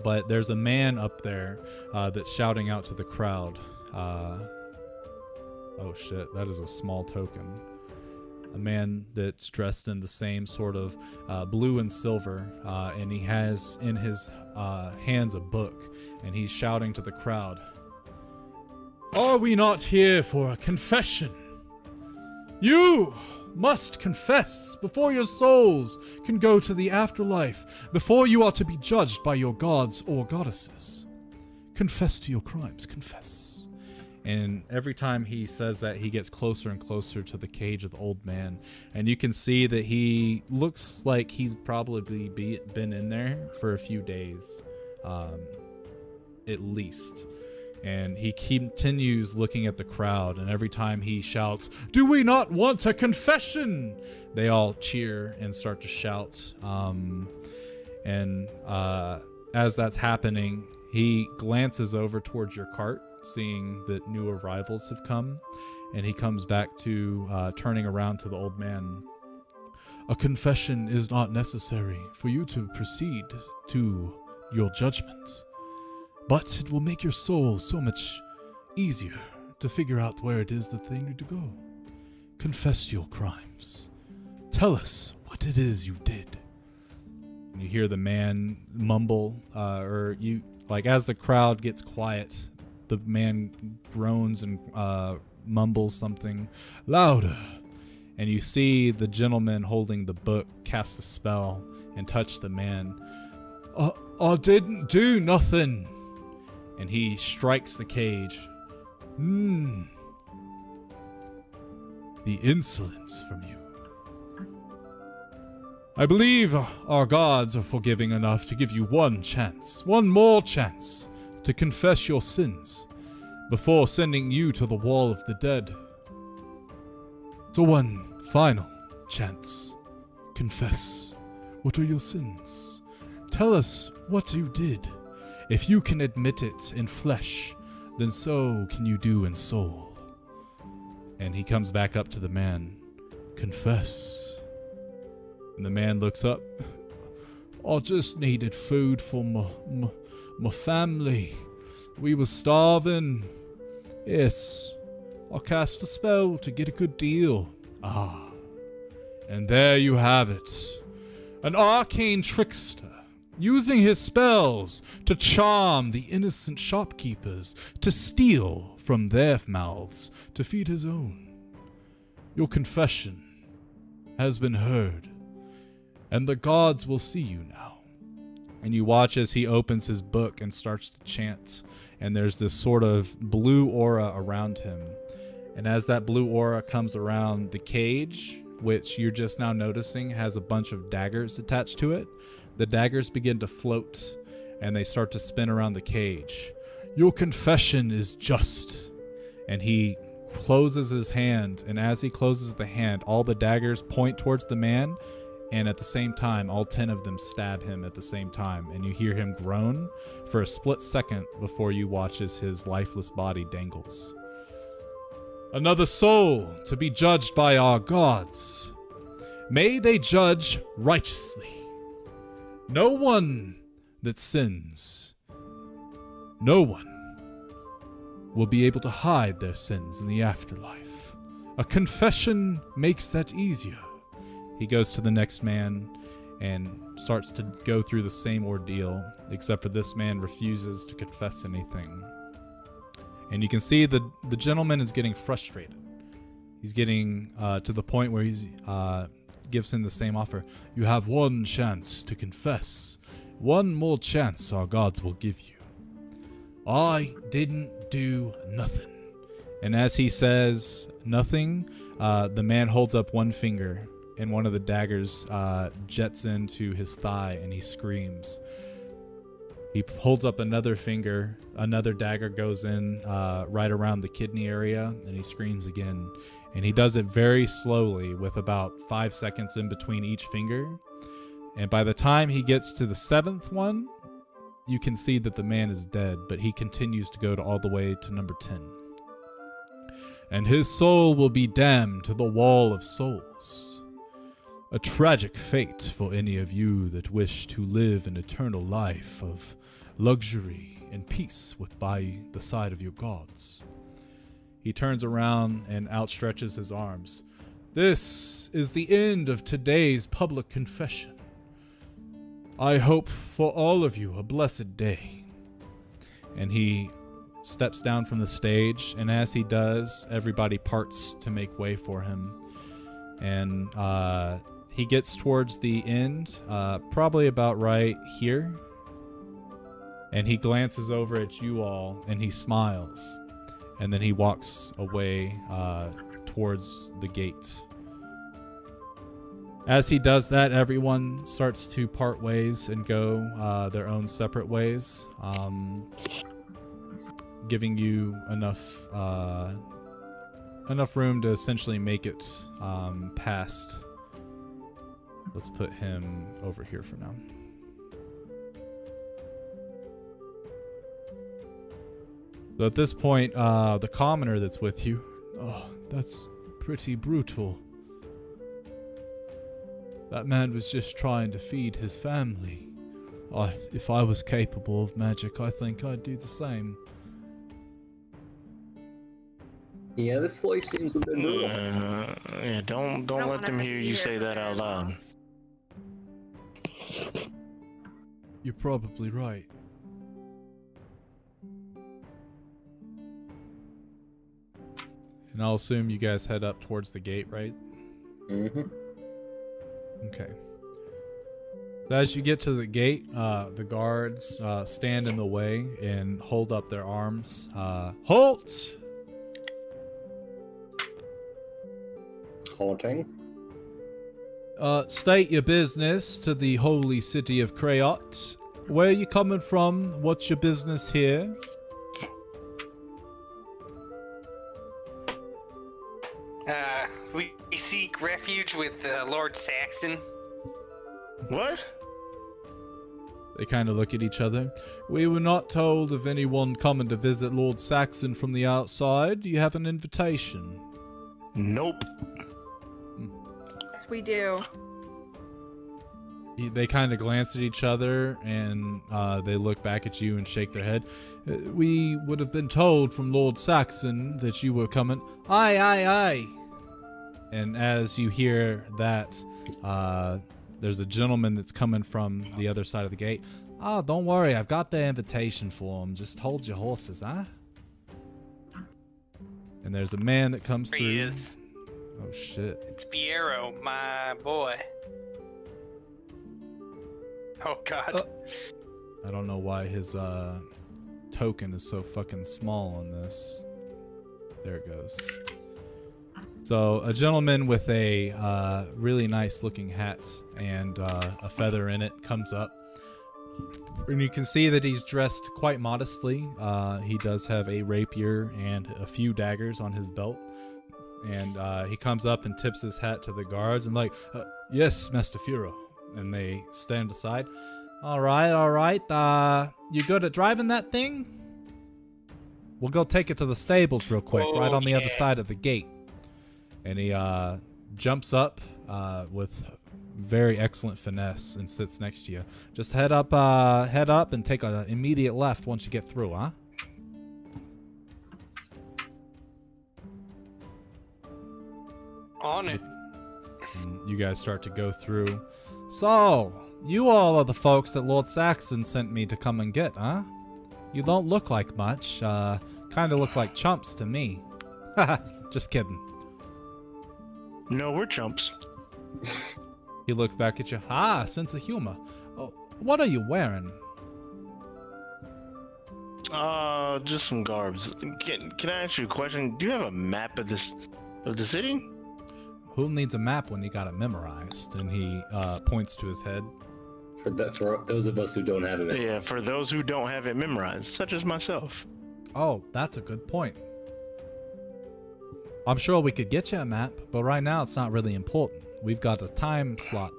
But there's a man up there that's shouting out to the crowd. Oh shit, that is a small token. A man that's dressed in the same sort of blue and silver, and he has in his hands a book, and he's shouting to the crowd. Are we not here for a confession? You must confess before your souls can go to the afterlife, before you are to be judged by your gods or goddesses. Confess to your crimes, confess. And every time he says that, he gets closer and closer to the cage of the old man, and you can see that he looks like he's probably been in there for a few days, at least. And he continues looking at the crowd, and every time he shouts, "Do we not want a confession?" they all cheer and start to shout. As that's happening, he glances over towards your cart, seeing that new arrivals have come, and he comes back to turning around to the old man. "A confession is not necessary for you to proceed to your judgment. But it will make your soul so much easier to figure out where it is that they need to go. Confess your crimes. Tell us what it is you did." And you hear the man mumble, as the crowd gets quiet, the man groans and mumbles something louder. And you see the gentleman holding the book cast a spell and touch the man. I didn't do nothing." And he strikes the cage. The insolence from you. I believe our gods are forgiving enough to give you one more chance, to confess your sins before sending you to the wall of the dead. So one final chance. Confess. What are your sins? Tell us what you did. If you can admit it in flesh, then so can you do in soul. And he comes back up to the man. Confess. And the man looks up. I just needed food for my family. We were starving. Yes, I cast a spell to get a good deal. And there you have it. An arcane trickster, using his spells to charm the innocent shopkeepers, to steal from their mouths to feed his own. Your confession has been heard, and the gods will see you now. And you watch as he opens his book and starts to chant, and there's this sort of blue aura around him. And as that blue aura comes around the cage, which you're just now noticing has a bunch of daggers attached to it, the daggers begin to float, and they start to spin around the cage. Your confession is just. And he closes his hand, and as he closes the hand, all the daggers point towards the man, and at the same time, all 10 of them stab him at the same time, and you hear him groan for a split second before you watch as his lifeless body dangles. Another soul to be judged by our gods. May they judge righteously. No one that sins, no one will be able to hide their sins in the afterlife. A confession makes that easier. He goes to the next man and starts to go through the same ordeal, except for this man refuses to confess anything. And you can see the gentleman is getting frustrated. He's getting to the point where he's gives him the same offer. You have one chance to confess. One more chance our gods will give you. I didn't do nothing. And as he says nothing, the man holds up one finger, and one of the daggers jets into his thigh, and he screams. He holds up another finger, another dagger goes in right around the kidney area, and he screams again. And he does it very slowly with about 5 seconds in between each finger. And by the time he gets to the 7th one, you can see that the man is dead, but he continues to go all the way to number 10. And his soul will be damned to the wall of souls. A tragic fate for any of you that wish to live an eternal life of luxury and peace by the side of your gods. He turns around and outstretches his arms. This is the end of today's public confession. I hope for all of you a blessed day. And he steps down from the stage, and as he does, everybody parts to make way for him. And he gets towards the end, probably about right here. And he glances over at you all, and he smiles. And then he walks away towards the gate. As he does that, everyone starts to part ways and go their own separate ways, giving you enough room to essentially make it past. Let's put him over here for now. So at this point, the commoner that's with you, oh, that's pretty brutal. That man was just trying to feed his family. If I was capable of magic, I think I'd do the same. Yeah, this voice seems a bit brutal. Yeah, don't let them hear you say that out loud. You're probably right. And I'll assume you guys head up towards the gate, right? Mm-hmm. Okay. As you get to the gate, the guards stand in the way and hold up their arms. Halt! Halting. State your business to the holy city of Creyate. Where are you coming from? What's your business here? We seek refuge with Lord Saxon. What? They kind of look at each other. We were not told of anyone coming to visit Lord Saxon from the outside. Do you have an invitation? Nope. Yes, we do. They kind of glance at each other, and they look back at you and shake their head. We would have been told from Lord Saxon that you were coming. Aye, aye, aye. And as you hear that, there's a gentleman that's coming from the other side of the gate. Oh, don't worry, I've got the invitation for him. Just hold your horses, huh? And there's a man that comes through. He is. Oh, shit. It's Piero, my boy. Oh, God. I don't know why his token is so fucking small on this. There it goes. So a gentleman with a really nice looking hat and a feather in it comes up. And you can see that he's dressed quite modestly. He does have a rapier and a few daggers on his belt. And he comes up and tips his hat to the guards and like, yes, Master Furo. And they stand aside. All right. You good at driving that thing? We'll go take it to the stables real quick, right on the other side of the gate. And he jumps up with very excellent finesse and sits next to you. Just head up and take an immediate left once you get through, huh? On it. And you guys start to go through. So, you all are the folks that Lord Saxon sent me to come and get, huh? You don't look like much. Kind of look like chumps to me. Haha, just kidding. No, we're chumps. He looks back at you. Ah, sense of humor. Oh, what are you wearing? Just some garbs. Can I ask you a question? Do you have a map of the city? Who needs a map when you got it memorized? And he points to his head. For those of us who don't have it. Yeah, for those who don't have it memorized, such as myself. Oh, that's a good point. I'm sure we could get you a map, but right now it's not really important. We've got a time slot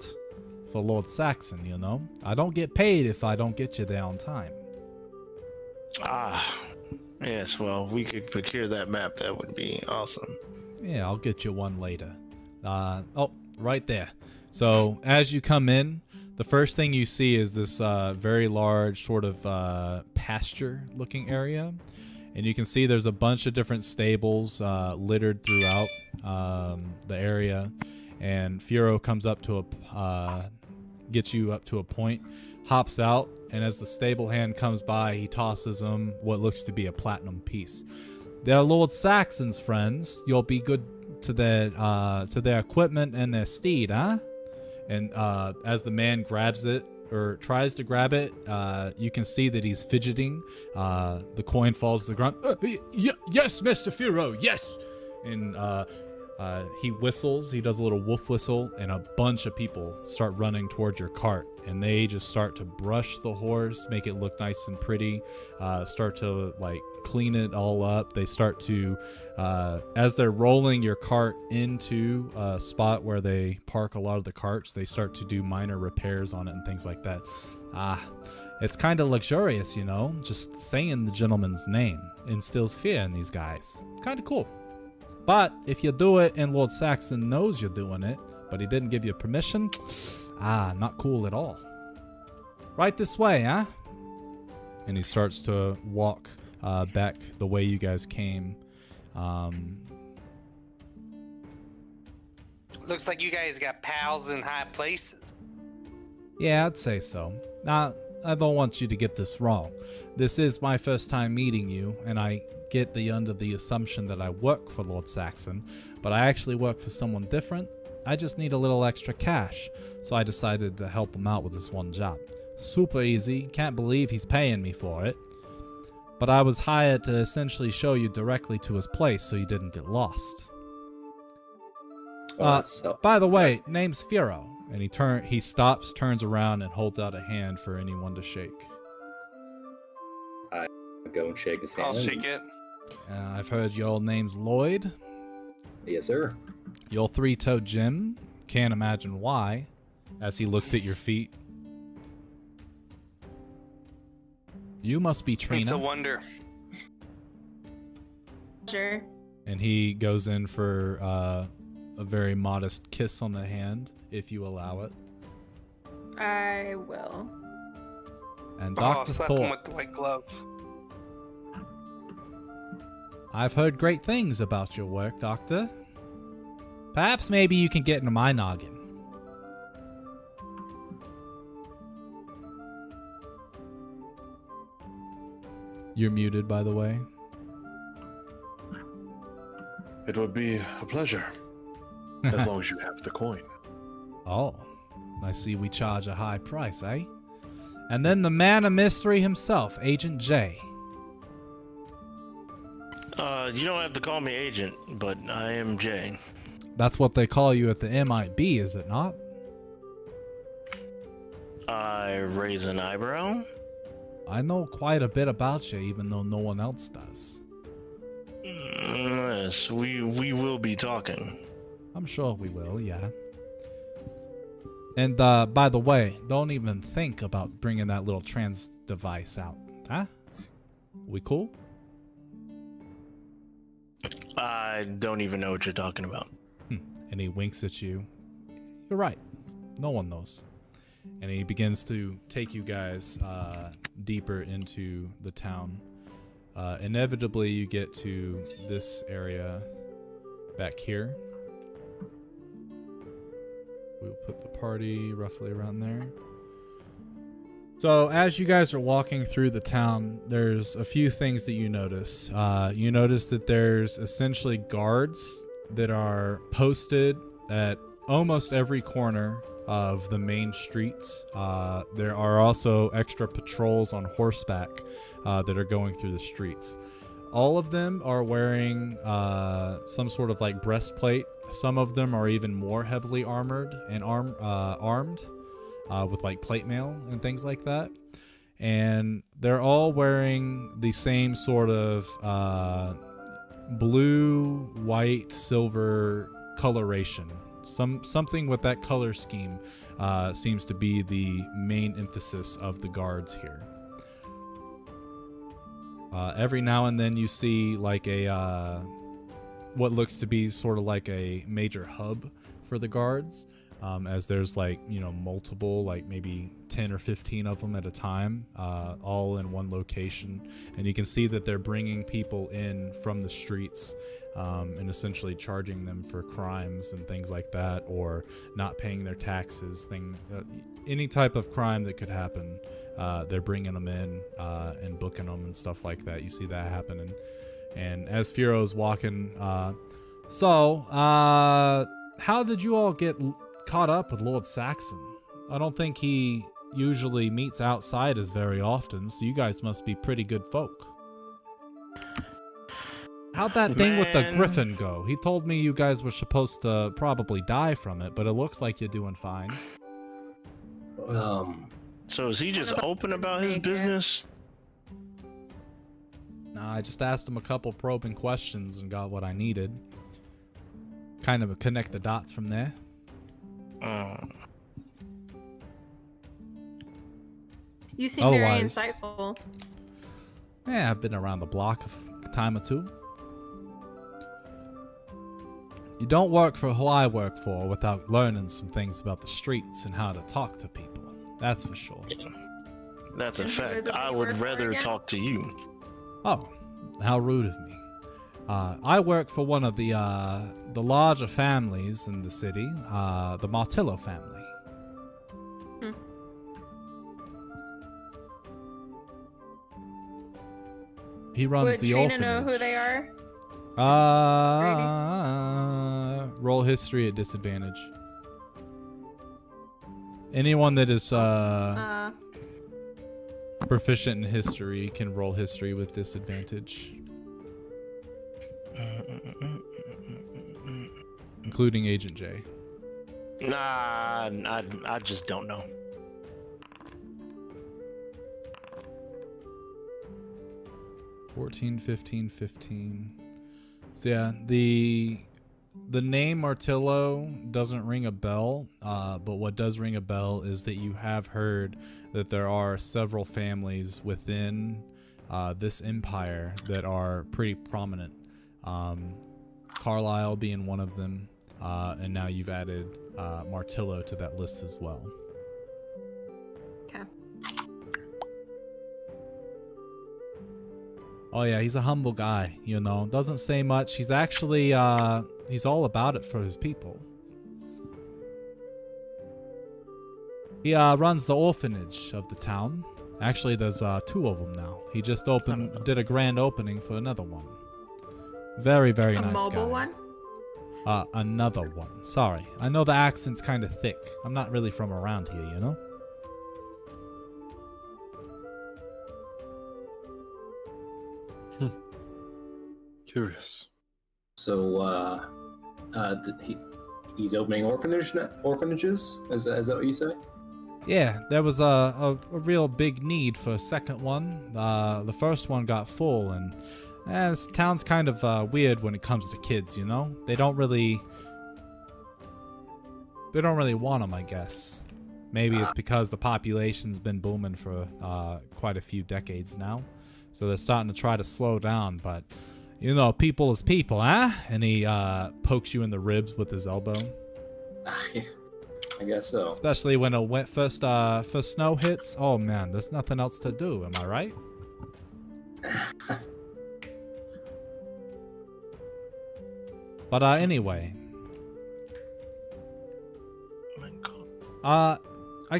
for Lord Saxon, you know? I don't get paid if I don't get you there on time. Ah, yes, well, we could procure that map. That would be awesome. Yeah, I'll get you one later. Oh, right there. So, as you come in, the first thing you see is this very large sort of pasture-looking area. And you can see there's a bunch of different stables littered throughout the area. And Furo comes up to gets you up to a point, hops out, and as the stable hand comes by, he tosses him what looks to be a platinum piece. They're Lord Saxon's friends. You'll be good to their equipment and their steed, huh? And as the man grabs it, or tries to grab it, you can see that he's fidgeting. The coin falls to the ground. Yes, Mr. Furo, yes! And he whistles, he does a little wolf whistle, and a bunch of people start running towards your cart. And they just start to brush the horse, make it look nice and pretty, start to like clean it all up. They start to, as they're rolling your cart into a spot where they park a lot of the carts, they start to do minor repairs on it and things like that. It's kind of luxurious, you know, just saying the gentleman's name instills fear in these guys. Kind of cool. But if you do it and Lord Saxon knows you're doing it, but he didn't give you permission, not cool at all. Right this way, huh? And he starts to walk back the way you guys came. Looks like you guys got pals in high places. Yeah, I'd say so. Now, I don't want you to get this wrong. This is my first time meeting you, and I get under the assumption that I work for Lord Saxon, but I actually work for someone different. I just need a little extra cash, so I decided to help him out with this one job. Super easy, can't believe he's paying me for it. But I was hired to essentially show you directly to his place so you didn't get lost. By the way, name's Furo. And he stops, turns around, and holds out a hand for anyone to shake. I go and shake his hand. I'll shake it. I've heard your name's Lloyd. Yes, sir. Your three-toed Jim. Can't imagine why, as he looks at your feet. You must be Trina. It's a wonder. Sure. And he goes in for a very modest kiss on the hand, if you allow it. I will. And Dr. Slap him Thorpe. with the white glove. I've heard great things about your work, Doctor. Perhaps maybe you can get into my noggin. You're muted, by the way. It would be a pleasure, as long as you have the coin. Oh, I see we charge a high price, eh? And then the man of mystery himself, Agent J. You don't have to call me Agent, but I am Jay. That's what they call you at the MIB, is it not? I raise an eyebrow. I know quite a bit about you, even though no one else does. Yes, we will be talking. I'm sure we will, yeah. And by the way, don't even think about bringing that little trans device out, huh? We cool? I don't even know what you're talking about. And he winks at you. You're right. No one knows. And he begins to take you guys deeper into the town. Inevitably, you get to this area back here. We'll put the party roughly around there. So as you guys are walking through the town, there's a few things that you notice. You notice that there's essentially guards that are posted at almost every corner of the main streets. There are also extra patrols on horseback that are going through the streets. All of them are wearing some sort of like breastplate. Some of them are even more heavily armored and armed with like plate mail and things like that. And they're all wearing the same sort of blue, white, silver coloration. Something with that color scheme seems to be the main emphasis of the guards here. Every now and then you see like a what looks to be sort of like a major hub for the guards, as there's like, you know, multiple, like maybe 10 or 15 of them at a time, all in one location. And you can see that they're bringing people in from the streets and essentially charging them for crimes and things like that, or not paying their taxes, any type of crime that could happen. They're bringing them in and booking them and stuff like that. You see that happening. And as Firo's walking, how did you all get caught up with Lord Saxon? I don't think he usually meets outsiders very often, so you guys must be pretty good folk. How'd that thing with the griffin go? He told me you guys were supposed to probably die from it, but it looks like you're doing fine. So is he just open about his business? Nah, I just asked him a couple probing questions and got what I needed. Kind of connect the dots from there. You seem very insightful. Yeah, I've been around the block a time or two. You don't work for who I work for without learning some things about the streets and how to talk to people. That's for sure. Yeah. That's a fact. I would rather talk to you. Oh, how rude of me. I work for one of the larger families in the city, the Martillo family. He runs the orphanage. Would Trina know who they are? Roll history at disadvantage. Anyone that is proficient in history can roll history with disadvantage. Including Agent J. Nah, I just don't know. 14, 15, 15. So yeah, the name Martillo doesn't ring a bell, but what does ring a bell is that you have heard that there are several families within this empire that are pretty prominent. Carlisle being one of them, and now you've added Martillo to that list as well. Okay. Oh yeah, he's a humble guy, you know, doesn't say much. He's actually, he's all about it for his people. He runs the orphanage of the town. Actually, there's 2 of them now. He just did a grand opening for another one. Very, very nice guy. A mobile one? Another one. Sorry. I know the accent's kind of thick. I'm not really from around here, you know? Curious. So, he's opening orphanages? Is that what you say? Yeah, there was a real big need for a second one. The first one got full, and this town's kind of weird when it comes to kids, you know? They don't really want them, I guess. Maybe it's because the population's been booming for quite a few decades now. So they're starting to try to slow down, but, you know, people is people, huh? And he pokes you in the ribs with his elbow. Yeah, I guess so. Especially when a first snow hits. Oh, man, there's nothing else to do, am I right? But anyway. I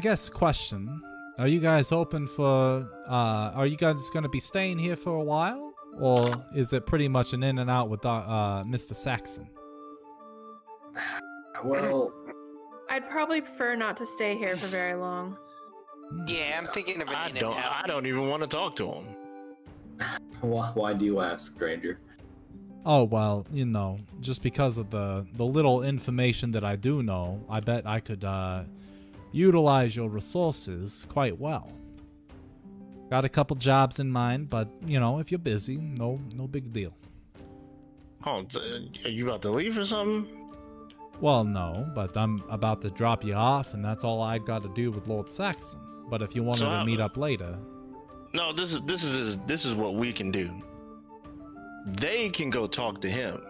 guess question. Are you guys open for are you guys gonna be staying here for a while? Or is it pretty much an in and out with Mr. Saxon? Well, I'd probably prefer not to stay here for very long. Yeah, I'm thinking of I an in and out. I don't even want to talk to him. Why do you ask, stranger? Oh, well, you know, just because of the little information that I do know, I bet I could utilize your resources quite well. Got a couple jobs in mind, but, you know, if you're busy, no big deal. Oh, are you about to leave or something? Well, no, but I'm about to drop you off, and that's all I got to do with Lord Saxon. But if you wanted to meet up later... No, this is what we can do. They can go talk to him.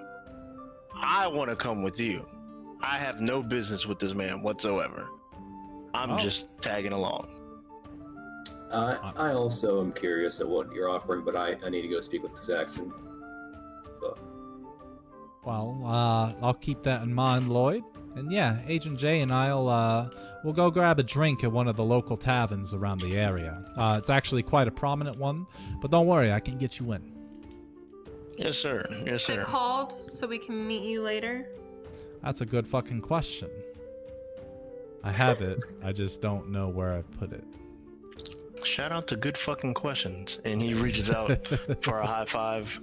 I want to come with you. I have no business with this man whatsoever. I'm just tagging along. I also am curious at what you're offering, but I need to go speak with the Saxon. So. Well, I'll keep that in mind, Lloyd. And yeah, Agent J and we'll go grab a drink at one of the local taverns around the area. It's actually quite a prominent one, but don't worry, I can get you in. Yes, sir. Yes, Is it sir. called so we can meet you later? That's a good fucking question. I have it, I just don't know where I've put it. Shout out to good fucking questions. And he reaches out for a high five.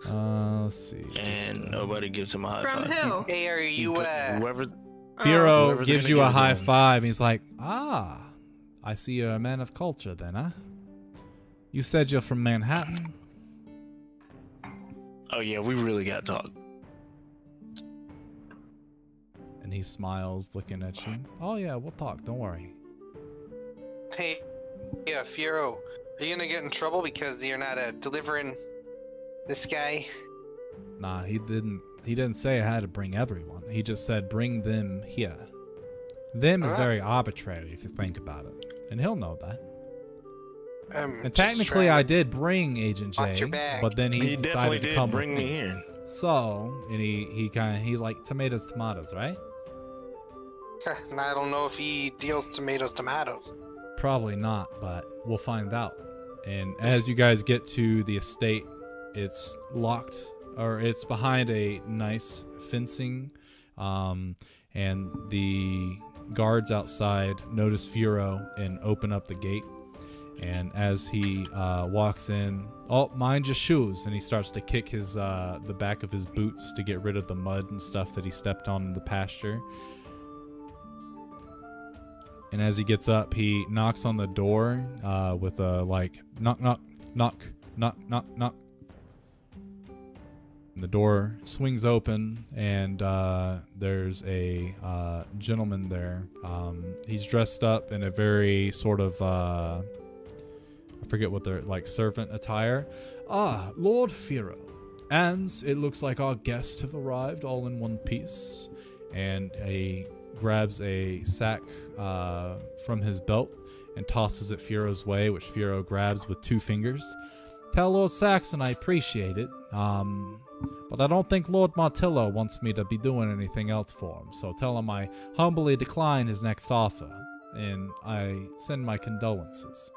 Let's see. And nobody gives him a high From five. who? Hey, are you Whoever. Firo Whoever's gives gonna you a give it to high him. five, and he's like, I see you're a man of culture then, huh? You said you're from Manhattan? Oh yeah, we really got to talk. And he smiles, looking at you. Oh yeah, we'll talk, don't worry. Hey, yeah, Fiero, are you gonna get in trouble because you're not delivering this guy? Nah, he didn't say I had to bring everyone. He just said bring them here. Them is very arbitrary if you think about it. And he'll know that. And technically I did bring Agent J, but then he decided to come bring with me here. So, and he's like tomatoes, right? And I don't know if he deals tomatoes. Probably not, but we'll find out. And as you guys get to the estate, it's locked, or it's behind a nice fencing, and the guards outside notice Firo and open up the gate. And as he walks in, oh, mind your shoes, and he starts to kick his the back of his boots to get rid of the mud and stuff that he stepped on in the pasture. And as he gets up, he knocks on the door with a knock, knock, knock, knock, knock, knock. And the door swings open, and there's a gentleman there. He's dressed up in a very sort of I forget what they're servant attire. Ah, Lord Firo. And it looks like our guests have arrived all in one piece. And grabs a sack from his belt and tosses it Firo's way, which Firo grabs with 2 fingers. Tell Lord Saxon I appreciate it, but I don't think Lord Martillo wants me to be doing anything else for him, so tell him I humbly decline his next offer, and I send my condolences.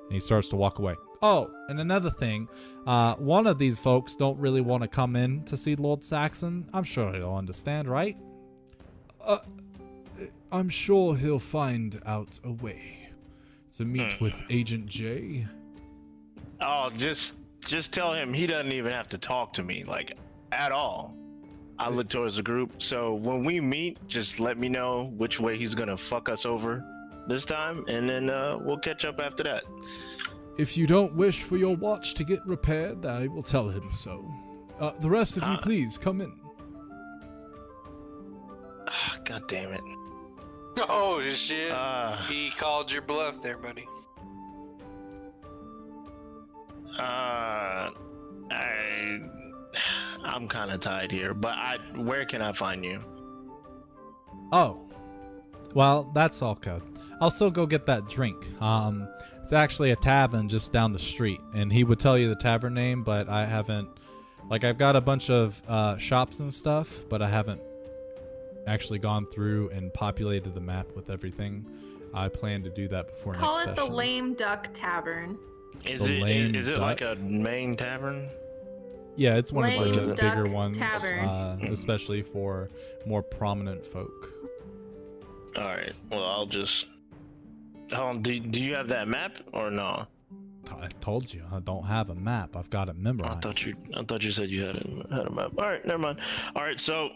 And he starts to walk away. Oh, and another thing, one of these folks don't really want to come in to see Lord Saxon. I'm sure he'll understand, right? I'm sure he'll find out a way to meet with Agent J. Oh, just tell him he doesn't even have to talk to me, at all. I look towards the group, so when we meet, just let me know which way he's gonna fuck us over this time, and then we'll catch up after that. If you don't wish for your watch to get repaired, I will tell him so. The rest of you, please, come in. God damn it. Oh shit! He called your bluff there, buddy. I'm kind of tied here, but where can I find you? Oh, well, that's all good. I'll still go get that drink. It's actually a tavern just down the street, and he would tell you the tavern name, but I haven't. I've got a bunch of shops and stuff, but I haven't actually gone through and populated the map with everything. I plan to do that before Call next it session. the Lame Duck Tavern. Is it like a main tavern? Yeah, it's one of Lame the Duck bigger ones, Tavern. especially for more prominent folk. All right. Well, I'll just. Do you have that map or no? I told you I don't have a map. I've got it memorized. I thought you said you had a map. All right, never mind. All right, so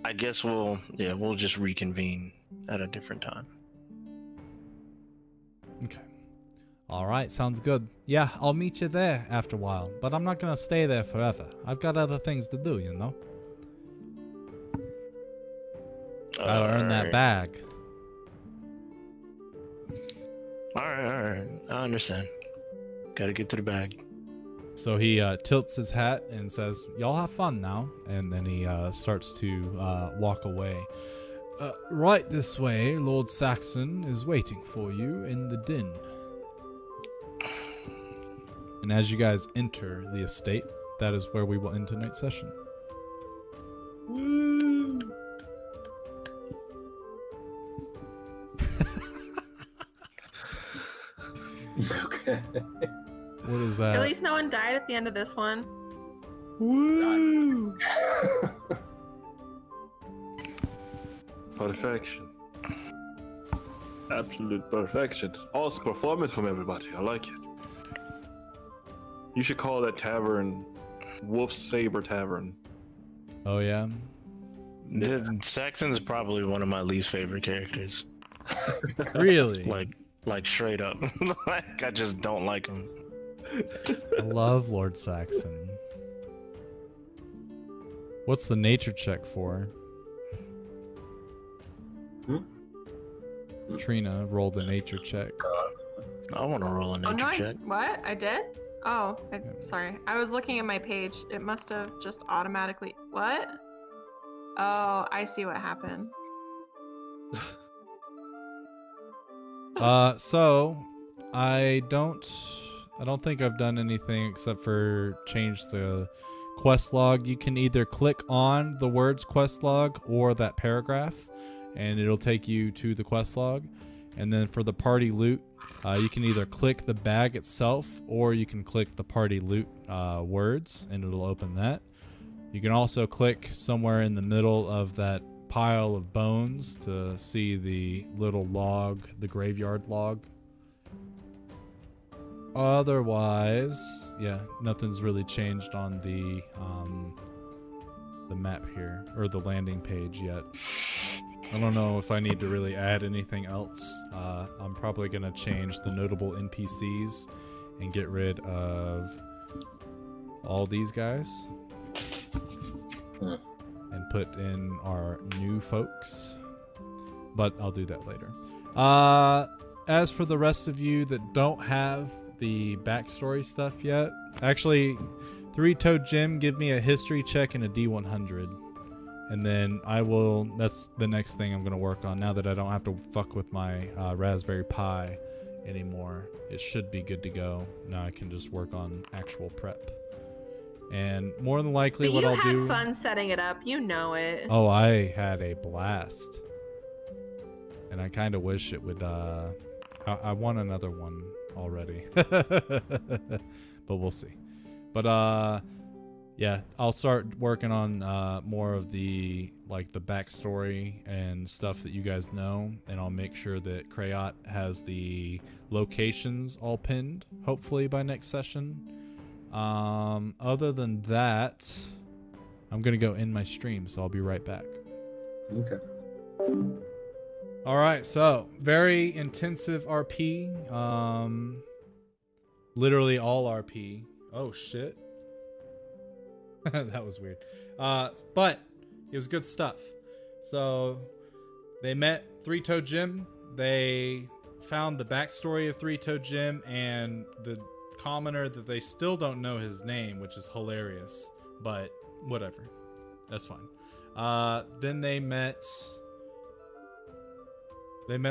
I guess we'll just reconvene at a different time. Okay. All right, sounds good. Yeah, I'll meet you there after a while, but I'm not gonna stay there forever. I've got other things to do, you know. Gotta earn that bag. All right. I understand. Gotta get to the bag. So he tilts his hat and says, "Y'all have fun now," and then he starts to walk away. Right this way, Lord Saxon is waiting for you in the den. And as you guys enter the estate, that is where we will end tonight's session. Woo! Okay. What is that? At least no one died at the end of this one. Woo! Perfection. Absolute perfection. Awesome performance from everybody. I like it. You should call that tavern Wolf's Saber Tavern. Oh yeah. Saxon's probably one of my least favorite characters. Really? Like straight up. Like I just don't like him. I love Lord Saxon. What's the nature check for? Trina rolled a nature check. I want to roll a nature Oh no! check. What? I did? Oh, sorry. I was looking at my page. It must have just automatically. What? Oh, I see what happened. So I don't think I've done anything except for change the quest log. You can either click on the words quest log or that paragraph, and it'll take you to the quest log. And then for the party loot, you can either click the bag itself or you can click the party loot words, and it'll open that. You can also click somewhere in the middle of that pile of bones to see the little log, the graveyard log. Otherwise, yeah, nothing's really changed on the map here, or the landing page yet. I don't know if I need to really add anything else. I'm probably gonna change the notable NPCs and get rid of all these guys and put in our new folks, but I'll do that later. As for the rest of you that don't have the backstory stuff yet, actually, Three-Toed Jim, give me a history check and a D100, and then that's the next thing I'm gonna work on. Now that I don't have to fuck with my Raspberry Pi anymore, it should be good to go. Now I can just work on actual prep. And more than likely, But what you I'll do. had fun setting it up. You know it. Oh, I had a blast, and I kind of wish it would. I won another one already, but we'll see. But yeah, I'll start working on more of the backstory and stuff that you guys know, and I'll make sure that Creyate has the locations all pinned, hopefully by next session. Other than that, I'm gonna go end my stream, so I'll be right back. Okay. All right, so very intensive RP. Literally all RP. Oh shit. That was weird. But it was good stuff. So they met Three-Toed Jim. They found the backstory of Three-Toed Jim and the commoner that they still don't know his name, which is hilarious, but whatever. That's fine. Then they met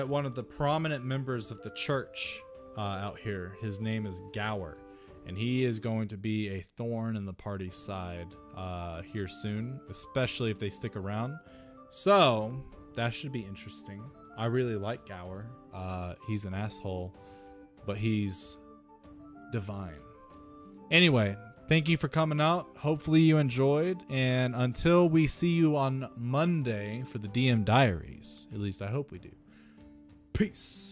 one of the prominent members of the church out here. His name is Gower, and he is going to be a thorn in the party's side here soon, especially if they stick around. So that should be interesting. I really like Gower. He's an asshole, but he's divine. Anyway, Thank you for coming out. Hopefully you enjoyed. And until we see you on Monday for the DM Diaries, at least I hope we do. Peace.